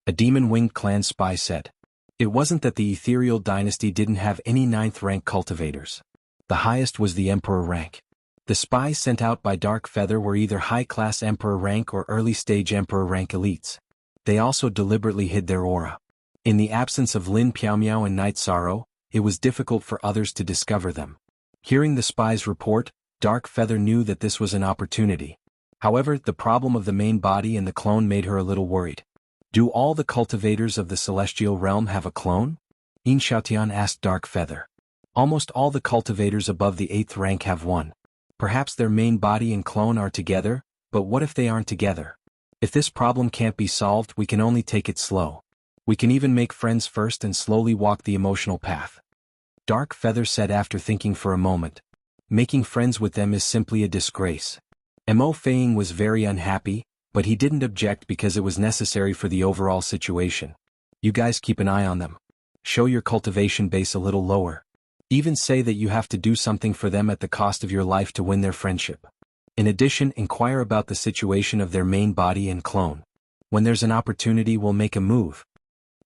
S1: A demon-winged clan spy said. It wasn't that the Ethereal Dynasty didn't have any 9th rank cultivators. The highest was the Emperor rank. The spies sent out by Dark Feather were either high-class Emperor rank or early-stage Emperor rank elites. They also deliberately hid their aura. In the absence of Lin Piaomiao and Night Sorrow, it was difficult for others to discover them. Hearing the spy's report, Dark Feather knew that this was an opportunity. However, the problem of the main body and the clone made her a little worried. Do all the cultivators of the celestial realm have a clone? Yin Xiaotian asked Dark Feather. Almost all the cultivators above the 8th rank have one. Perhaps their main body and clone are together, but what if they aren't together? If this problem can't be solved, we can only take it slow. We can even make friends first and slowly walk the emotional path. Dark Feather said after thinking for a moment. Making friends with them is simply a disgrace. Mo Feiying was very unhappy, but he didn't object because it was necessary for the overall situation. You guys keep an eye on them. Show your cultivation base a little lower. Even say that you have to do something for them at the cost of your life to win their friendship. In addition, inquire about the situation of their main body and clone. When there's an opportunity, we'll make a move.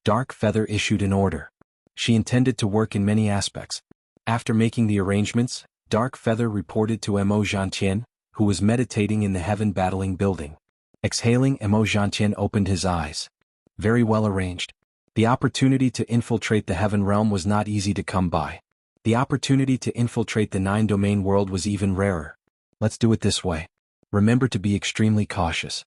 S1: Dark Feather issued an order. She intended to work in many aspects. After making the arrangements, Dark Feather reported to Mo Zhantian, who was meditating in the Heaven Battling building. Exhaling, Mo Zhantian opened his eyes. Very well arranged. The opportunity to infiltrate the Heaven realm was not easy to come by. The opportunity to infiltrate the 9-domain world was even rarer. Let's do it this way. Remember to be extremely cautious.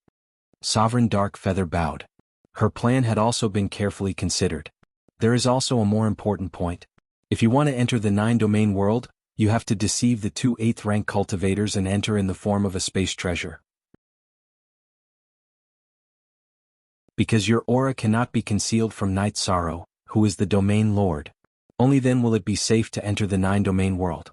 S1: Sovereign Dark Feather bowed. Her plan had also been carefully considered. There is also a more important point. If you want to enter the 9-domain world, you have to deceive the 2 8th rank cultivators and enter in the form of a space treasure. Because your aura cannot be concealed from Night Sorrow, who is the domain lord. Only then will it be safe to enter the 9-domain world.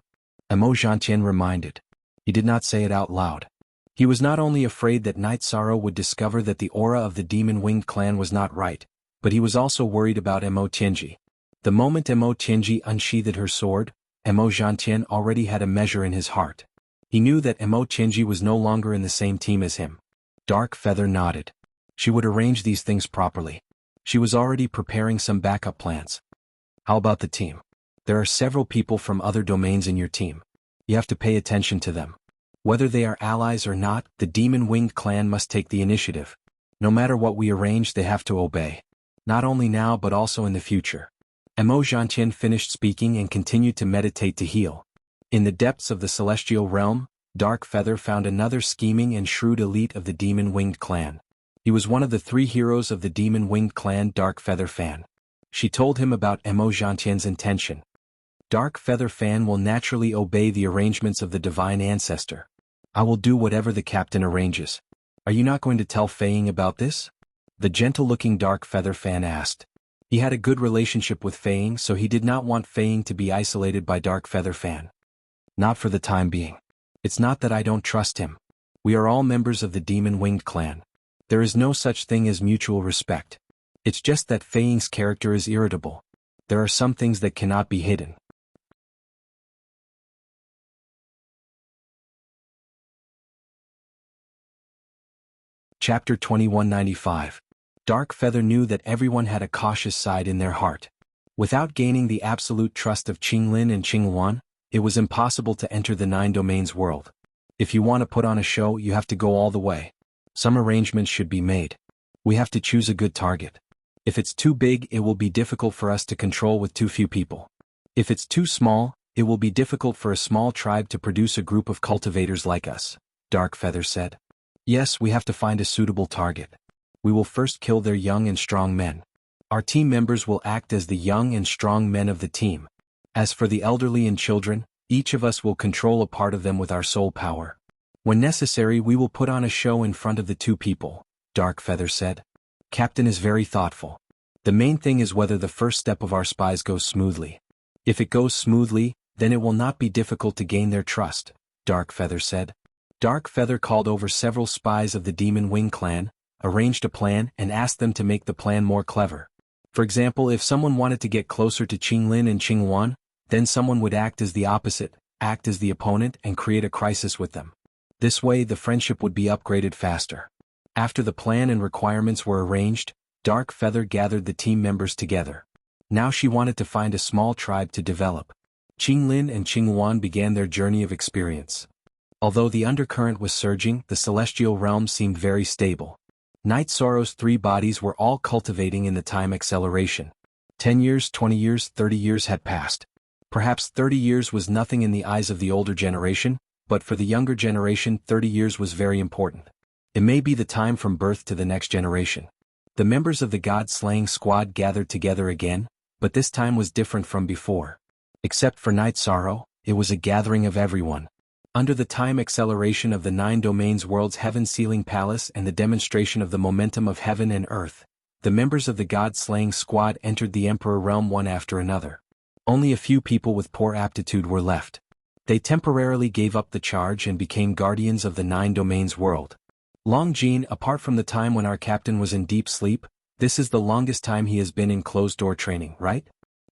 S1: Mo Zhantian reminded. He did not say it out loud. He was not only afraid that Night Sorrow would discover that the aura of the demon-winged clan was not right, but he was also worried about Mo Tianji. The moment Mo Tianji unsheathed her sword, Mo Zhantian already had a measure in his heart. He knew that Mo Tianji was no longer in the same team as him. Dark Feather nodded. She would arrange these things properly. She was already preparing some backup plans. How about the team? There are several people from other domains in your team. You have to pay attention to them. Whether they are allies or not, the demon-winged clan must take the initiative. No matter what we arrange, they have to obey. Not only now but also in the future. Mo Zhantian finished speaking and continued to meditate to heal. In the depths of the celestial realm, Dark Feather found another scheming and shrewd elite of the demon-winged clan. He was one of the 3 heroes of the demon-winged clan Dark Feather Fan. She told him about Mo Zhantian's intention. Dark Feather Fan will naturally obey the arrangements of the Divine Ancestor. I will do whatever the captain arranges. Are you not going to tell Feiying about this? The gentle-looking Dark Feather Fan asked. He had a good relationship with Feiying, so he did not want Feiying to be isolated by Dark Feather Fan. Not for the time being. It's not that I don't trust him. We are all members of the demon-winged clan. There is no such thing as mutual respect. It's just that Feiying's character is irritable. There are some things that cannot be hidden. Chapter 2195. Dark Feather knew that everyone had a cautious side in their heart. Without gaining the absolute trust of Qinglin and Qingluan, it was impossible to enter the 9 domains world. If you want to put on a show, you have to go all the way. Some arrangements should be made. We have to choose a good target. If it's too big, it will be difficult for us to control with too few people. If it's too small, it will be difficult for a small tribe to produce a group of cultivators like us, Dark Feather said. Yes, we have to find a suitable target. We will first kill their young and strong men. Our team members will act as the young and strong men of the team. As for the elderly and children, each of us will control a part of them with our soul power. When necessary, we will put on a show in front of the 2 people, Dark Feather said. Captain is very thoughtful. The main thing is whether the first step of our spies goes smoothly. If it goes smoothly, then it will not be difficult to gain their trust, Dark Feather said. Dark Feather called over several spies of the Demon Wing clan, arranged a plan and asked them to make the plan more clever. For example, if someone wanted to get closer to Qinglin and Qingluan, then someone would act as the opposite, act as the opponent and create a crisis with them. This way the friendship would be upgraded faster. After the plan and requirements were arranged, Dark Feather gathered the team members together. Now she wanted to find a small tribe to develop. Qinglin and Qingluan began their journey of experience. Although the undercurrent was surging, the celestial realm seemed very stable. Night Sorrow's 3 bodies were all cultivating in the time acceleration. 10 years, 20 years, 30 years had passed. Perhaps 30 years was nothing in the eyes of the older generation, but for the younger generation 30 years was very important. It may be the time from birth to the next generation. The members of the God-slaying squad gathered together again, but this time was different from before. Except for Night Sorrow, it was a gathering of everyone. Under the time acceleration of the 9 domains world's heaven-sealing palace and the demonstration of the momentum of heaven and earth, the members of the god-slaying squad entered the Emperor realm one after another. Only a few people with poor aptitude were left. They temporarily gave up the charge and became guardians of the 9 domains world. Long Jin, apart from the time when our captain was in deep sleep, this is the longest time he has been in closed-door training, right?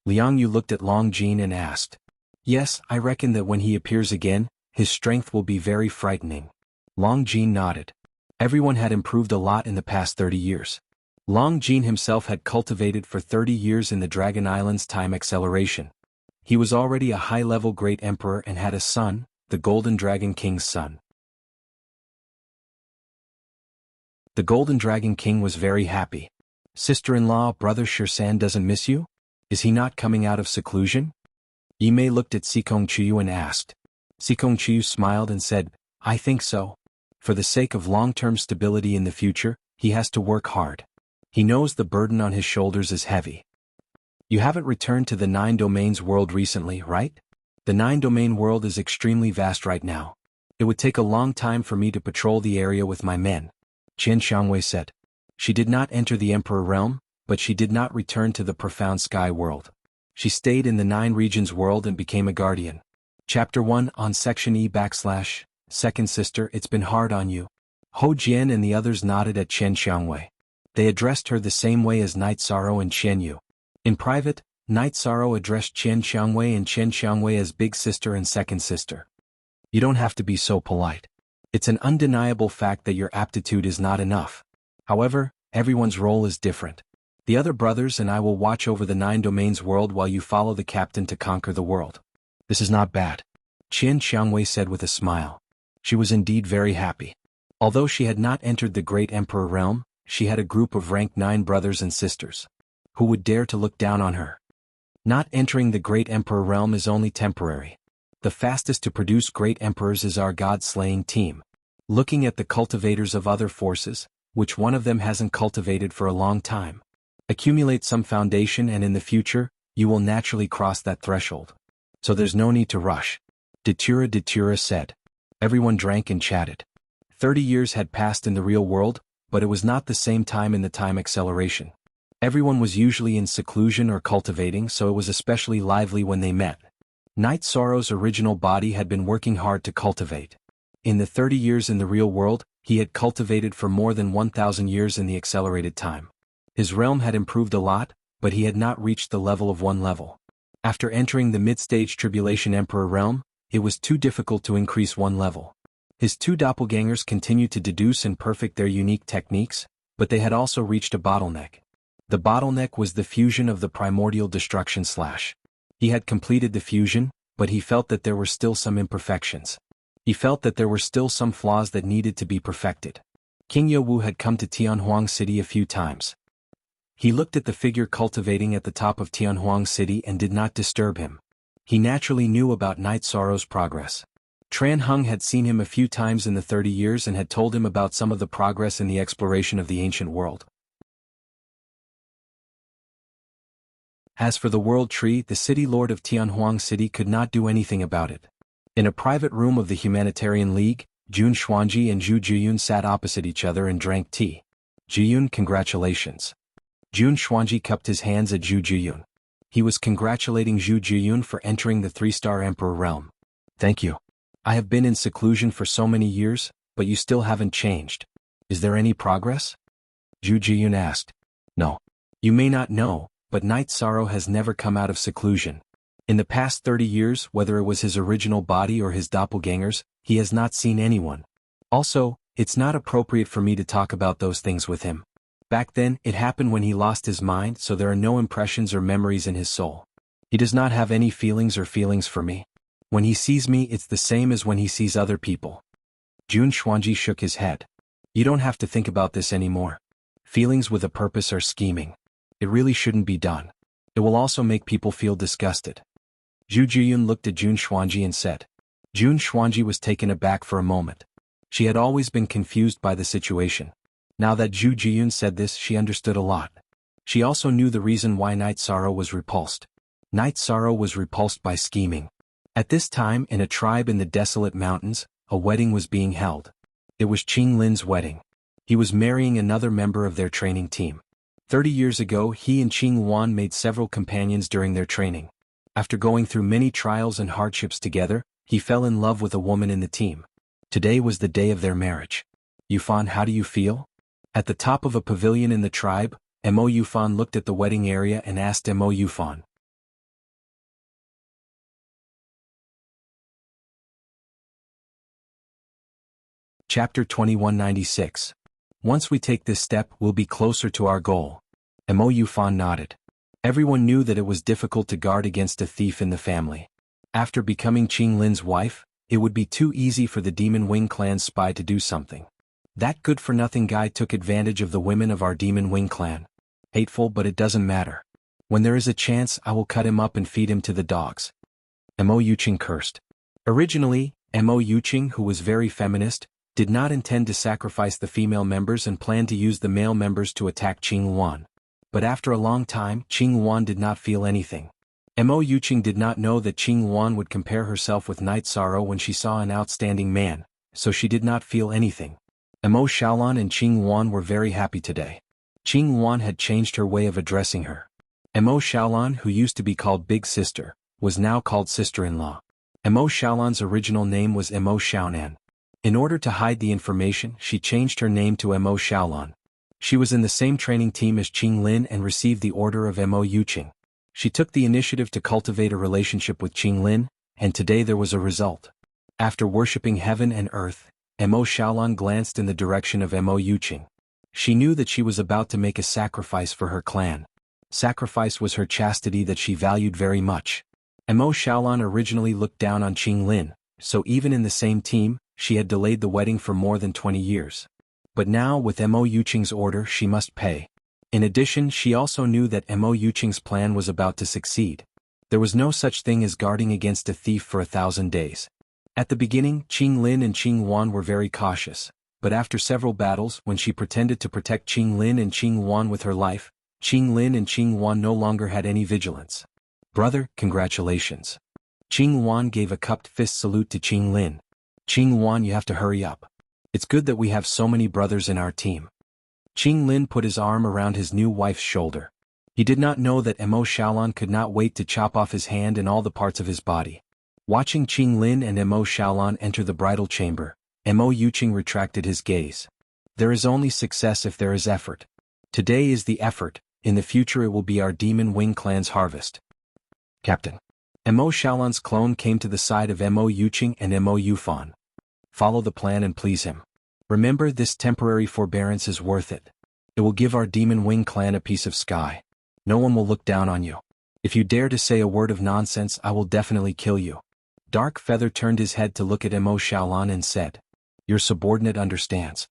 S1: Liang Yu looked at Long Jin and asked. Yes, I reckon that when he appears again, his strength will be very frightening. Long Jin nodded. Everyone had improved a lot in the past 30 years. Long Jin himself had cultivated for 30 years in the Dragon Island's time acceleration. He was already a high-level great emperor and had a son, the Golden Dragon King's son. The Golden Dragon King was very happy. Sister-in-law, brother Shirsan doesn't miss you? Is he not coming out of seclusion? Yimei looked at Sikong Chiyu and asked. Sikong Chiyu smiled and said, I think so. For the sake of long-term stability in the future, he has to work hard. He knows the burden on his shoulders is heavy. You haven't returned to the 9 domains world recently, right? The 9 domain world is extremely vast right now. It would take a long time for me to patrol the area with my men, Qian Xiangwei said. She did not enter the Emperor realm, but she did not return to the profound sky world. She stayed in the 9 regions world and became a guardian. Chapter 1 on Section E / Second Sister. It's been hard on you. Ho Jian and the others nodded at Qian Xiangwei. They addressed her the same way as Night Sorrow and Qian Yu. In private, Night Sorrow addressed Qian Xiangwei and Qian Xiangwei as Big Sister and Second Sister. You don't have to be so polite. It's an undeniable fact that your aptitude is not enough. However, everyone's role is different. The other brothers and I will watch over the 9 domains world while you follow the captain to conquer the world. This is not bad, Qian Xiangwei said with a smile. She was indeed very happy. Although she had not entered the Great Emperor realm, she had a group of rank 9 brothers and sisters. Who would dare to look down on her? Not entering the Great Emperor realm is only temporary. The fastest to produce great emperors is our god-slaying team. Looking at the cultivators of other forces, which one of them hasn't cultivated for a long time? Accumulate some foundation and in the future, you will naturally cross that threshold. So there's no need to rush. Datura said. Everyone drank and chatted. 30 years had passed in the real world, but it was not the same time in the time acceleration. Everyone was usually in seclusion or cultivating, so it was especially lively when they met. Night Sorrow's original body had been working hard to cultivate. In the 30 years in the real world, he had cultivated for more than 1,000 years in the accelerated time. His realm had improved a lot, but he had not reached the level of 1 level. After entering the mid-stage Tribulation Emperor realm, it was too difficult to increase 1 level. His 2 doppelgangers continued to deduce and perfect their unique techniques, but they had also reached a bottleneck. The bottleneck was the fusion of the primordial destruction / He had completed the fusion, but he felt that there were still some imperfections. He felt that there were still some flaws that needed to be perfected. King Yowu had come to Tianhuang City a few times. He looked at the figure cultivating at the top of Tianhuang City and did not disturb him. He naturally knew about Night Sorrow's progress. Tran Hung had seen him a few times in the 30 years and had told him about some of the progress in the exploration of the ancient world. As for the World Tree, the city lord of Tianhuang City could not do anything about it. In a private room of the Humanitarian League, Jun Xuanji and Zhu Jiyun sat opposite each other and drank tea. Jiyun, congratulations. Jun Xuanji cupped his hands at Zhu Jiyun. He was congratulating Zhu Jiyun for entering the 3-star Emperor realm. Thank you. I have been in seclusion for so many years, but you still haven't changed. Is there any progress? Zhu Jiyun asked. No. You may not know, but Night Sorrow has never come out of seclusion. In the past 30 years, whether it was his original body or his doppelgangers, he has not seen anyone. Also, it's not appropriate for me to talk about those things with him. Back then, it happened when he lost his mind, so there are no impressions or memories in his soul. He does not have any feelings for me. When he sees me, it's the same as when he sees other people. Jun Xuanji shook his head. You don't have to think about this anymore. Feelings with a purpose are scheming. It really shouldn't be done. It will also make people feel disgusted. Zhu Jiyun looked at Jun Xuanji and said. Jun Xuanji was taken aback for a moment. She had always been confused by the situation. Now that Zhu Jiyun said this, she understood a lot. She also knew the reason why Night Sorrow was repulsed. Night Sorrow was repulsed by scheming. At this time, in a tribe in the desolate mountains, a wedding was being held. It was Qing Lin's wedding. He was marrying another member of their training team. 30 years ago, he and Qing Wan made several companions during their training. After going through many trials and hardships together, he fell in love with a woman in the team. Today was the day of their marriage. Yufan, how do you feel? At the top of a pavilion in the tribe, Mo Yufan looked at the wedding area and asked Mo Yufan. Chapter 2196. Once we take this step, we'll be closer to our goal. Mo Yufan nodded. Everyone knew that it was difficult to guard against a thief in the family. After becoming Qing Lin's wife, it would be too easy for the Demon Wing clan's spy to do something. That good-for-nothing guy took advantage of the women of our Demon Wing clan. Hateful, but it doesn't matter. When there is a chance, I will cut him up and feed him to the dogs. Mo Yuqing cursed. Originally, Mo Yuqing, who was very feminist, did not intend to sacrifice the female members and planned to use the male members to attack Qing Wan. But after a long time, Qing Wan did not feel anything. Mo Yuqing did not know that Qing Wan would compare herself with Night Sorrow when she saw an outstanding man, so she did not feel anything. Mo Xiaolan and Qing Wan were very happy today. Qing Wan had changed her way of addressing her. Mo Xiaolan, who used to be called Big Sister, was now called Sister-in-law. Mo Xiaolan's original name was Mo Xiaonan. In order to hide the information, she changed her name to Mo Xiaolan. She was in the same training team as Qing Lin and received the order of Mo Yuqing. She took the initiative to cultivate a relationship with Qing Lin, and today there was a result. After worshipping heaven and earth, Mo Xiaolan glanced in the direction of Mo Yuqing. She knew that she was about to make a sacrifice for her clan. Sacrifice was her chastity that she valued very much. Mo Xiaolan originally looked down on Qing Lin, so even in the same team, she had delayed the wedding for more than 20 years. But now, with Mo Yuqing's order, she must pay. In addition, she also knew that Mo Yuqing's plan was about to succeed. There was no such thing as guarding against a thief for 1,000 days. At the beginning, Qing Lin and Qing Wan were very cautious, but after several battles, when she pretended to protect Qing Lin and Qing Wan with her life, Qing Lin and Qing Wan no longer had any vigilance. Brother, congratulations. Qing Wan gave a cupped fist salute to Qing Lin. Qing Wan, you have to hurry up. It's good that we have so many brothers in our team. Qing Lin put his arm around his new wife's shoulder. He did not know that Mo Xiaolan could not wait to chop off his hand and all the parts of his body. Watching Qing Lin and Mo Xiaolan enter the bridal chamber, Mo Yuqing retracted his gaze. There is only success if there is effort. Today is the effort, in the future it will be our Demon Wing clan's harvest. Captain. Mo Xiaolan's clone came to the side of Mo Yuqing and Mo Yufan. Follow the plan and please him. Remember, this temporary forbearance is worth it. It will give our Demon Wing clan a piece of sky. No one will look down on you. If you dare to say a word of nonsense, I will definitely kill you. Dark Feather turned his head to look at Mo Xiaolan and said, your subordinate understands.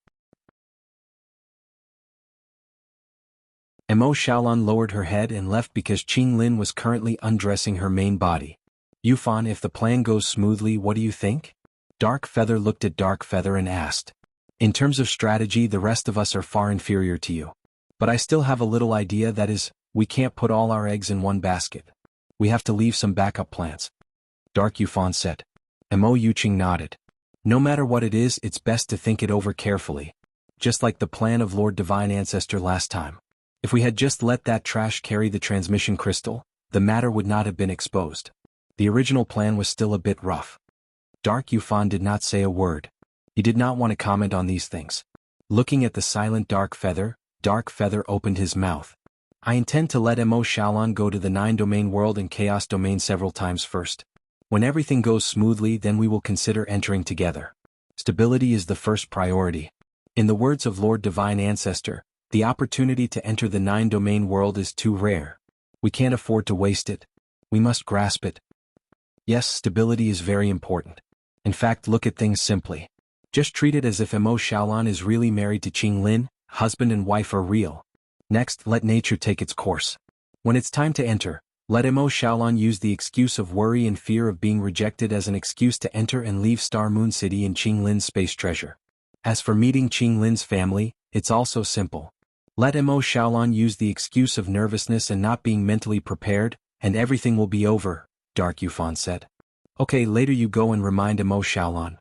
S1: Mo Xiaolan lowered her head and left because Qing Lin was currently undressing her main body. Yufan, if the plan goes smoothly, what do you think? Dark Feather looked at Dark Feather and asked. In terms of strategy, the rest of us are far inferior to you. But I still have a little idea, that is, we can't put all our eggs in one basket. We have to leave some backup plans. Dark Yufan said. Mo Yuqing nodded. No matter what it is, it's best to think it over carefully. Just like the plan of Lord Divine Ancestor last time. If we had just let that trash carry the transmission crystal, the matter would not have been exposed. The original plan was still a bit rough. Dark Yufan did not say a word. He did not want to comment on these things. Looking at the silent Dark Feather opened his mouth. I intend to let Mo Xiaolan go to the 9-domain world and Chaos Domain several times first. When everything goes smoothly, then we will consider entering together. Stability is the first priority. In the words of Lord Divine Ancestor, the opportunity to enter the 9-domain world is too rare. We can't afford to waste it. We must grasp it. Yes, stability is very important. In fact, look at things simply. Just treat it as if Mo Xiaolan is really married to Qing Lin, husband and wife are real. Next, let nature take its course. When it's time to enter, let Mo Xiaolan use the excuse of worry and fear of being rejected as an excuse to enter and leave Star Moon City in Qing Lin's space treasure. As for meeting Qing Lin's family, it's also simple. Let Mo Xiaolon use the excuse of nervousness and not being mentally prepared, and everything will be over, Dark Yufan said. Okay, later you go and remind Mo Xiaolon.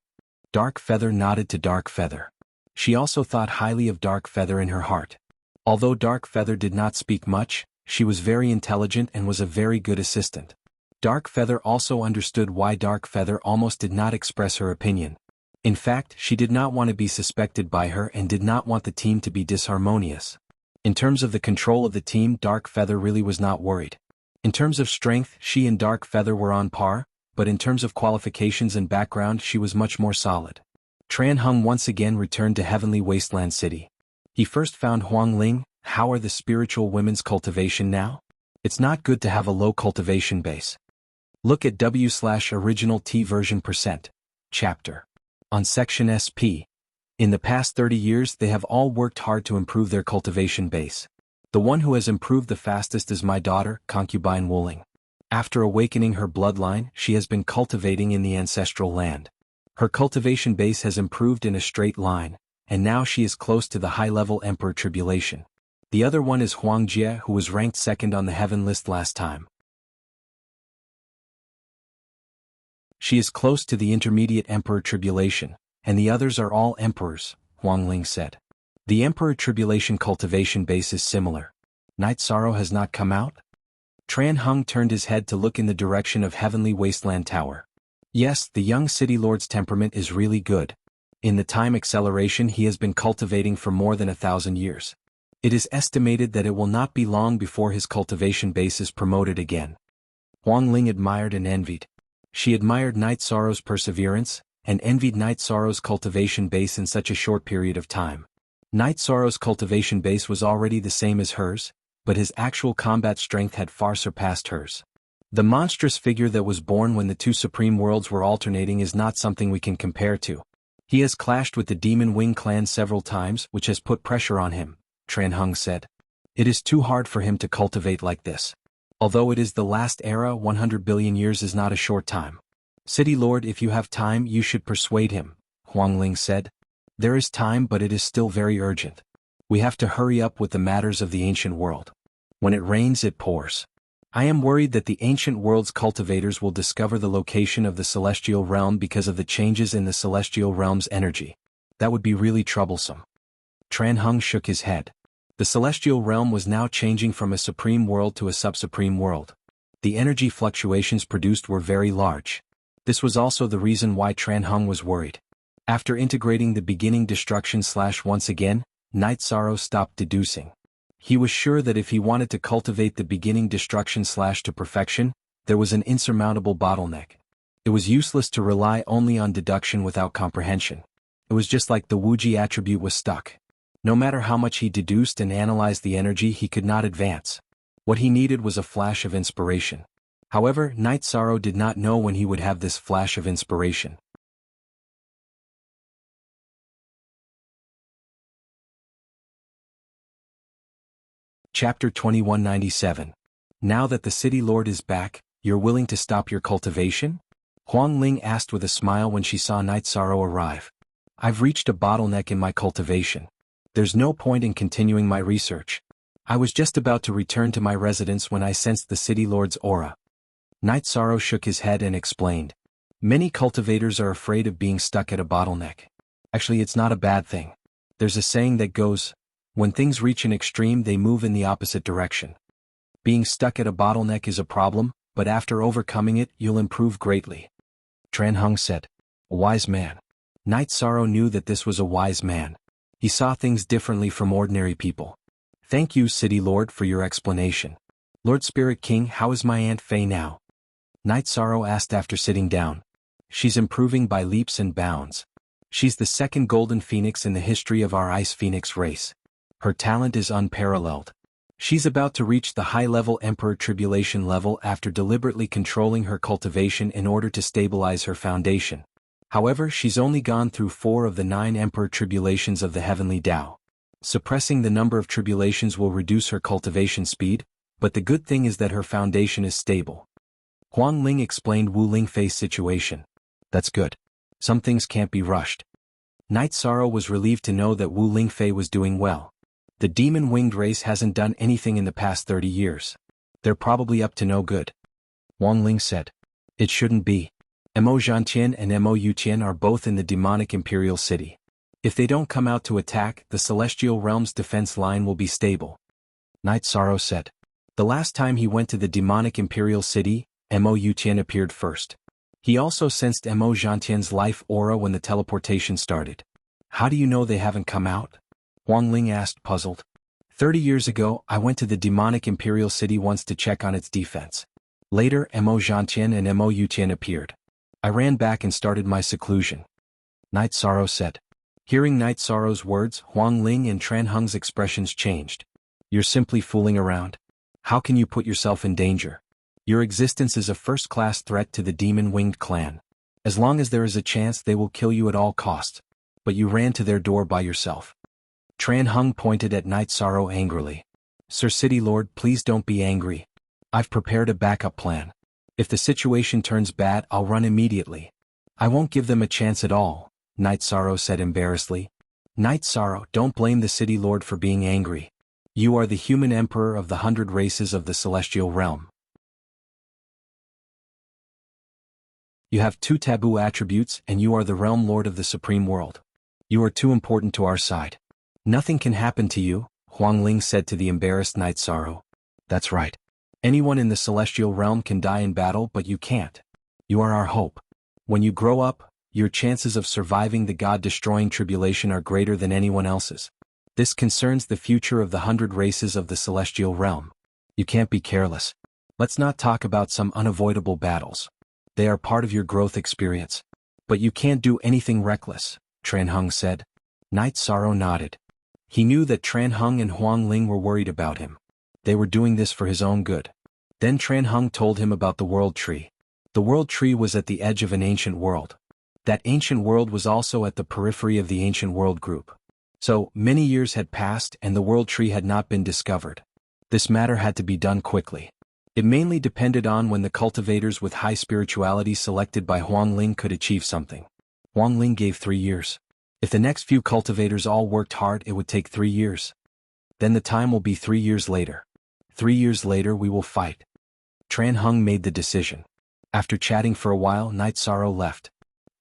S1: Dark Feather nodded to Dark Feather. She also thought highly of Dark Feather in her heart. Although Dark Feather did not speak much, she was very intelligent and was a very good assistant. Dark Feather also understood why Dark Feather almost did not express her opinion. In fact, she did not want to be suspected by her and did not want the team to be disharmonious. In terms of the control of the team, Dark Feather really was not worried. In terms of strength, she and Dark Feather were on par, but in terms of qualifications and background she was much more solid. Tran Hung once again returned to Heavenly Wasteland City. He first found Huang Ling. How are the spiritual women's cultivation now? It's not good to have a low cultivation base. Look at W/original T version %. Chapter. On section SP. In the past 30 years they have all worked hard to improve their cultivation base. The one who has improved the fastest is my daughter, concubine Wuling. After awakening her bloodline, she has been cultivating in the ancestral land. Her cultivation base has improved in a straight line, and now she is close to the high-level Emperor Tribulation. The other one is Huang Jie, who was ranked second on the heaven list last time. She is close to the intermediate Emperor Tribulation, and the others are all emperors, Huang Ling said. The Emperor Tribulation cultivation base is similar. Night Sorrow has not come out? Tran Hung turned his head to look in the direction of Heavenly Wasteland Tower. Yes, the young city lord's temperament is really good. In the time acceleration he has been cultivating for more than 1,000 years. It is estimated that it will not be long before his cultivation base is promoted again. Huang Ling admired and envied. She admired Night Sorrow's perseverance, and envied Night Sorrow's cultivation base in such a short period of time. Night Sorrow's cultivation base was already the same as hers, but his actual combat strength had far surpassed hers. The monstrous figure that was born when the two supreme worlds were alternating is not something we can compare to. He has clashed with the Demon Wing clan several times, which has put pressure on him, Tran Hung said. It is too hard for him to cultivate like this. Although it is the last era, 100 billion years is not a short time. City Lord, if you have time you should persuade him, Huang Ling said. There is time, but it is still very urgent. We have to hurry up with the matters of the ancient world. When it rains it pours. I am worried that the ancient world's cultivators will discover the location of the celestial realm because of the changes in the celestial realm's energy. That would be really troublesome. Tran Hung shook his head. The celestial realm was now changing from a supreme world to a sub-supreme world. The energy fluctuations produced were very large. This was also the reason why Tran Hung was worried. After integrating the beginning destruction / once again, Night Sorrow stopped deducing. He was sure that if he wanted to cultivate the beginning destruction / to perfection, there was an insurmountable bottleneck. It was useless to rely only on deduction without comprehension. It was just like the Wuji attribute was stuck. No matter how much he deduced and analyzed the energy, he could not advance. What he needed was a flash of inspiration. However, Night Sorrow did not know when he would have this flash of inspiration. Chapter 2197. Now that the City Lord is back, you're willing to stop your cultivation? Huang Ling asked with a smile when she saw Night Sorrow arrive. I've reached a bottleneck in my cultivation. There's no point in continuing my research. I was just about to return to my residence when I sensed the City Lord's aura. Night Sorrow shook his head and explained. Many cultivators are afraid of being stuck at a bottleneck. Actually, it's not a bad thing. There's a saying that goes, when things reach an extreme they move in the opposite direction. Being stuck at a bottleneck is a problem, but after overcoming it you'll improve greatly. Tran Hung said. A wise man. Night Sorrow knew that this was a wise man. He saw things differently from ordinary people. Thank you, City Lord, for your explanation. Lord Spirit King, how is my Aunt Faye now? Night Sorrow asked after sitting down. She's improving by leaps and bounds. She's the second golden phoenix in the history of our ice phoenix race. Her talent is unparalleled. She's about to reach the high-level Emperor Tribulation level after deliberately controlling her cultivation in order to stabilize her foundation. However, she's only gone through 4 of the 9 Emperor Tribulations of the Heavenly Tao. Suppressing the number of tribulations will reduce her cultivation speed, but the good thing is that her foundation is stable. Huang Ling explained Wu Lingfei's situation. That's good. Some things can't be rushed. Night Sorrow was relieved to know that Wu Lingfei was doing well. The demon-winged race hasn't done anything in the past 30 years. They're probably up to no good. Wang Ling said. It shouldn't be. Mo Zhantian and Mo Yutian are both in the demonic imperial city. If they don't come out to attack, the celestial realm's defense line will be stable. Night Sorrow said. The last time he went to the demonic imperial city, Mo Yutian appeared first. He also sensed Mo Zhantian's life aura when the teleportation started. How do you know they haven't come out? Wang Ling asked, puzzled. 30 years ago, I went to the demonic imperial city once to check on its defense. Later, Mo Zhantian and Mo Yutian appeared. I ran back and started my seclusion. Night Sorrow said. Hearing Night Sorrow's words, Huang Ling and Tran Heng's expressions changed. You're simply fooling around. How can you put yourself in danger? Your existence is a first-class threat to the demon-winged clan. As long as there is a chance, they will kill you at all costs. But you ran to their door by yourself. Tran Heng pointed at Night Sorrow angrily. Sir City Lord, please don't be angry. I've prepared a backup plan. If the situation turns bad, I'll run immediately. I won't give them a chance at all, Night Sorrow said embarrassedly. Night Sorrow, don't blame the City Lord for being angry. You are the human emperor of the 100 races of the celestial realm. You have 2 taboo attributes and you are the realm lord of the supreme world. You are too important to our side. Nothing can happen to you, Huang Ling said to the embarrassed Night Sorrow. That's right. Anyone in the celestial realm can die in battle, but you can't. You are our hope. When you grow up, your chances of surviving the god-destroying tribulation are greater than anyone else's. This concerns the future of the 100 races of the celestial realm. You can't be careless. Let's not talk about some unavoidable battles. They are part of your growth experience. But you can't do anything reckless, Tran Heng said. Night Sorrow nodded. He knew that Tran Heng and Huang Ling were worried about him. They were doing this for his own good. Then Tran Heng told him about the World Tree. The World Tree was at the edge of an ancient world. That ancient world was also at the periphery of the ancient world group. So, many years had passed and the World Tree had not been discovered. This matter had to be done quickly. It mainly depended on when the cultivators with high spirituality selected by Huang Ling could achieve something. Huang Ling gave 3 years. If the next few cultivators all worked hard, it would take 3 years. Then the time will be 3 years later. 3 years later we will fight. Tran Heng made the decision. After chatting for a while, Night Sorrow left.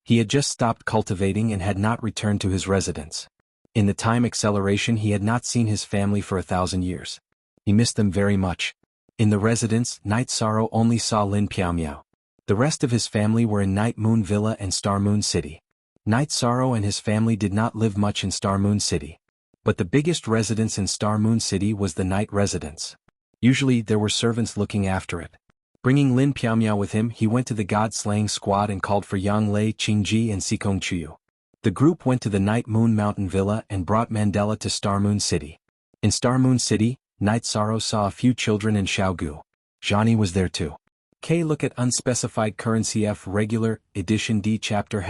S1: He had just stopped cultivating and had not returned to his residence. In the time acceleration he had not seen his family for 1,000 years. He missed them very much. In the residence, Night Sorrow only saw Lin Piaomiao. The rest of his family were in Night Moon Villa and Star Moon City. Night Sorrow and his family did not live much in Star Moon City. But the biggest residence in Star Moon City was the Night Residence. Usually there were servants looking after it. Bringing Lin Piaomiao with him, he went to the god-slaying squad and called for Yang Lei, Qingji and Sikong Chuyu. The group went to the Night Moon Mountain Villa and brought Mandela to Star Moon City. In Star Moon City, Night Sorrow saw a few children in Xiaogu. Johnny was there too. Look at unspecified currency F regular edition D chapter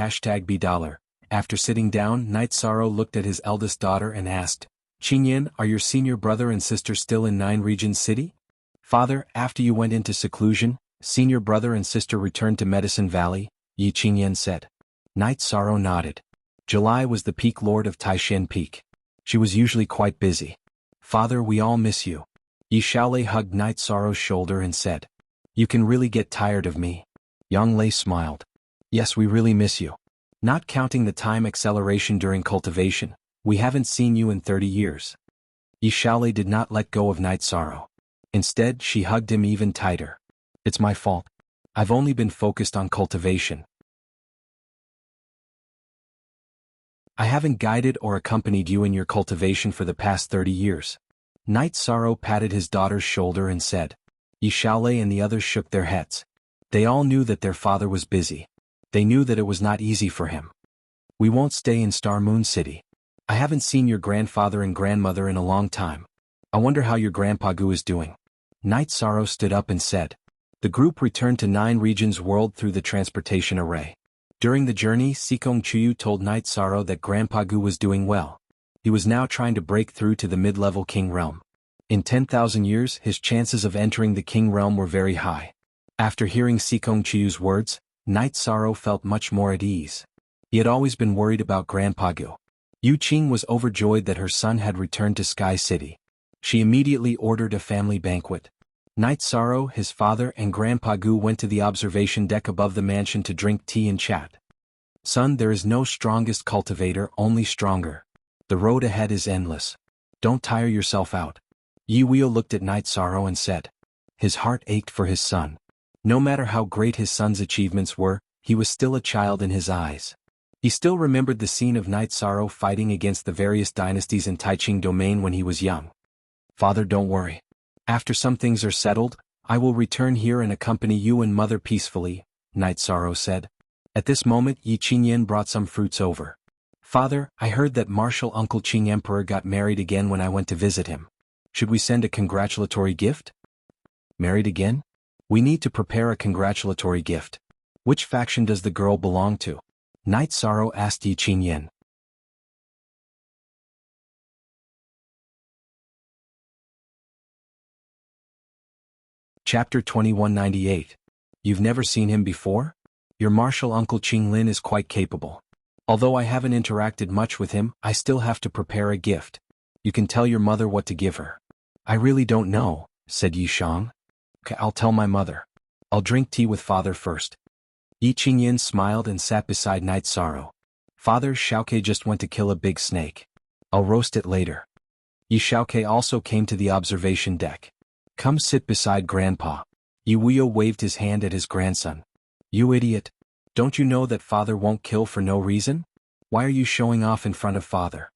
S1: #B$. After sitting down, Night Sorrow looked at his eldest daughter and asked, Qingyan, are your senior brother and sister still in 9 Regions City? Father, after you went into seclusion, senior brother and sister returned to Medicine Valley, Yi Qingyan said. Night Sorrow nodded. July was the peak lord of Taishan Peak. She was usually quite busy. Father, we all miss you. Yi Xiaolei hugged Night Sorrow's shoulder and said. You can really get tired of me. Yang Lei smiled. Yes, we really miss you. Not counting the time acceleration during cultivation, we haven't seen you in 30 years. Yi Xiaolei did not let go of Night Sorrow. Instead, she hugged him even tighter. It's my fault. I've only been focused on cultivation. I haven't guided or accompanied you in your cultivation for the past 30 years. Night Sorrow patted his daughter's shoulder and said. Yi Xiaolei and the others shook their heads. They all knew that their father was busy. They knew that it was not easy for him. We won't stay in Star Moon City. I haven't seen your grandfather and grandmother in a long time. I wonder how your Grandpa Gu is doing. Night Sorrow stood up and said. The group returned to 9 Regions World through the transportation array. During the journey, Sikong Chuyu told Night Sorrow that Grandpa Gu was doing well. He was now trying to break through to the mid-level King Realm. In 10,000 years, his chances of entering the King Realm were very high. After hearing Sikong Chuyu's words, Night Sorrow felt much more at ease. He had always been worried about Grandpa Gu. Yu Qing was overjoyed that her son had returned to Sky City. She immediately ordered a family banquet. Night Sorrow, his father, and Grandpa Gu went to the observation deck above the mansion to drink tea and chat. Son, there is no strongest cultivator, only stronger. The road ahead is endless. Don't tire yourself out. Yi Weo looked at Night Sorrow and said. His heart ached for his son. No matter how great his son's achievements were, he was still a child in his eyes. He still remembered the scene of Night Sorrow fighting against the various dynasties in Taiching Domain when he was young. Father, don't worry. After some things are settled, I will return here and accompany you and mother peacefully, Night Sorrow said. At this moment Yi Qingyan brought some fruits over. Father, I heard that Martial Uncle Qing Emperor got married again when I went to visit him. Should we send a congratulatory gift? Married again? We need to prepare a congratulatory gift. Which faction does the girl belong to? Night Sorrow asked Yi Qingyan. Chapter 2198. You've never seen him before? Your martial uncle Qing Lin is quite capable. Although I haven't interacted much with him, I still have to prepare a gift. You can tell your mother what to give her. I really don't know, said Yi Shang. Okay, I'll tell my mother. I'll drink tea with father first. Yi Qingyan smiled and sat beside Night Sorrow. Father, Xiaoke just went to kill a big snake. I'll roast it later. Yi Xiaoke also came to the observation deck. Come sit beside Grandpa. Yi Weo waved his hand at his grandson. You idiot. Don't you know that father won't kill for no reason? Why are you showing off in front of father?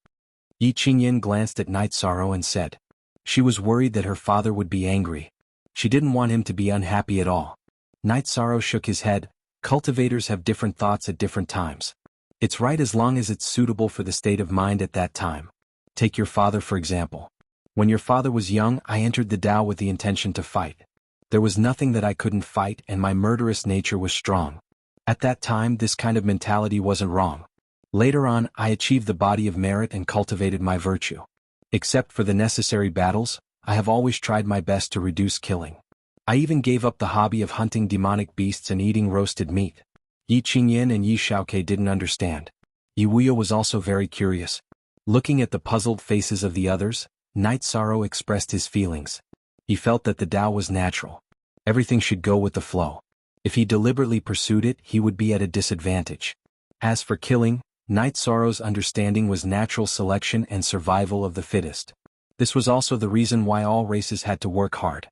S1: Yi Qingyan glanced at Night Sorrow and said. She was worried that her father would be angry. She didn't want him to be unhappy at all. Night Sorrow shook his head. Cultivators have different thoughts at different times. It's right as long as it's suitable for the state of mind at that time. Take your father for example. When your father was young, I entered the Tao with the intention to fight. There was nothing that I couldn't fight and my murderous nature was strong. At that time this kind of mentality wasn't wrong. Later on, I achieved the body of merit and cultivated my virtue. Except for the necessary battles, I have always tried my best to reduce killing. I even gave up the hobby of hunting demonic beasts and eating roasted meat. Yi Qingyan and Yi Xiaoke didn't understand. Yi Weo was also very curious. Looking at the puzzled faces of the others, Night Sorrow expressed his feelings. He felt that the Tao was natural. Everything should go with the flow. If he deliberately pursued it, he would be at a disadvantage. As for killing, Night Sorrow's understanding was natural selection and survival of the fittest. This was also the reason why all races had to work hard.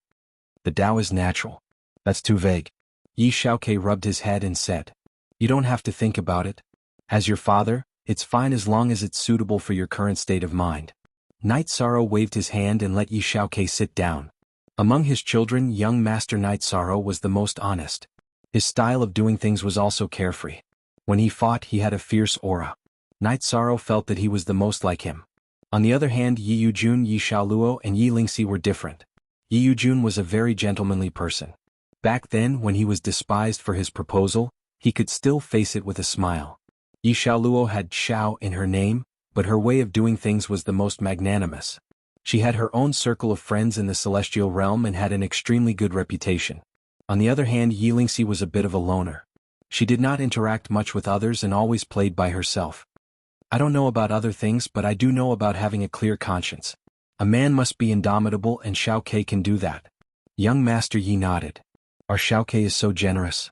S1: The Tao is natural. That's too vague. Yi Xiaoke rubbed his head and said. You don't have to think about it. As your father, it's fine as long as it's suitable for your current state of mind. Night Sorrow waved his hand and let Yi Xiaoke sit down. Among his children, young Master Night Sorrow was the most honest. His style of doing things was also carefree. When he fought, he had a fierce aura. Night Sorrow felt that he was the most like him. On the other hand, Yi Yujun, Yi Xiaoluo, and Yi Lingxi were different. Yi Yujun was a very gentlemanly person. Back then, when he was despised for his proposal, he could still face it with a smile. Yi Xiaoluo had Xiao in her name, but her way of doing things was the most magnanimous. She had her own circle of friends in the celestial realm and had an extremely good reputation. On the other hand, Yi Lingxi was a bit of a loner. She did not interact much with others and always played by herself. I don't know about other things, but I do know about having a clear conscience. A man must be indomitable and Xiaoke can do that. Young Master Yi nodded. Our Xiaoke is so generous.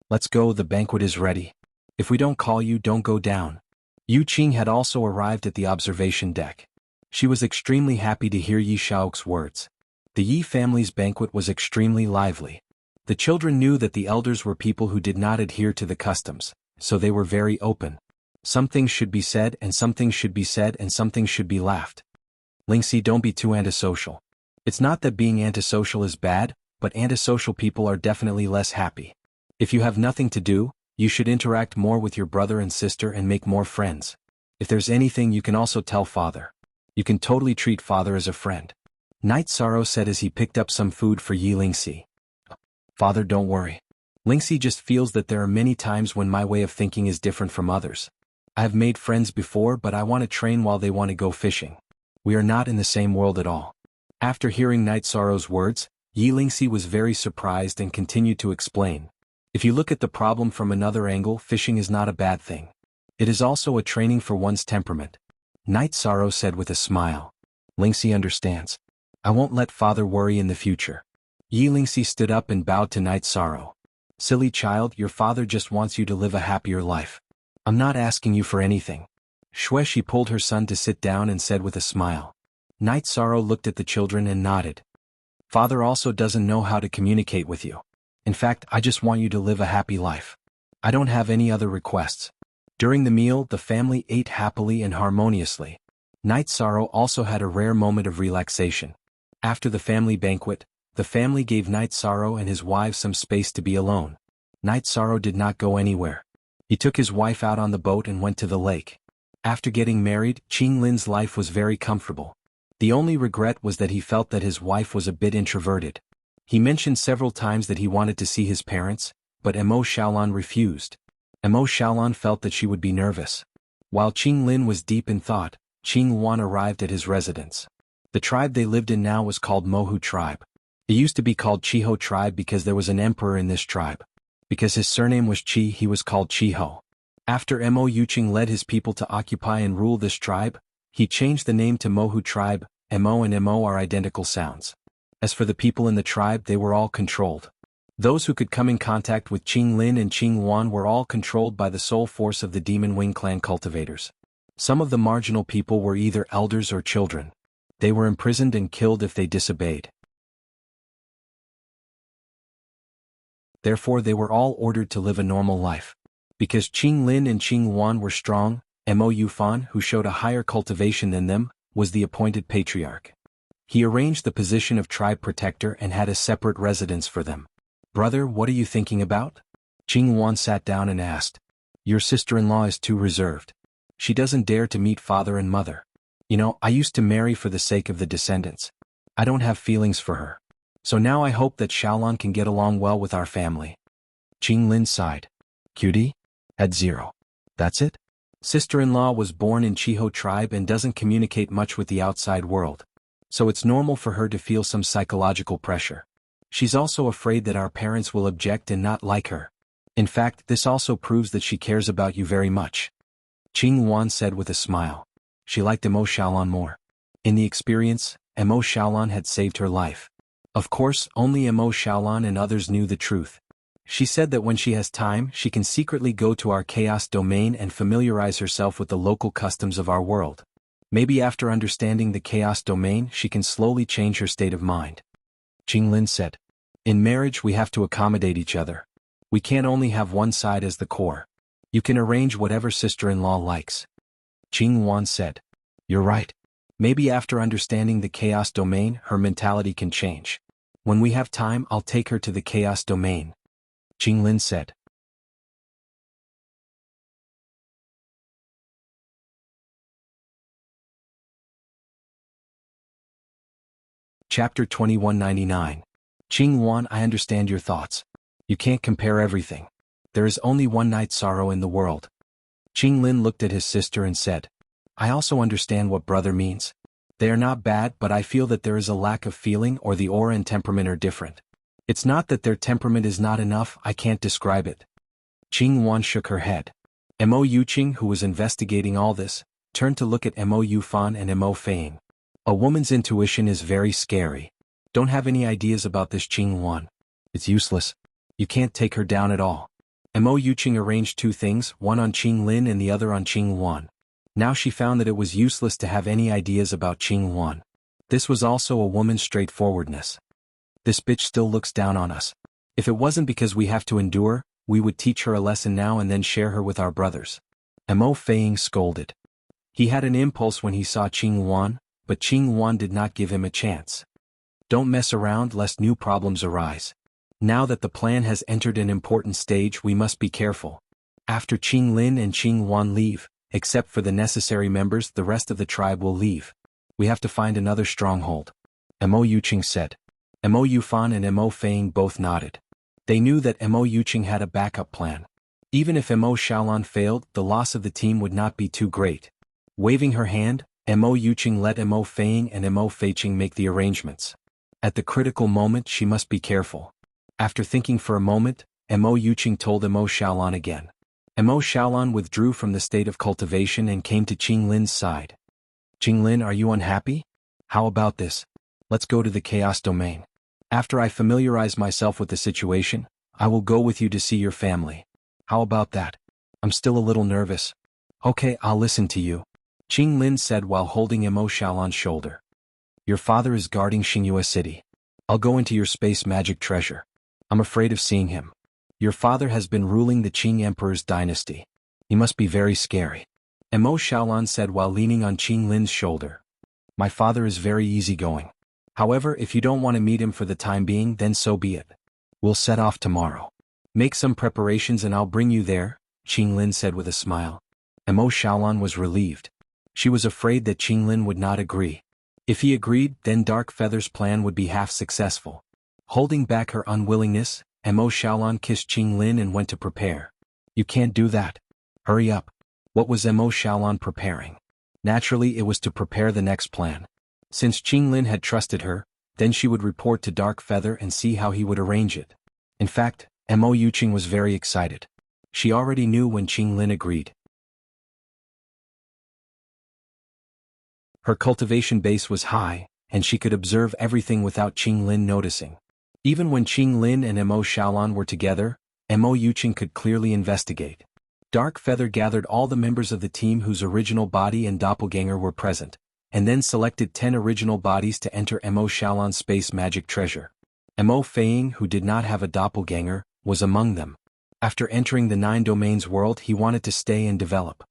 S1: Let's go, the banquet is ready. If we don't call you, don't go down. Yu Qing had also arrived at the observation deck. She was extremely happy to hear Yi Xiaoke's words. The Yi family's banquet was extremely lively. The children knew that the elders were people who did not adhere to the customs, so they were very open. Some things should be said and some things should be said and some things should be laughed. Lingxi, don't be too antisocial. It's not that being antisocial is bad, but antisocial people are definitely less happy. If you have nothing to do, you should interact more with your brother and sister and make more friends. If there's anything you can also tell father. You can totally treat father as a friend. Night Sorrow said as he picked up some food for Yi Lingxi. Father, don't worry. Lingxi just feels that there are many times when my way of thinking is different from others. I have made friends before, but I want to train while they want to go fishing. We are not in the same world at all. After hearing Night Sorrow's words, Yi Lingxi was very surprised and continued to explain. If you look at the problem from another angle, fishing is not a bad thing. It is also a training for one's temperament. Night Sorrow said with a smile. Lingxi understands. I won't let father worry in the future. Yi Lingxi stood up and bowed to Night Sorrow. Silly child, your father just wants you to live a happier life. I'm not asking you for anything. She pulled her son to sit down and said with a smile. Night Sorrow looked at the children and nodded. Father also doesn't know how to communicate with you. In fact, I just want you to live a happy life. I don't have any other requests. During the meal, the family ate happily and harmoniously. Night Sorrow also had a rare moment of relaxation. After the family banquet, the family gave Night Sorrow and his wife some space to be alone. Night Sorrow did not go anywhere. He took his wife out on the boat and went to the lake. After getting married, Qing Lin's life was very comfortable. The only regret was that he felt that his wife was a bit introverted. He mentioned several times that he wanted to see his parents, but Mo Xiaolan refused. Mo Xiaolan felt that she would be nervous. While Qing Lin was deep in thought, Qing Wan arrived at his residence. The tribe they lived in now was called Mohu tribe. It used to be called Chiho tribe because there was an emperor in this tribe. Because his surname was Qi, he was called Chiho. After Mo Yuqing led his people to occupy and rule this tribe, he changed the name to Mohu tribe. Mo and Mo are identical sounds. As for the people in the tribe, they were all controlled. Those who could come in contact with Qing Lin and Qing Wan were all controlled by the soul force of the Demon Wing clan cultivators. Some of the marginal people were either elders or children. They were imprisoned and killed if they disobeyed. Therefore they were all ordered to live a normal life. Because Qing Lin and Qing Wan were strong, Mo Yufan, who showed a higher cultivation than them, was the appointed patriarch. He arranged the position of tribe protector and had a separate residence for them. Brother, what are you thinking about? Qing Wan sat down and asked. Your sister-in-law is too reserved. She doesn't dare to meet father and mother. You know, I used to marry for the sake of the descendants. I don't have feelings for her. So now I hope that Xiaolan can get along well with our family. Qing Lin sighed. Cutie? At 0. That's it? Sister-in-law was born in Chiho tribe and doesn't communicate much with the outside world. So it's normal for her to feel some psychological pressure. She's also afraid that our parents will object and not like her. In fact, this also proves that she cares about you very much. Qing Wan said with a smile. She liked Mo Xiaolan more. In the experience, Mo Xiaolan had saved her life. Of course, only Mo Xiaolan and others knew the truth. She said that when she has time, she can secretly go to our chaos domain and familiarize herself with the local customs of our world. Maybe after understanding the chaos domain, she can slowly change her state of mind. Qing Lin said. In marriage we have to accommodate each other. We can't only have one side as the core. You can arrange whatever sister-in-law likes. Qing Wan said. You're right. Maybe after understanding the chaos domain, her mentality can change. When we have time, I'll take her to the chaos domain. Qing Lin said. Chapter 2199. Qing Wan, I understand your thoughts. You can't compare everything. There is only one Night Sorrow in the world. Qing Lin looked at his sister and said, I also understand what brother means. They are not bad, but I feel that there is a lack of feeling or the aura and temperament are different. It's not that their temperament is not enough, I can't describe it. Qing Wan shook her head. Mo Yuqing, who was investigating all this, turned to look at Mo Yufan and Mo Feiying. A woman's intuition is very scary. Don't have any ideas about this, Qing Wan. It's useless. You can't take her down at all. Mo Yuqing arranged two things, one on Qing Lin and the other on Qing Wan. Now she found that it was useless to have any ideas about Qing Wan. This was also a woman's straightforwardness. This bitch still looks down on us. If it wasn't because we have to endure, we would teach her a lesson now and then share her with our brothers. Mo Feiying scolded. He had an impulse when he saw Qing Wan, but Qing Wan did not give him a chance. Don't mess around lest new problems arise. Now that the plan has entered an important stage, we must be careful. After Qing Lin and Qing Wan leave, except for the necessary members, the rest of the tribe will leave. We have to find another stronghold. Mo Yuqing said. Mo Yufan and Mo Feiying both nodded. They knew that Mo Yuqing had a backup plan. Even if Mo Xiaolan failed, the loss of the team would not be too great. Waving her hand, Mo Yuqing let Mo Feiying and Mo Feiqing make the arrangements. At the critical moment she must be careful. After thinking for a moment, Mo Yuqing told Mo Xiaolan again. Mo Xiaolan withdrew from the state of cultivation and came to Qing Lin's side. Qing Lin, are you unhappy? How about this? Let's go to the chaos domain. After I familiarize myself with the situation, I will go with you to see your family. How about that? I'm still a little nervous. Okay, I'll listen to you. Qing Lin said while holding Mo Xiaolan's shoulder. Your father is guarding Xingyue City. I'll go into your space magic treasure. I'm afraid of seeing him. Your father has been ruling the Qing Emperor's dynasty. He must be very scary. Mo Xiaolan said while leaning on Qing Lin's shoulder. My father is very easygoing. However, if you don't want to meet him for the time being, then so be it. We'll set off tomorrow. Make some preparations and I'll bring you there, Qing Lin said with a smile. Mo Xiaolan was relieved. She was afraid that Qing Lin would not agree. If he agreed, then Dark Feather's plan would be half successful. Holding back her unwillingness, Mo Xiaolan kissed Qing Lin and went to prepare. You can't do that. Hurry up. What was Mo Xiaolan preparing? Naturally, it was to prepare the next plan. Since Qing Lin had trusted her, then she would report to Dark Feather and see how he would arrange it. In fact, Mo Yuqing was very excited. She already knew when Qing Lin agreed. Her cultivation base was high, and she could observe everything without Qing Lin noticing. Even when Qing Lin and Mo Xiaolan were together, Mo Yuqing could clearly investigate. Dark Feather gathered all the members of the team whose original body and doppelganger were present, and then selected 10 original bodies to enter Mo Xiaolan's space magic treasure. Mo Feiying, who did not have a doppelganger, was among them. After entering the 9 domains world, he wanted to stay and develop.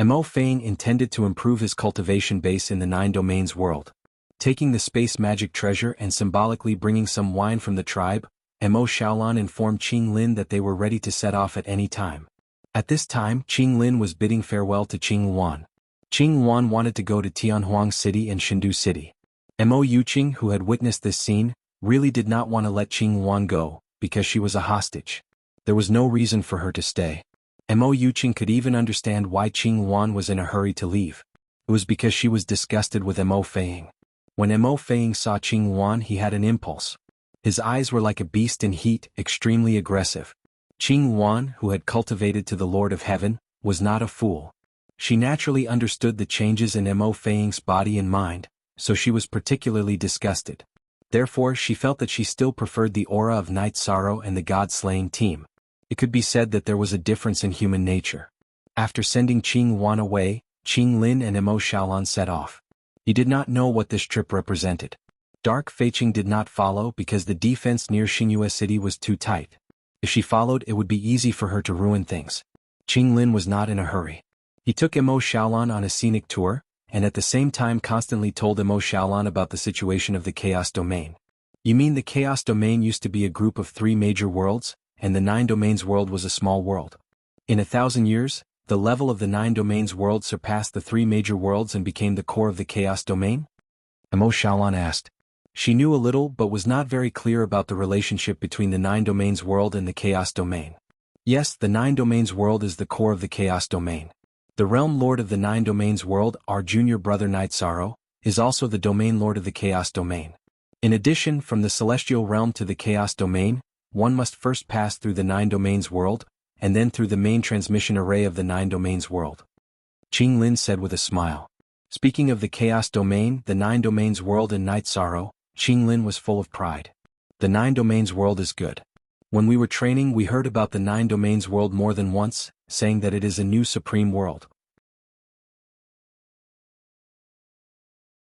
S1: Mo Feiying intended to improve his cultivation base in the 9 domains world. Taking the space magic treasure and symbolically bringing some wine from the tribe, Mo Xiaolan informed Qing Lin that they were ready to set off at any time. At this time, Qing Lin was bidding farewell to Qing Wan. Qing Wan wanted to go to Tianhuang City and Shindu City. Mo Yuqing, who had witnessed this scene, really did not want to let Qing Wan go, because she was a hostage. There was no reason for her to stay. Mo Yuqing could even understand why Qing Wan was in a hurry to leave. It was because she was disgusted with Mo Feiying. When Mo Feiying saw Qing Wan, he had an impulse. His eyes were like a beast in heat, extremely aggressive. Qing Wan, who had cultivated to the Lord of Heaven, was not a fool. She naturally understood the changes in Mo Feiying's body and mind, so she was particularly disgusted. Therefore, she felt that she still preferred the aura of Night Sorrow and the God-slaying team. It could be said that there was a difference in human nature. After sending Qing Wan away, Qing Lin and Mo Xiaolan set off. He did not know what this trip represented. Dark Feiqing did not follow because the defense near Xingyue City was too tight. If she followed, it would be easy for her to ruin things. Qing Lin was not in a hurry. He took Mo Xiaolan on a scenic tour, and at the same time constantly told Mo Xiaolan about the situation of the Chaos Domain. You mean the Chaos Domain used to be a group of 3 major worlds, and the 9 domains world was a small world? In 1,000 years, the level of the 9 domains world surpassed the 3 major worlds and became the core of the Chaos Domain? Mo Xiaolan asked. She knew a little but was not very clear about the relationship between the 9 domains world and the Chaos Domain. Yes, the 9 domains world is the core of the Chaos Domain. The realm lord of the 9 domains world, our junior brother Night Sorrow, is also the domain lord of the Chaos Domain. In addition, from the celestial realm to the Chaos Domain, one must first pass through the 9 domains world, and then through the main transmission array of the 9 domains world. Qing Lin said with a smile. Speaking of the Chaos Domain, the 9 domains world and Night Sorrow, Qing Lin was full of pride. The 9 domains world is good. When we were training, we heard about the 9 domains world more than once, saying that it is a new supreme world.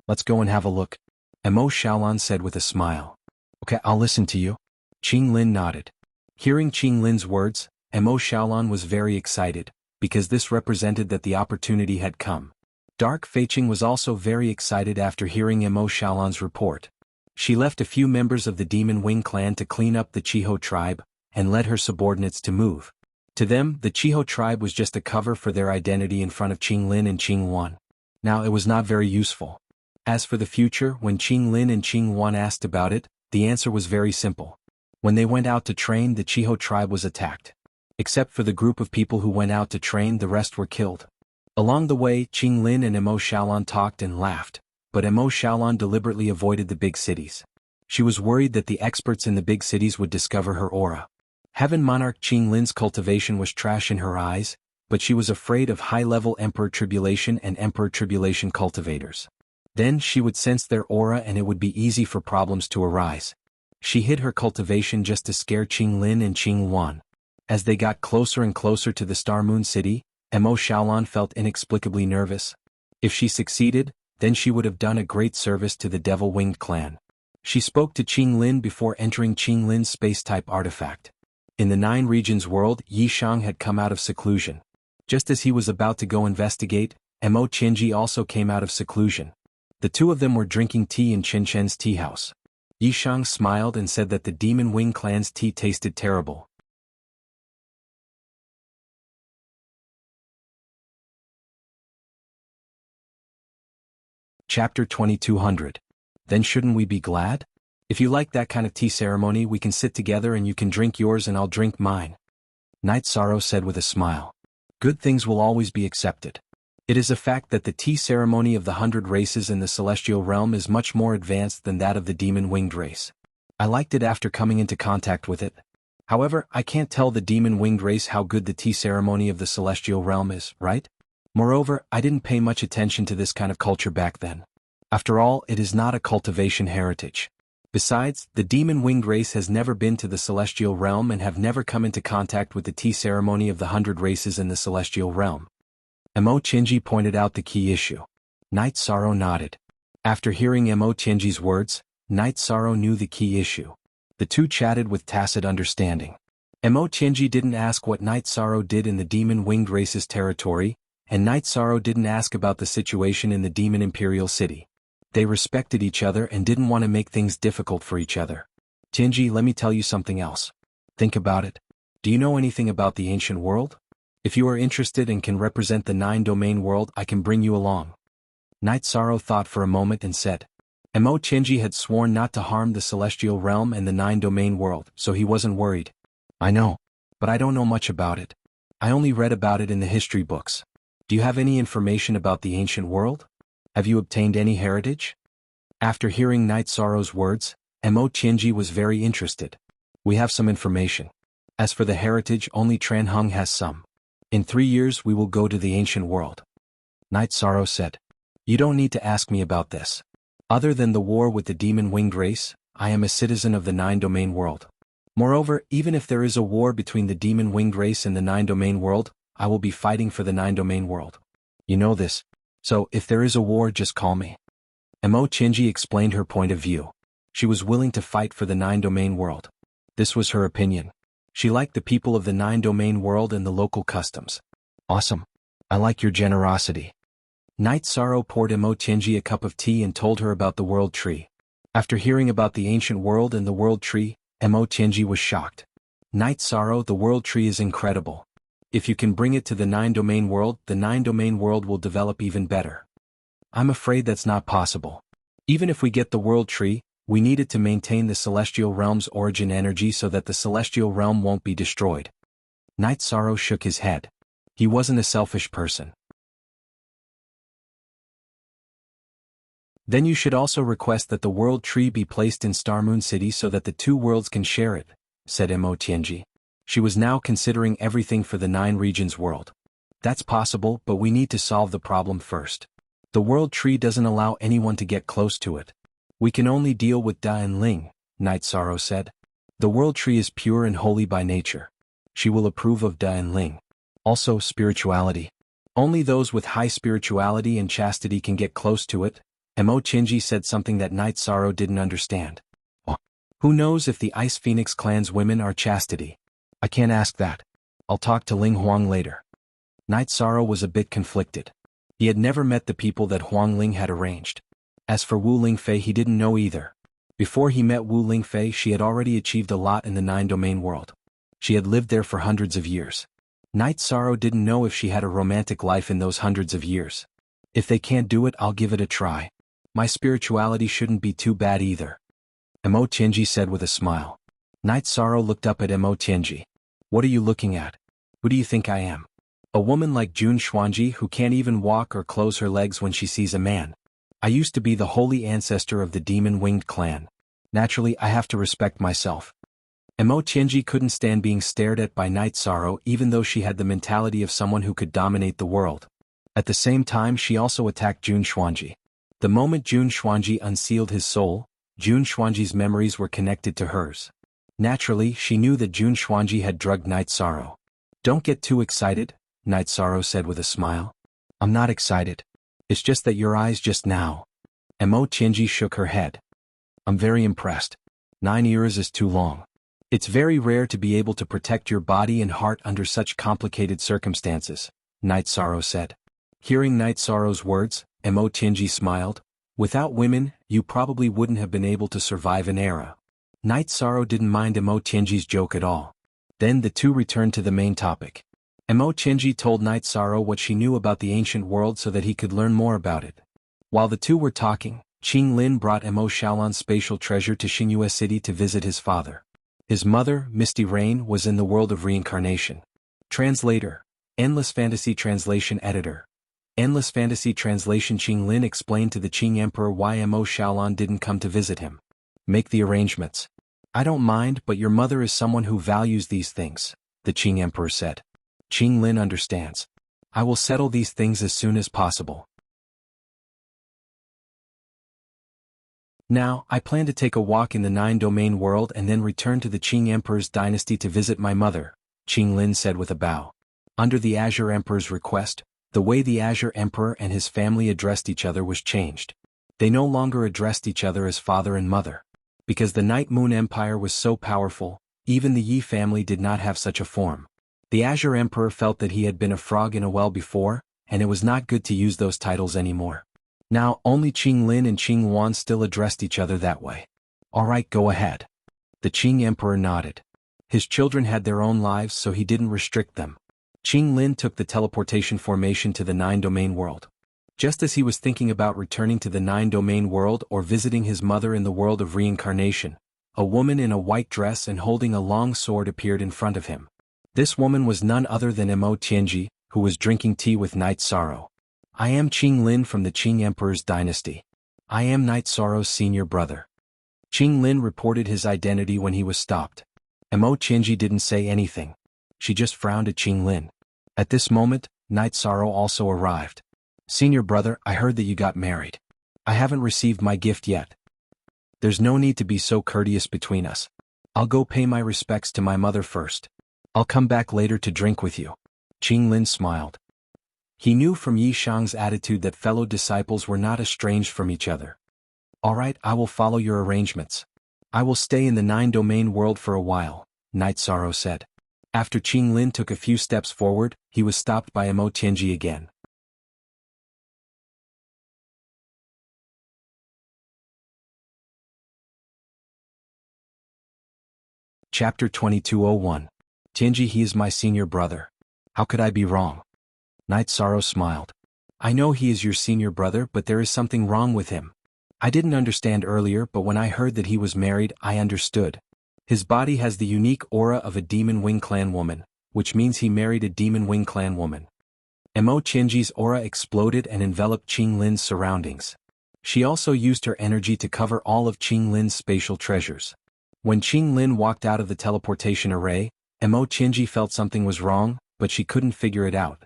S1: Let's go and have a look. Mo Xiaolan said with a smile. Okay, I'll listen to you. Qing Lin nodded. Hearing Qing Lin's words, Mo Xiaolan was very excited, because this represented that the opportunity had come. Dark Feiqing was also very excited after hearing Mo Xiaolan's report. She left a few members of the Demon Wing clan to clean up the Chiho tribe, and led her subordinates to move. To them, the Chiho tribe was just a cover for their identity in front of Qing Lin and Qing Wan. Now it was not very useful. As for the future, when Qing Lin and Qing Wan asked about it, the answer was very simple. When they went out to train, the Chiho tribe was attacked. Except for the group of people who went out to train, the rest were killed. Along the way, Qing Lin and Mo Xiaolan talked and laughed, but Mo Xiaolan deliberately avoided the big cities. She was worried that the experts in the big cities would discover her aura. Heaven Monarch Qing Lin's cultivation was trash in her eyes, but she was afraid of high-level Emperor Tribulation and Emperor Tribulation cultivators. Then she would sense their aura and it would be easy for problems to arise. She hid her cultivation just to scare Qing Lin and Qing Wan. As they got closer and closer to the Star Moon City, Mo Xiaolan felt inexplicably nervous. If she succeeded, then she would have done a great service to the Devil-Winged clan. She spoke to Qing Lin before entering Qing Lin's space-type artifact. In the Nine Regions world, Yi Shang had come out of seclusion. Just as he was about to go investigate, Mo Qianji also came out of seclusion. The two of them were drinking tea in Chen Chen's tea house. Yi Shang smiled and said that the Demon Wing clan's tea tasted terrible. Chapter 2200. Then shouldn't we be glad? If you like that kind of tea ceremony, we can sit together and you can drink yours and I'll drink mine. Night Sorrow said with a smile. Good things will always be accepted. It is a fact that the tea ceremony of the 100 races in the celestial realm is much more advanced than that of the demon-winged race. I liked it after coming into contact with it. However, I can't tell the demon-winged race how good the tea ceremony of the celestial realm is, right? Moreover, I didn't pay much attention to this kind of culture back then. After all, it is not a cultivation heritage. Besides, the demon-winged race has never been to the celestial realm and have never come into contact with the tea ceremony of the 100 races in the celestial realm. Mo Qianji pointed out the key issue. Night Sorrow nodded. After hearing Mo Qianji's words, Night Sorrow knew the key issue. The two chatted with tacit understanding. Mo Qianji didn't ask what Night Sorrow did in the demon-winged race's territory, and Night Sorrow didn't ask about the situation in the Demon Imperial City. They respected each other and didn't want to make things difficult for each other. Qianji, let me tell you something else. Think about it. Do you know anything about the ancient world? If you are interested and can represent the 9-domain world, I can bring you along. Night Sorrow thought for a moment and said. Mo Qianji had sworn not to harm the celestial realm and the 9-domain world, so he wasn't worried. I know. But I don't know much about it. I only read about it in the history books. Do you have any information about the ancient world? Have you obtained any heritage? After hearing Night Sorrow's words, Mo Qianji was very interested. We have some information. As for the heritage, only Tran Hung has some. In 3 years we will go to the ancient world. Night Sorrow said. You don't need to ask me about this. Other than the war with the demon-winged race, I am a citizen of the 9-domain world. Moreover, even if there is a war between the demon-winged race and the 9-domain world, I will be fighting for the 9-domain world. You know this. So, if there is a war, just call me. Mo Qianji explained her point of view. She was willing to fight for the 9-domain world. This was her opinion. She liked the people of the 9-domain world and the local customs. Awesome. I like your generosity. Night Sorrow poured Mo Qianji a cup of tea and told her about the World Tree. After hearing about the ancient world and the World Tree, Mo Qianji was shocked. Night Sorrow, the World Tree is incredible. If you can bring it to the 9-domain world, the 9-domain world will develop even better. I'm afraid that's not possible. Even if we get the World Tree, we need it to maintain the celestial realm's origin energy so that the celestial realm won't be destroyed. Night Sorrow shook his head. He wasn't a selfish person. Then you should also request that the World Tree be placed in Star Moon City so that the two worlds can share it, said Mo Qianji. She was now considering everything for the 9 regions world. That's possible, but we need to solve the problem first. The World Tree doesn't allow anyone to get close to it. We can only deal with Da and Ling, Night Sorrow said. The World Tree is pure and holy by nature. She will approve of Da and Ling. Also, spirituality. Only those with high spirituality and chastity can get close to it. Mo Qianji said something that Night Sorrow didn't understand. Oh. Who knows if the Ice Phoenix clan's women are chastity? I can't ask that. I'll talk to Ling Huang later. Night Sorrow was a bit conflicted. He had never met the people that Huang Ling had arranged. As for Wu Lingfei, he didn't know either. Before he met Wu Lingfei, she had already achieved a lot in the 9-domain world. She had lived there for hundreds of years. Night Sorrow didn't know if she had a romantic life in those hundreds of years. If they can't do it, I'll give it a try. My spirituality shouldn't be too bad either. Mo Qianji said with a smile. Night Sorrow looked up at Mo Qianji. What are you looking at? Who do you think I am? A woman like Jun Xuanji who can't even walk or close her legs when she sees a man. I used to be the holy ancestor of the demon-winged clan. Naturally, I have to respect myself. Emo Tianji couldn't stand being stared at by Night Sorrow even though she had the mentality of someone who could dominate the world. At the same time she also attacked Jun Xuanji. The moment Jun Xuanji unsealed his soul, Jun Xuanji's memories were connected to hers. Naturally, she knew that Jun Xuanji had drugged Night Sorrow. "Don't get too excited," Night Sorrow said with a smile. "I'm not excited. It's just that your eyes just now." Emo Tianji shook her head. "I'm very impressed. 9 years is too long. It's very rare to be able to protect your body and heart under such complicated circumstances," Night Sorrow said. Hearing Night Sorrow's words, Emo Tianji smiled. "Without women, you probably wouldn't have been able to survive an era." Night Sorrow didn't mind Emo Tianji's joke at all. Then the two returned to the main topic. Emo Tianji told Night Sorrow what she knew about the ancient world so that he could learn more about it. While the two were talking, Qing Lin brought Emo Xiaolan's spatial treasure to Xingyue City to visit his father. His mother, Misty Rain, was in the world of reincarnation. Translator. Endless Fantasy Translation Editor. Endless Fantasy Translation. Qing Lin explained to the Qing Emperor why Emo Xiaolan didn't come to visit him. "Make the arrangements." "I don't mind, but your mother is someone who values these things," the Qing Emperor said. Qing Lin understands. "I will settle these things as soon as possible. Now, I plan to take a walk in the 9-domain world and then return to the Qing Emperor's dynasty to visit my mother," Qing Lin said with a bow. Under the Azure Emperor's request, the way the Azure Emperor and his family addressed each other was changed. They no longer addressed each other as father and mother. Because the Night Moon Empire was so powerful, even the Yi family did not have such a form. The Azure Emperor felt that he had been a frog in a well before, and it was not good to use those titles anymore. Now, only Qing Lin and Qing Wan still addressed each other that way. "All right, go ahead." The Qing Emperor nodded. His children had their own lives so he didn't restrict them. Qing Lin took the teleportation formation to the 9-domain world. Just as he was thinking about returning to the 9-domain world or visiting his mother in the world of reincarnation, a woman in a white dress and holding a long sword appeared in front of him. This woman was none other than Emo Tianji, who was drinking tea with Night Sorrow. "I am Qing Lin from the Qing Emperor's dynasty. I am Night Sorrow's senior brother." Qing Lin reported his identity when he was stopped. Emo Tianji didn't say anything. She just frowned at Qing Lin. At this moment, Night Sorrow also arrived. "Senior brother, I heard that you got married. I haven't received my gift yet. There's no need to be so courteous between us. I'll go pay my respects to my mother first. I'll come back later to drink with you." Qing Lin smiled. He knew from Yi Shang's attitude that fellow disciples were not estranged from each other. "All right, I will follow your arrangements. I will stay in the 9-domain world for a while," Night Sorrow said. After Qing Lin took a few steps forward, he was stopped by Emo Tianji again. Chapter 2201. "Tianji, he is my senior brother. How could I be wrong?" Night Sorrow smiled. "I know he is your senior brother, but there is something wrong with him. I didn't understand earlier, but when I heard that he was married, I understood. His body has the unique aura of a Demon Wing Clan woman, which means he married a Demon Wing Clan woman." Emo Tianji's aura exploded and enveloped Qing Lin's surroundings. She also used her energy to cover all of Qing Lin's spatial treasures. When Qing Lin walked out of the teleportation array, Emo Tianji felt something was wrong, but she couldn't figure it out.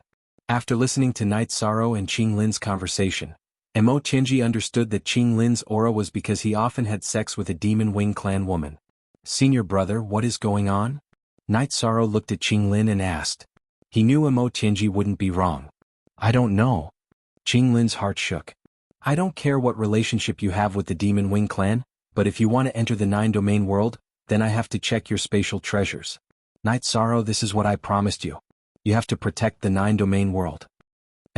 S1: After listening to Night Sorrow and Qing Lin's conversation, Emo Tianji understood that Qing Lin's aura was because he often had sex with a Demon Wing Clan woman. "Senior brother, what is going on?" Night Sorrow looked at Qing Lin and asked. He knew Emo Tianji wouldn't be wrong. "I don't know." Qing Lin's heart shook. "I don't care what relationship you have with the Demon Wing Clan, but if you want to enter the 9-domain world, then I have to check your spatial treasures. Night Sorrow, this is what I promised you. You have to protect the 9-domain world."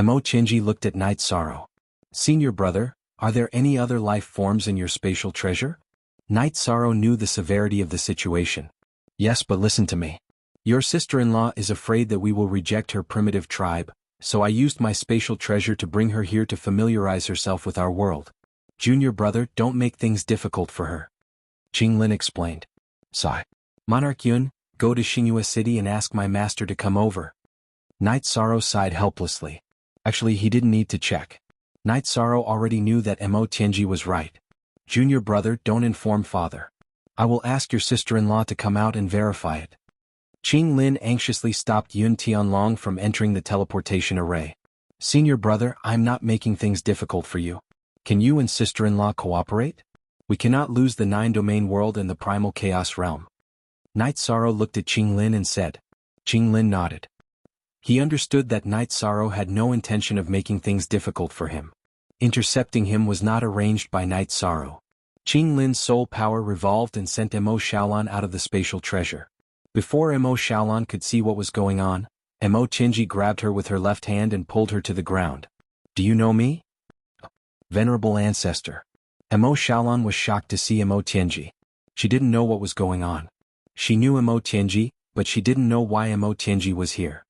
S1: Emo Tianji looked at Night Sorrow. "Senior brother, are there any other life forms in your spatial treasure?" Night Sorrow knew the severity of the situation. "Yes, but listen to me. Your sister-in-law is afraid that we will reject her primitive tribe, so I used my spatial treasure to bring her here to familiarize herself with our world. Junior brother, don't make things difficult for her." Qing Lin explained. "Sigh. Monarch Yun, go to Xingyue City and ask my master to come over." Night Sorrow sighed helplessly. Actually, he didn't need to check. Night Sorrow already knew that Emo Tianji was right. "Junior brother, don't inform father. I will ask your sister-in-law to come out and verify it. Qing Lin anxiously stopped Yun Tianlong from entering the teleportation array. Senior brother, I'm not making things difficult for you. Can you and sister-in-law cooperate? We cannot lose the 9-domain world and the primal chaos realm. Night Sorrow looked at Qing Lin and said. Qing Lin nodded. He understood that Night Sorrow had no intention of making things difficult for him. Intercepting him was not arranged by Night Sorrow. Qing Lin's soul power revolved and sent Mo Xiaolan out of the spatial treasure. Before Mo Xiaolan could see what was going on, Mo Tianji grabbed her with her left hand and pulled her to the ground. Do you know me? Venerable ancestor. Mo Xiaolan was shocked to see Mo Tianji. She didn't know what was going on. She knew Mo Tianji, but she didn't know why Mo Tianji was here.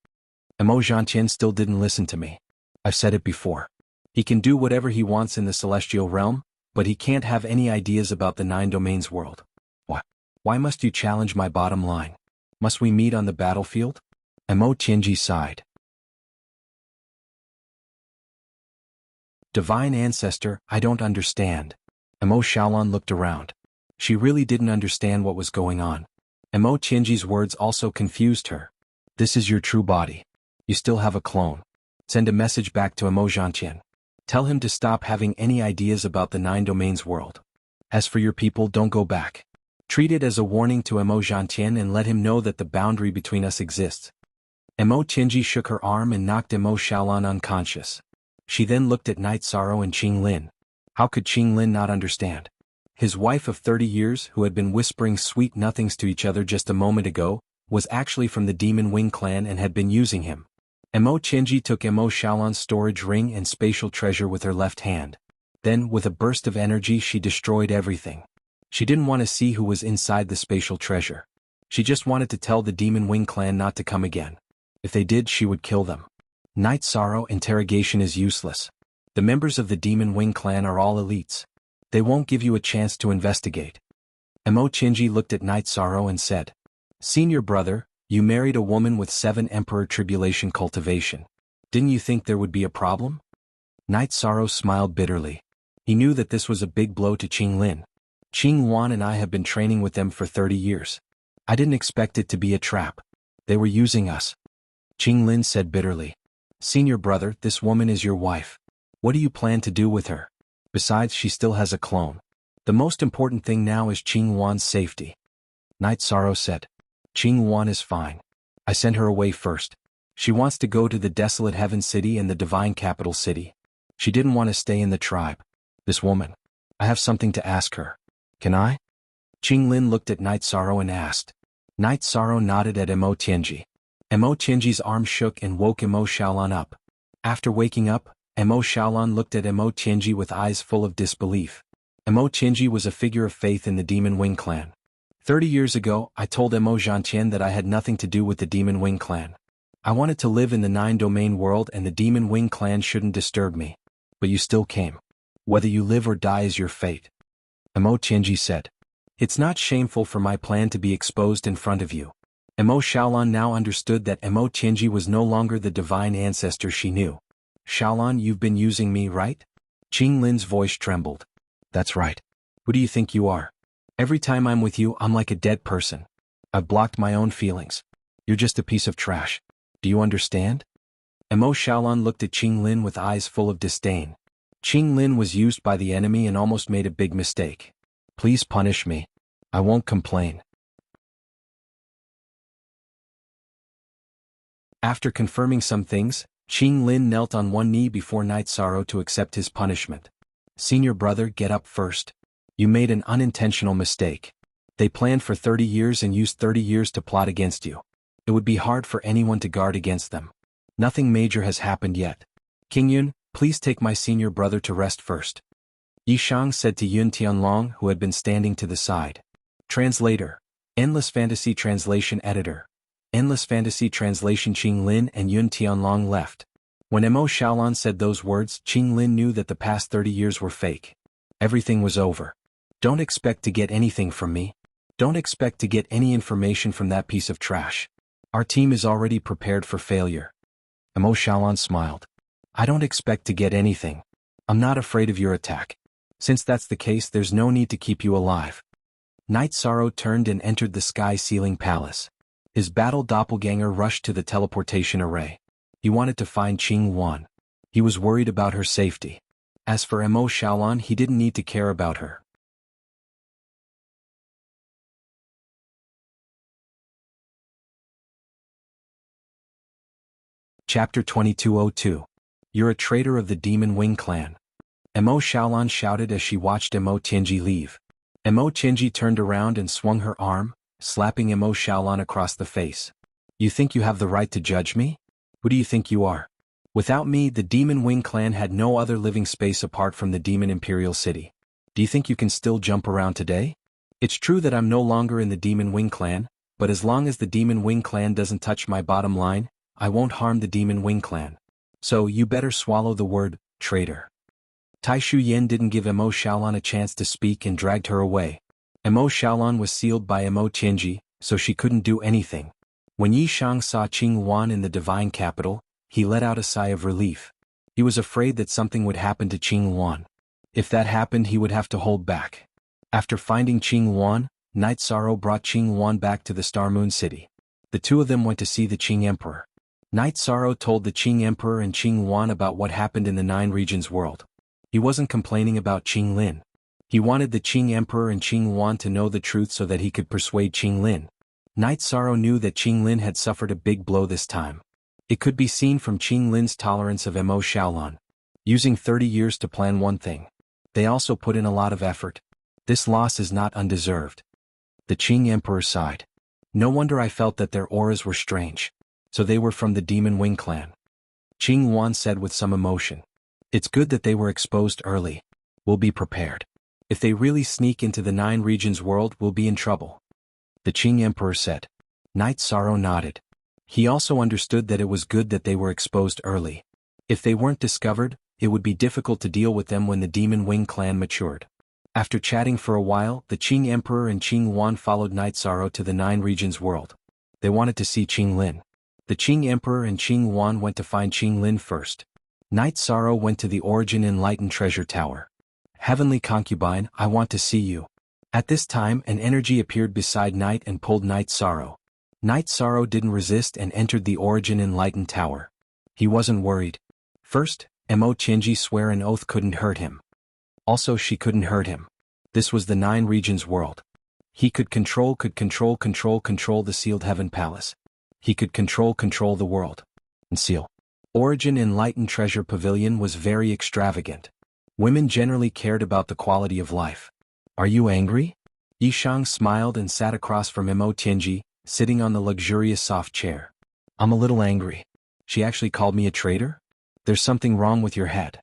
S1: Mo Zhantian still didn't listen to me. I've said it before. He can do whatever he wants in the celestial realm, but he can't have any ideas about the 9 domains world. What? Why must you challenge my bottom line? Must we meet on the battlefield? Mo Tianji sighed. Divine ancestor, I don't understand. Mo Xiaolan looked around. She really didn't understand what was going on. Mo Tianji's words also confused her. This is your true body. You still have a clone. Send a message back to Mo Zhantian. Tell him to stop having any ideas about the 9 domains world. As for your people, don't go back. Treat it as a warning to Mo Zhantian and let him know that the boundary between us exists. Mo Tianji shook her arm and knocked Mo Xiaolan unconscious. She then looked at Night Sorrow and Qing Lin. How could Qing Lin not understand? His wife of 30 years, who had been whispering sweet nothings to each other just a moment ago, was actually from the Demon Wing clan and had been using him. Mo Tianji took Mo Xiaolan's storage ring and spatial treasure with her left hand. Then, with a burst of energy, she destroyed everything. She didn't want to see who was inside the spatial treasure. She just wanted to tell the Demon Wing clan not to come again. If they did, she would kill them. Night Sorrow, interrogation is useless. The members of the Demon Wing clan are all elites. They won't give you a chance to investigate. Mo Tianji looked at Night Sorrow and said, Senior brother, you married a woman with 7 Emperor Tribulation cultivation. Didn't you think there would be a problem? Night Sorrow smiled bitterly. He knew that this was a big blow to Qing Lin. Qing Wan and I have been training with them for 30 years. I didn't expect it to be a trap. They were using us. Qing Lin said bitterly. Senior brother, this woman is your wife. What do you plan to do with her? Besides, she still has a clone. The most important thing now is Qing Wan's safety. Night Sorrow said. Qing Wan is fine. I sent her away first. She wants to go to the desolate heaven city and the divine capital city. She didn't want to stay in the tribe. This woman. I have something to ask her. Can I? Qing Lin looked at Night Sorrow and asked. Night Sorrow nodded at Mo Tianji. Mo Tianji's arm shook and woke Mo Xiaolan up. After waking up, Mo Xiaolan looked at Mo Tianji with eyes full of disbelief. Mo Tianji was a figure of faith in the Demon Wing clan. 30 years ago, I told Mo Zhantian that I had nothing to do with the Demon Wing clan. I wanted to live in the 9-domain world and the Demon Wing clan shouldn't disturb me. But you still came. Whether you live or die is your fate. Mo Tianji said. It's not shameful for my plan to be exposed in front of you. Mo Xiaolan now understood that Mo Tianji was no longer the divine ancestor she knew. Xiaolan, you've been using me, right? Qing Lin's voice trembled. That's right. Who do you think you are? Every time I'm with you, I'm like a dead person. I've blocked my own feelings. You're just a piece of trash. Do you understand? Mo Xiaolan looked at Qing Lin with eyes full of disdain. Qing Lin was used by the enemy and almost made a big mistake. Please punish me. I won't complain. After confirming some things, Qing Lin knelt on one knee before Night Sorrow to accept his punishment. Senior brother, get up first. You made an unintentional mistake. They planned for 30 years and used 30 years to plot against you. It would be hard for anyone to guard against them. Nothing major has happened yet. King Yun, please take my senior brother to rest first. Yi Shang said to Yun Tianlong, who had been standing to the side. Translator. Endless Fantasy Translation Editor. Endless Fantasy Translation. Qing Lin and Yun Tianlong left. When Mo Xiaolan said those words, Qing Lin knew that the past 30 years were fake. Everything was over. Don't expect to get anything from me. Don't expect to get any information from that piece of trash. Our team is already prepared for failure. Mo Xiaolan smiled. I don't expect to get anything. I'm not afraid of your attack. Since that's the case, there's no need to keep you alive. Night Sorrow turned and entered the Sky Ceiling Palace. His battle doppelganger rushed to the teleportation array. He wanted to find Qing Wan. He was worried about her safety. As for Mo Xiaolan, he didn't need to care about her. Chapter 2202. You're a traitor of the Demon Wing clan. Mo Xiaolan shouted as she watched Mo Tianji leave. Mo Tianji turned around and swung her arm, slapping Mo Xiaolan across the face. You think you have the right to judge me? Who do you think you are? Without me, the Demon Wing clan had no other living space apart from the Demon Imperial City. Do you think you can still jump around today? It's true that I'm no longer in the Demon Wing clan, but as long as the Demon Wing clan doesn't touch my bottom line, I won't harm the Demon Wing clan. So you better swallow the word, traitor. Tai Shuyan didn't give Mo Xiaolan a chance to speak and dragged her away. Mo Xiaolan was sealed by Mo Tianji, so she couldn't do anything. When Yi Shang saw Qing Wan in the divine capital, he let out a sigh of relief. He was afraid that something would happen to Qing Wan. If that happened, he would have to hold back. After finding Qing Wan, Night Sorrow brought Qing Wan back to the Star Moon City. The two of them went to see the Qing Emperor. Night Sorrow told the Qing Emperor and Qing Wan about what happened in the Nine Regions world. He wasn't complaining about Qing Lin. He wanted the Qing Emperor and Qing Wan to know the truth so that he could persuade Qing Lin. Night Sorrow knew that Qing Lin had suffered a big blow this time. It could be seen from Qing Lin's tolerance of Mo Xiaolan. Using 30 years to plan one thing. They also put in a lot of effort. This loss is not undeserved. The Qing Emperor sighed. No wonder I felt that their auras were strange. So they were from the Demon Wing clan. Qing Wan said with some emotion. It's good that they were exposed early. We'll be prepared. If they really sneak into the Nine Regions world, we'll be in trouble. The Qing Emperor said. Night Sorrow nodded. He also understood that it was good that they were exposed early. If they weren't discovered, it would be difficult to deal with them when the Demon Wing clan matured. After chatting for a while, the Qing Emperor and Qing Wan followed Night Sorrow to the Nine Regions world. They wanted to see Qing Lin. The Qing Emperor and Qing Wan went to find Qing Lin first. Night Sorrow went to the Origin Enlightened Treasure Tower. Heavenly Concubine, I want to see you. At this time, an energy appeared beside Night and pulled Night Sorrow. Night Sorrow didn't resist and entered the Origin Enlightened Tower. He wasn't worried. First, Mo Tianji swore an oath couldn't hurt him. Also, she couldn't hurt him. This was the Nine Regions world. He could control the sealed heaven palace. He could control the world. And seal. Origin Enlightened Treasure Pavilion was very extravagant. Women generally cared about the quality of life. Are you angry? Yishang smiled and sat across from Mo Tianji, sitting on the luxurious soft chair. I'm a little angry. She actually called me a traitor? There's something wrong with your head.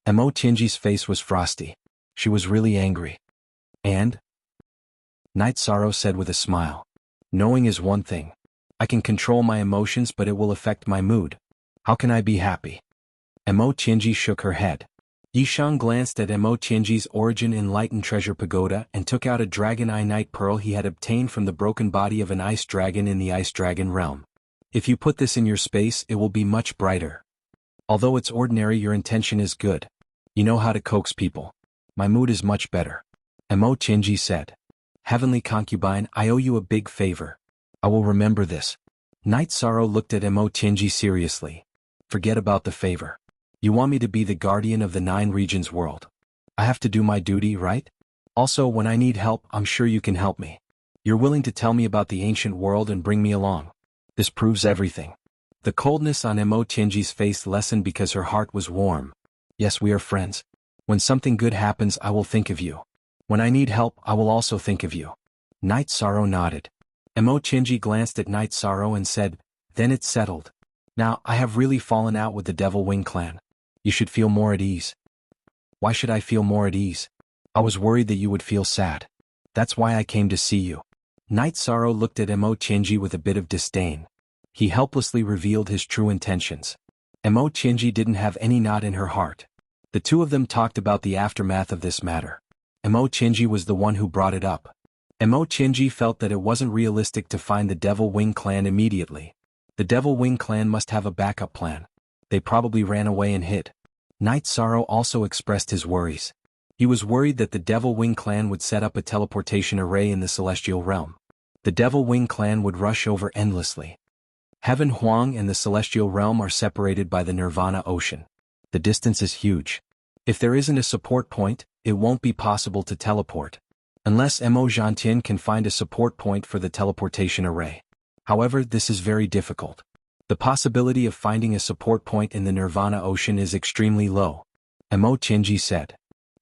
S1: Mo Tianji's face was frosty. She was really angry. And? Night Sorrow said with a smile. Knowing is one thing. I can control my emotions, but it will affect my mood. How can I be happy? Mo Tianji shook her head. Yishang glanced at Mo Tianji's Origin Enlightened Treasure Pagoda and took out a Dragon Eye Night Pearl he had obtained from the broken body of an ice dragon in the Ice Dragon realm. If you put this in your space, it will be much brighter. Although it's ordinary, your intention is good. You know how to coax people. My mood is much better. Mo Tianji said. Heavenly Concubine, I owe you a big favor. I will remember this. Night Sorrow looked at Mo Tianji seriously. Forget about the favor. You want me to be the guardian of the Nine Regions world. I have to do my duty, right? Also, when I need help, I'm sure you can help me. You're willing to tell me about the ancient world and bring me along. This proves everything. The coldness on Mo Tianji's face lessened because her heart was warm. Yes, we are friends. When something good happens, I will think of you. When I need help, I will also think of you. Night Sorrow nodded. Mo Tianji glanced at Night Sorrow and said, Then it's settled. Now, I have really fallen out with the Devil Wing clan. You should feel more at ease. Why should I feel more at ease? I was worried that you would feel sad. That's why I came to see you. Night Sorrow looked at Mo Tianji with a bit of disdain. He helplessly revealed his true intentions. Mo Tianji didn't have any knot in her heart. The two of them talked about the aftermath of this matter. Mo Tianji was the one who brought it up. Mo Tianji felt that it wasn't realistic to find the Devil Wing clan immediately. The Devil Wing clan must have a backup plan. They probably ran away and hid. Night Sorrow also expressed his worries. He was worried that the Devil Wing clan would set up a teleportation array in the celestial realm. The Devil Wing clan would rush over endlessly. Heaven Huang and the celestial realm are separated by the Nirvana Ocean. The distance is huge. If there isn't a support point, it won't be possible to teleport. Unless Mo Zhantian can find a support point for the teleportation array. However, this is very difficult. The possibility of finding a support point in the Nirvana Ocean is extremely low. Mo Tianji said.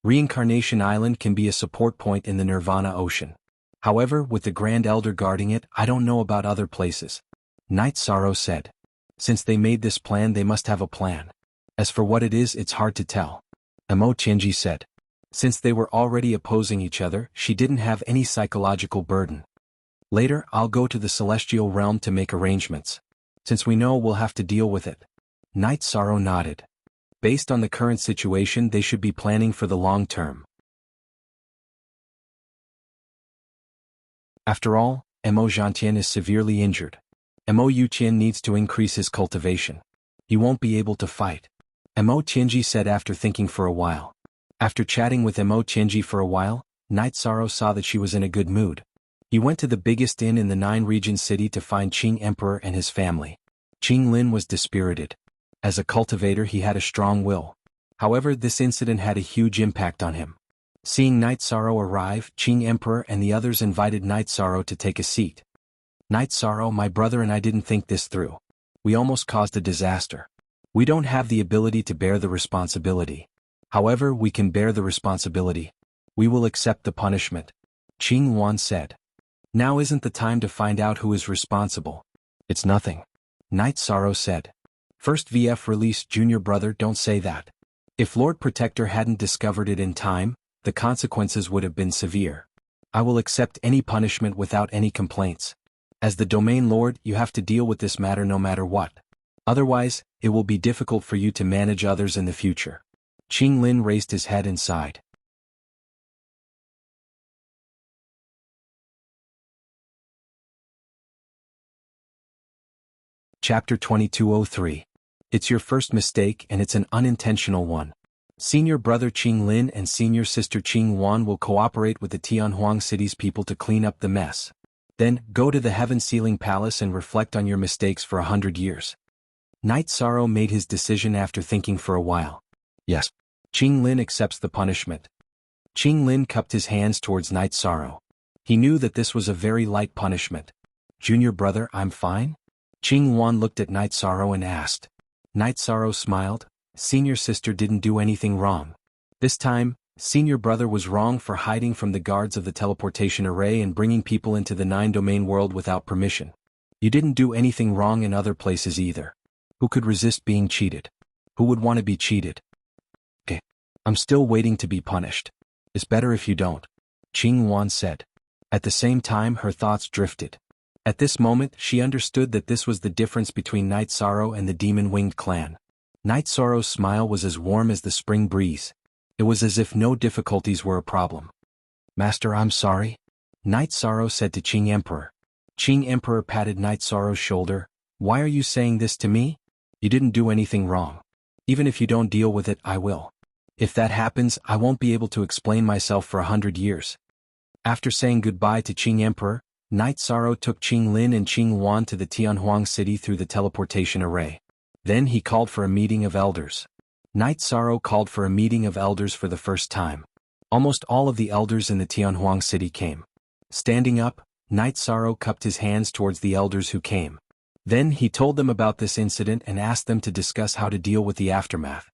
S1: Reincarnation Island can be a support point in the Nirvana Ocean. However, with the Grand Elder guarding it, I don't know about other places. Night Sorrow said. Since they made this plan, they must have a plan. As for what it is, it's hard to tell. Mo Tianji said. Since they were already opposing each other, she didn't have any psychological burden. Later, I'll go to the celestial realm to make arrangements. Since we know we'll have to deal with it. Night Sorrow nodded. Based on the current situation, they should be planning for the long term. After all, Mo Zhantian is severely injured. Mo Yuqian needs to increase his cultivation. He won't be able to fight. Mo Tianji said after thinking for a while. After chatting with Mo Tianji for a while, Night Sorrow saw that she was in a good mood. He went to the biggest inn in the 9-region city to find Qing Emperor and his family. Qing Lin was dispirited. As a cultivator, he had a strong will. However, this incident had a huge impact on him. Seeing Night Sorrow arrive, Qing Emperor and the others invited Night Sorrow to take a seat. Night Sorrow, my brother and I didn't think this through. We almost caused a disaster. We don't have the ability to bear the responsibility. However, we can bear the responsibility. We will accept the punishment. Qing Wan said. Now isn't the time to find out who is responsible. It's nothing. Night Sorrow said. First VF release, junior brother, don't say that. If Lord Protector hadn't discovered it in time, the consequences would have been severe. I will accept any punishment without any complaints. As the Domain Lord, you have to deal with this matter no matter what. Otherwise, it will be difficult for you to manage others in the future. Qing Lin raised his head and sighed. Chapter 2203. It's your first mistake and it's an unintentional one. Senior brother Qing Lin and senior sister Qing Wan will cooperate with the Tianhuang city's people to clean up the mess. Then, go to the Heaven Sealing Palace and reflect on your mistakes for 100 years. Night Sorrow made his decision after thinking for a while. Yes. Qing Lin accepts the punishment. Qing Lin cupped his hands towards Night Sorrow. He knew that this was a very light punishment. Junior brother, I'm fine? Qing Wan looked at Night Sorrow and asked. Night Sorrow smiled. Senior sister didn't do anything wrong. This time, senior brother was wrong for hiding from the guards of the teleportation array and bringing people into the 9-domain world without permission. You didn't do anything wrong in other places either. Who could resist being cheated? Who would want to be cheated? Okay. I'm still waiting to be punished. It's better if you don't. Qing Wan said. At the same time, her thoughts drifted. At this moment, she understood that this was the difference between Night Sorrow and the Demon-Winged clan. Night Sorrow's smile was as warm as the spring breeze. It was as if no difficulties were a problem. Master, I'm sorry. Night Sorrow said to Qing Emperor. Qing Emperor patted Night Sorrow's shoulder. Why are you saying this to me? You didn't do anything wrong. Even if you don't deal with it, I will. If that happens, I won't be able to explain myself for 100 years. After saying goodbye to Qing Emperor, Night Sorrow took Qing Lin and Qing Wan to the Tianhuang city through the teleportation array. Then he called for a meeting of elders. Night Sorrow called for a meeting of elders for the first time. Almost all of the elders in the Tianhuang city came. Standing up, Night Sorrow cupped his hands towards the elders who came. Then he told them about this incident and asked them to discuss how to deal with the aftermath.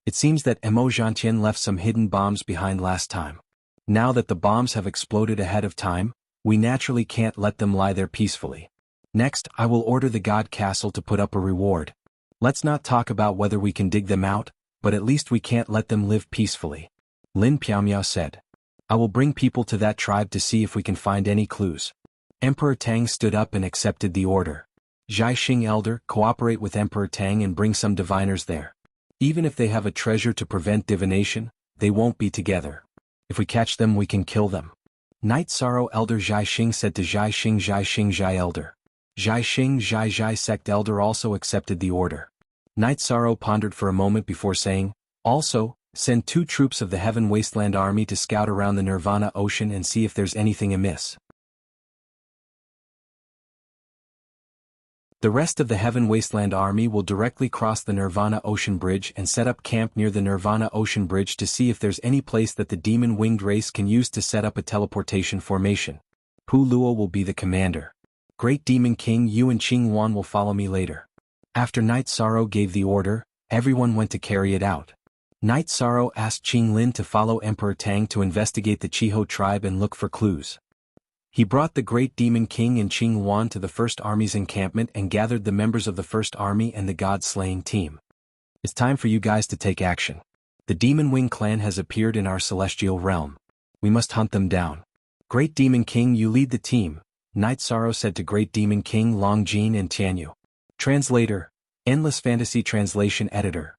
S1: It seems that Mo Zhantian left some hidden bombs behind last time. Now that the bombs have exploded ahead of time, we naturally can't let them lie there peacefully. Next, I will order the God Castle to put up a reward. Let's not talk about whether we can dig them out, but at least we can't let them live peacefully. Lin Piaomiao said. I will bring people to that tribe to see if we can find any clues. Emperor Tang stood up and accepted the order. Zhai Xing Elder, cooperate with Emperor Tang and bring some diviners there. Even if they have a treasure to prevent divination, they won't be together. If we catch them, we can kill them. Night Sorrow Elder Zhai Xing said to Zhai Xing Zhai Elder. Zhai Xing Zhai Sect Elder also accepted the order. Night Sorrow pondered for a moment before saying, Also, send 2 troops of the Heaven Wasteland Army to scout around the Nirvana Ocean and see if there's anything amiss. The rest of the Heaven Wasteland Army will directly cross the Nirvana Ocean Bridge and set up camp near the Nirvana Ocean Bridge to see if there's any place that the demon winged race can use to set up a teleportation formation. Pu Luo will be the commander. Great Demon King Yu and Qing Wan will follow me later. After Night Sorrow gave the order, everyone went to carry it out. Night Sorrow asked Qing Lin to follow Emperor Tang to investigate the Chiho tribe and look for clues. He brought the Great Demon King and Qing Wan to the First Army's encampment and gathered the members of the First Army and the God-slaying team. It's time for you guys to take action. The Demon Wing clan has appeared in our celestial realm. We must hunt them down. Great Demon King, you lead the team, Night Sorrow said to Great Demon King Long Jin and Tianyu. Translator, Endless Fantasy Translation Editor.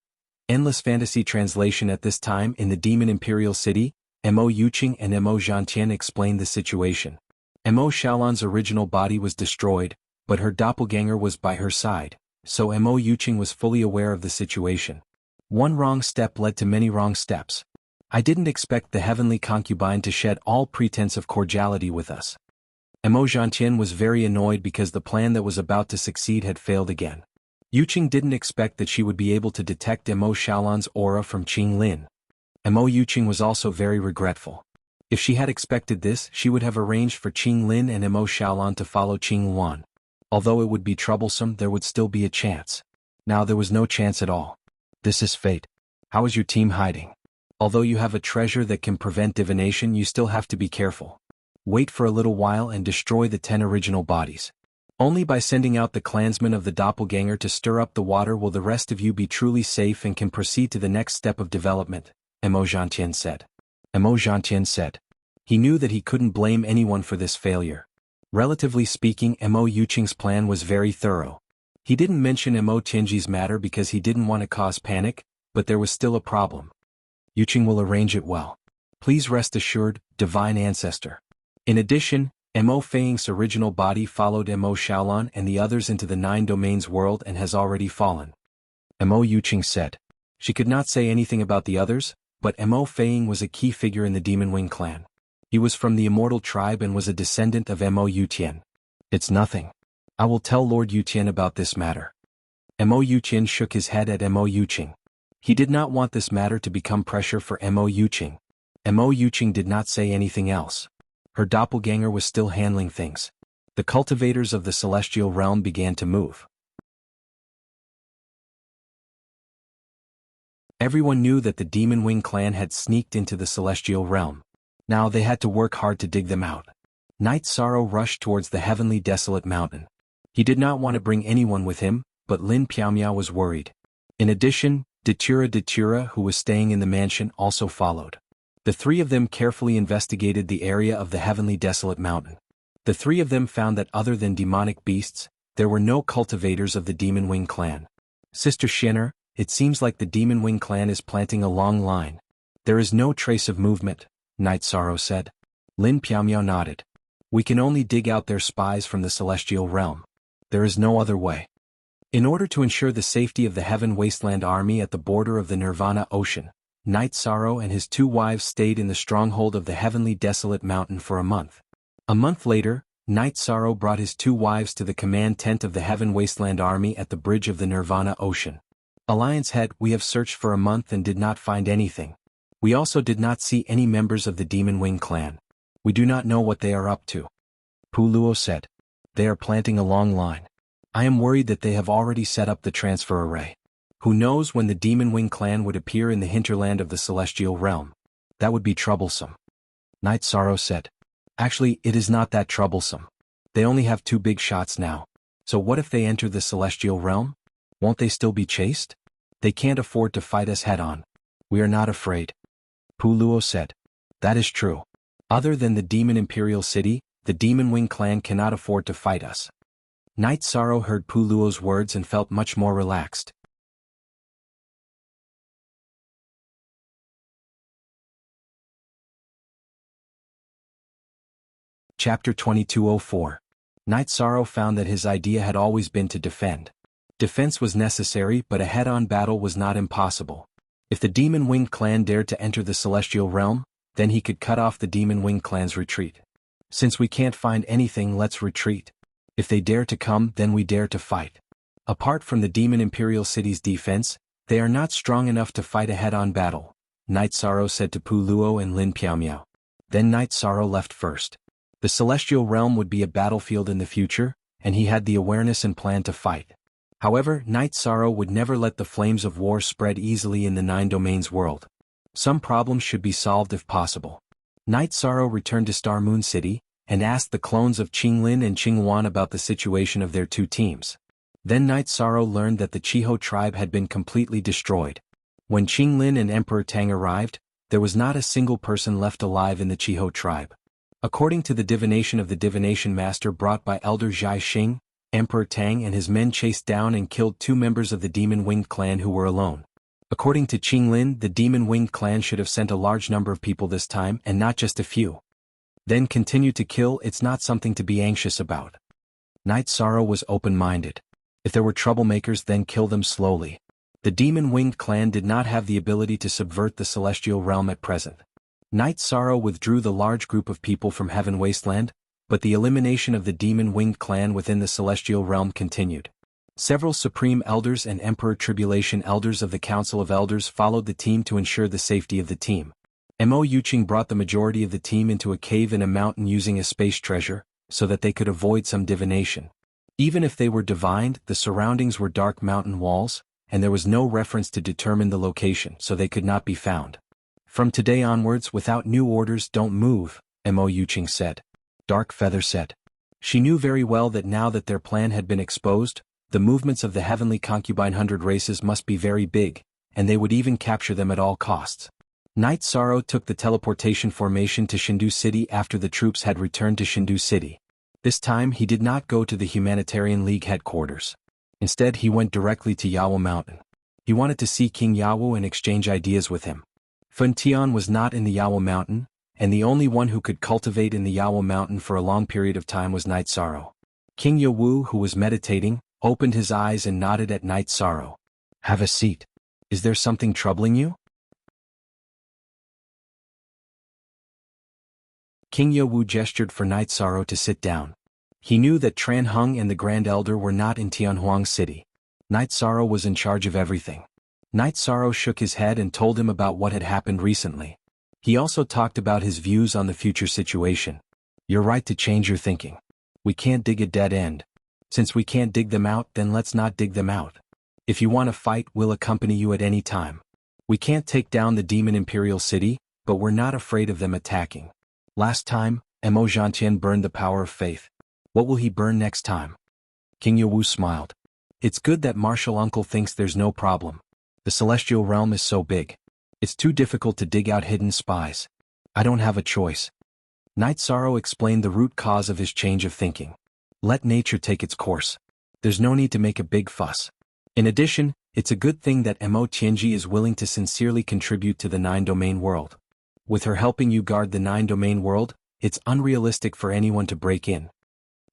S1: Endless Fantasy Translation. At this time in the Demon Imperial City, Mo Yuqing and Mo Zhantian explained the situation. Mo Xiaolan's original body was destroyed, but her doppelganger was by her side, so Mo Yuqing was fully aware of the situation. One wrong step led to many wrong steps. I didn't expect the heavenly concubine to shed all pretense of cordiality with us. Mo Zhantian was very annoyed because the plan that was about to succeed had failed again. Yuqing didn't expect that she would be able to detect Mo Xiaolan's aura from Qing Lin. Mo Yuqing was also very regretful. If she had expected this, she would have arranged for Qing Lin and Mo Xiaolan to follow Qing Wan. Although it would be troublesome, there would still be a chance. Now there was no chance at all. This is fate. How is your team hiding? Although you have a treasure that can prevent divination, you still have to be careful. Wait for a little while and destroy the 10 original bodies. Only by sending out the clansmen of the doppelganger to stir up the water will the rest of you be truly safe and can proceed to the next step of development, Mo Zhantian said. Mo Zhantian said. He knew that he couldn't blame anyone for this failure. Relatively speaking, Mo Yuqing's plan was very thorough. He didn't mention Mo Tianji's matter because he didn't want to cause panic, but there was still a problem. Yuqing will arrange it well. Please rest assured, Divine Ancestor. In addition, Mo Feiying's original body followed Mo Xiaolan and the others into the 9 domains world and has already fallen. Mo Yuqing said. She could not say anything about the others, but Mo Feiying was a key figure in the Demon Wing clan. He was from the Immortal Tribe and was a descendant of Mo Yutian. It's nothing. I will tell Lord Yutian about this matter. Mo Yutian shook his head at Mo Yuqing. He did not want this matter to become pressure for Mo Yuqing. Mo Yuqing did not say anything else. Her doppelganger was still handling things. The cultivators of the celestial realm began to move. Everyone knew that the Demon Wing clan had sneaked into the celestial realm. Now they had to work hard to dig them out. Night Sorrow rushed towards the heavenly desolate mountain. He did not want to bring anyone with him, but Lin Piaomiao was worried. In addition, Datura, who was staying in the mansion, also followed. The 3 of them carefully investigated the area of the heavenly desolate mountain. The 3 of them found that other than demonic beasts, there were no cultivators of the Demon Wing clan. Sister Shinner, it seems like the Demon Wing clan is planting a long line. There is no trace of movement, Night Sorrow said. Lin Piaomiao nodded. We can only dig out their spies from the celestial realm. There is no other way. In order to ensure the safety of the Heaven Wasteland Army at the border of the Nirvana Ocean, Night Sorrow and his 2 wives stayed in the stronghold of the heavenly desolate mountain for a month. A month later, Night Sorrow brought his 2 wives to the command tent of the Heaven Wasteland Army at the bridge of the Nirvana Ocean. Alliance Head, we have searched for a month and did not find anything. We also did not see any members of the Demon Wing clan. We do not know what they are up to. Pu Luo said. They are planting a long line. I am worried that they have already set up the transfer array. Who knows when the Demon Wing clan would appear in the hinterland of the celestial realm? That would be troublesome. Night Sorrow said. Actually, it is not that troublesome. They only have 2 big shots now. So what if they enter the celestial realm? Won't they still be chased? They can't afford to fight us head-on. We are not afraid. Pu Luo said. That is true. Other than the Demon Imperial City, the Demon Wing clan cannot afford to fight us. Night Sorrow heard Pu Luo's words and felt much more relaxed. Chapter 2204. Night Sorrow found that his idea had always been to defend. Defense was necessary, but a head-on battle was not impossible. If the demon-winged clan dared to enter the celestial realm, then he could cut off the demon-winged clan's retreat. Since we can't find anything, let's retreat. If they dare to come, then we dare to fight. Apart from the demon imperial city's defense, they are not strong enough to fight a head-on battle, Night Sorrow said to Pu Luo and Lin Piaomiao. Then Night Sorrow left first. The celestial realm would be a battlefield in the future, and he had the awareness and plan to fight. However, Night Sorrow would never let the flames of war spread easily in the Nine Domains world. Some problems should be solved if possible. Night Sorrow returned to Star Moon City, and asked the clones of Qinglin and Qingwan about the situation of their two teams. Then Night Sorrow learned that the Chiho tribe had been completely destroyed. When Qinglin and Emperor Tang arrived, there was not a single person left alive in the Chiho tribe. According to the divination of the divination master brought by Elder Zhai Xing, Emperor Tang and his men chased down and killed 2 members of the demon-winged clan who were alone. According to Qinglin, the demon-winged clan should have sent a large number of people this time and not just a few. Then continue to kill. It's not something to be anxious about. Night Sorrow was open-minded. If there were troublemakers, then kill them slowly. The demon-winged clan did not have the ability to subvert the celestial realm at present. Night Sorrow withdrew the large group of people from Heaven Wasteland, but the elimination of the demon-winged clan within the celestial realm continued. Several Supreme Elders and Emperor Tribulation Elders of the Council of Elders followed the team to ensure the safety of the team. Mo Yuqing brought the majority of the team into a cave in a mountain using a space treasure, so that they could avoid some divination. Even if they were divined, the surroundings were dark mountain walls, and there was no reference to determine the location, so they could not be found. From today onwards, without new orders, don't move, Mo Yuqing said. Dark Feather said. She knew very well that now that their plan had been exposed, the movements of the heavenly concubine 100 races must be very big, and they would even capture them at all costs. Night Sorrow took the teleportation formation to Shindu City after the troops had returned to Shindu City. This time he did not go to the Humanitarian League headquarters. Instead he went directly to Yawo Mountain. He wanted to see King Yawo and exchange ideas with him. Fun Tian was not in the Yawo Mountain, and the only one who could cultivate in the Yawo Mountain for a long period of time was Night Sorrow. King Yawu, who was meditating, opened his eyes and nodded at Night Sorrow. Have a seat. Is there something troubling you? King Yawu gestured for Night Sorrow to sit down. He knew that Tran Hung and the Grand Elder were not in Tianhuang City. Night Sorrow was in charge of everything. Night Sorrow shook his head and told him about what had happened recently. He also talked about his views on the future situation. You're right to change your thinking. We can't dig a dead end. Since we can't dig them out, then let's not dig them out. If you want to fight, we'll accompany you at any time. We can't take down the demon imperial city, but we're not afraid of them attacking. Last time, Mo Zhantian burned the power of faith. What will he burn next time? King Yawu smiled. It's good that Martial Uncle thinks there's no problem. The celestial realm is so big. It's too difficult to dig out hidden spies. I don't have a choice. Night Sorrow explained the root cause of his change of thinking. Let nature take its course. There's no need to make a big fuss. In addition, it's a good thing that Mo Tianji is willing to sincerely contribute to the Nine-Domain world. With her helping you guard the Nine-Domain world, it's unrealistic for anyone to break in.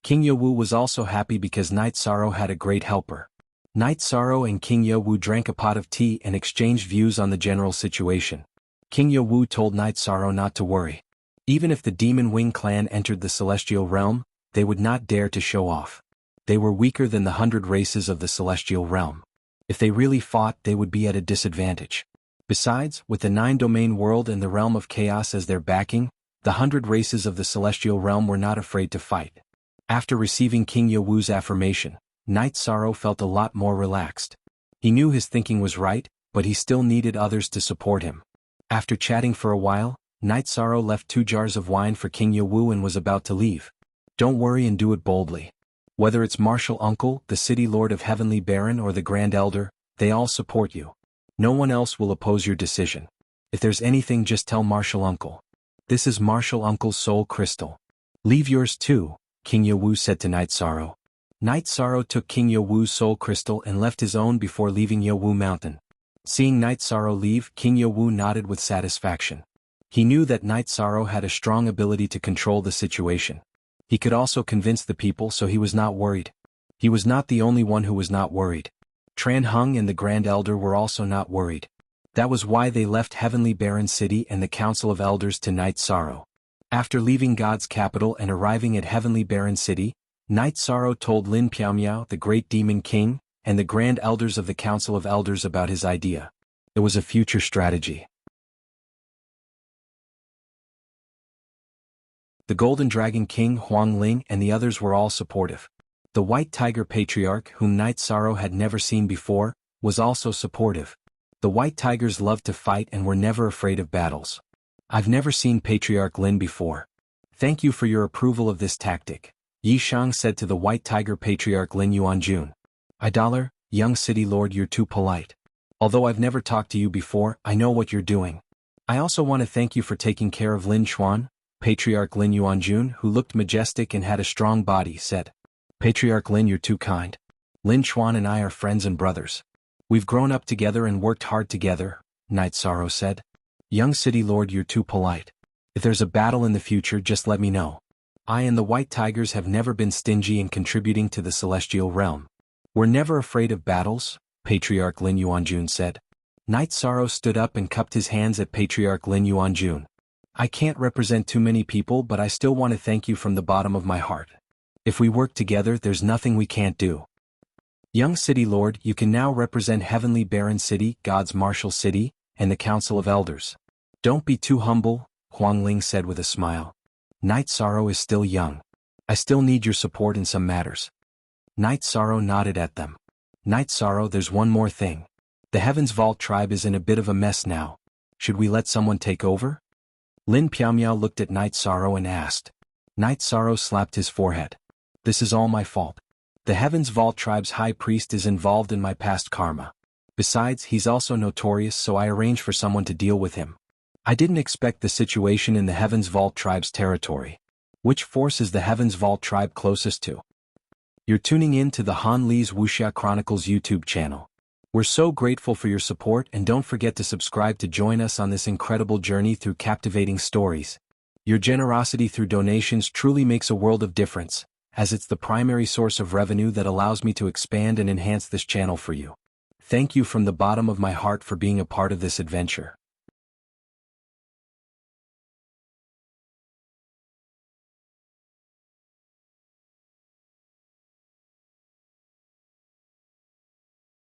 S1: King Yawu was also happy because Night Sorrow had a great helper. Night Sorrow and King Yawu drank a pot of tea and exchanged views on the general situation. King Yawu told Night Sorrow not to worry. Even if the Demon Wing clan entered the celestial realm, they would not dare to show off. They were weaker than the 100 races of the celestial realm. If they really fought, they would be at a disadvantage. Besides, with the Nine-Domain world and the realm of chaos as their backing, the 100 races of the celestial realm were not afraid to fight. After receiving King Yawu's affirmation, Night Sorrow felt a lot more relaxed. He knew his thinking was right, but he still needed others to support him. After chatting for a while, Night Sorrow left 2 jars of wine for King Yawu and was about to leave. Don't worry and do it boldly. Whether it's Martial Uncle, the City Lord of Heavenly Baron or the Grand Elder, they all support you. No one else will oppose your decision. If there's anything, just tell Martial Uncle. This is Martial Uncle's soul crystal. Leave yours too, King Yawu said to Night Sorrow. Night Sorrow took King Yawu's soul crystal and left his own before leaving Yawu Mountain. Seeing Night Sorrow leave, King Yawu nodded with satisfaction. He knew that Night Sorrow had a strong ability to control the situation. He could also convince the people, so he was not worried. He was not the only one who was not worried. Tran Hung and the Grand Elder were also not worried. That was why they left Heavenly Barren City and the Council of Elders to Night Sorrow. After leaving God's capital and arriving at Heavenly Barren City, Night Sorrow told Lin Piaomiao, the Great Demon King, and the Grand Elders of the Council of Elders about his idea. It was a future strategy. The Golden Dragon King Huang Ling and the others were all supportive. The White Tiger Patriarch, whom Night Sorrow had never seen before, was also supportive. The White Tigers loved to fight and were never afraid of battles. I've never seen Patriarch Lin before. Thank you for your approval of this tactic, Yi Shang said to the White Tiger Patriarch Lin Yuanjun. Idollar, young city lord, you're too polite. Although I've never talked to you before, I know what you're doing. I also want to thank you for taking care of Lin Xuan, Patriarch Lin Yuanjun, who looked majestic and had a strong body, said. Patriarch Lin, you're too kind. Lin Xuan and I are friends and brothers. We've grown up together and worked hard together, Night Sorrow said. Young city lord, you're too polite. If there's a battle in the future, just let me know. I and the White Tigers have never been stingy in contributing to the celestial realm. We're never afraid of battles, Patriarch Lin Yuanjun said. Night Sorrow stood up and cupped his hands at Patriarch Lin Yuanjun. I can't represent too many people, but I still want to thank you from the bottom of my heart. If we work together, there's nothing we can't do. Young City Lord, you can now represent Heavenly Barren City, God's martial city, and the Council of Elders. Don't be too humble, Huang Ling said with a smile. Night Sorrow is still young. I still need your support in some matters. Night Sorrow nodded at them. Night Sorrow, there's one more thing. The Heaven's Vault tribe is in a bit of a mess now. Should we let someone take over? Lin Piaomiao looked at Night Sorrow and asked. Night Sorrow slapped his forehead. This is all my fault. The Heaven's Vault tribe's high priest is involved in my past karma. Besides, he's also notorious, so I arranged for someone to deal with him. I didn't expect the situation in the Heaven's Vault tribe's territory. Which force is the Heaven's Vault tribe closest to? You're tuning in to the Han Li's Wuxia Chronicles YouTube channel. We're so grateful for your support, and don't forget to subscribe to join us on this incredible journey through captivating stories. Your generosity through donations truly makes a world of difference, as it's the primary source of revenue that allows me to expand and enhance this channel for you. Thank you from the bottom of my heart for being a part of this adventure.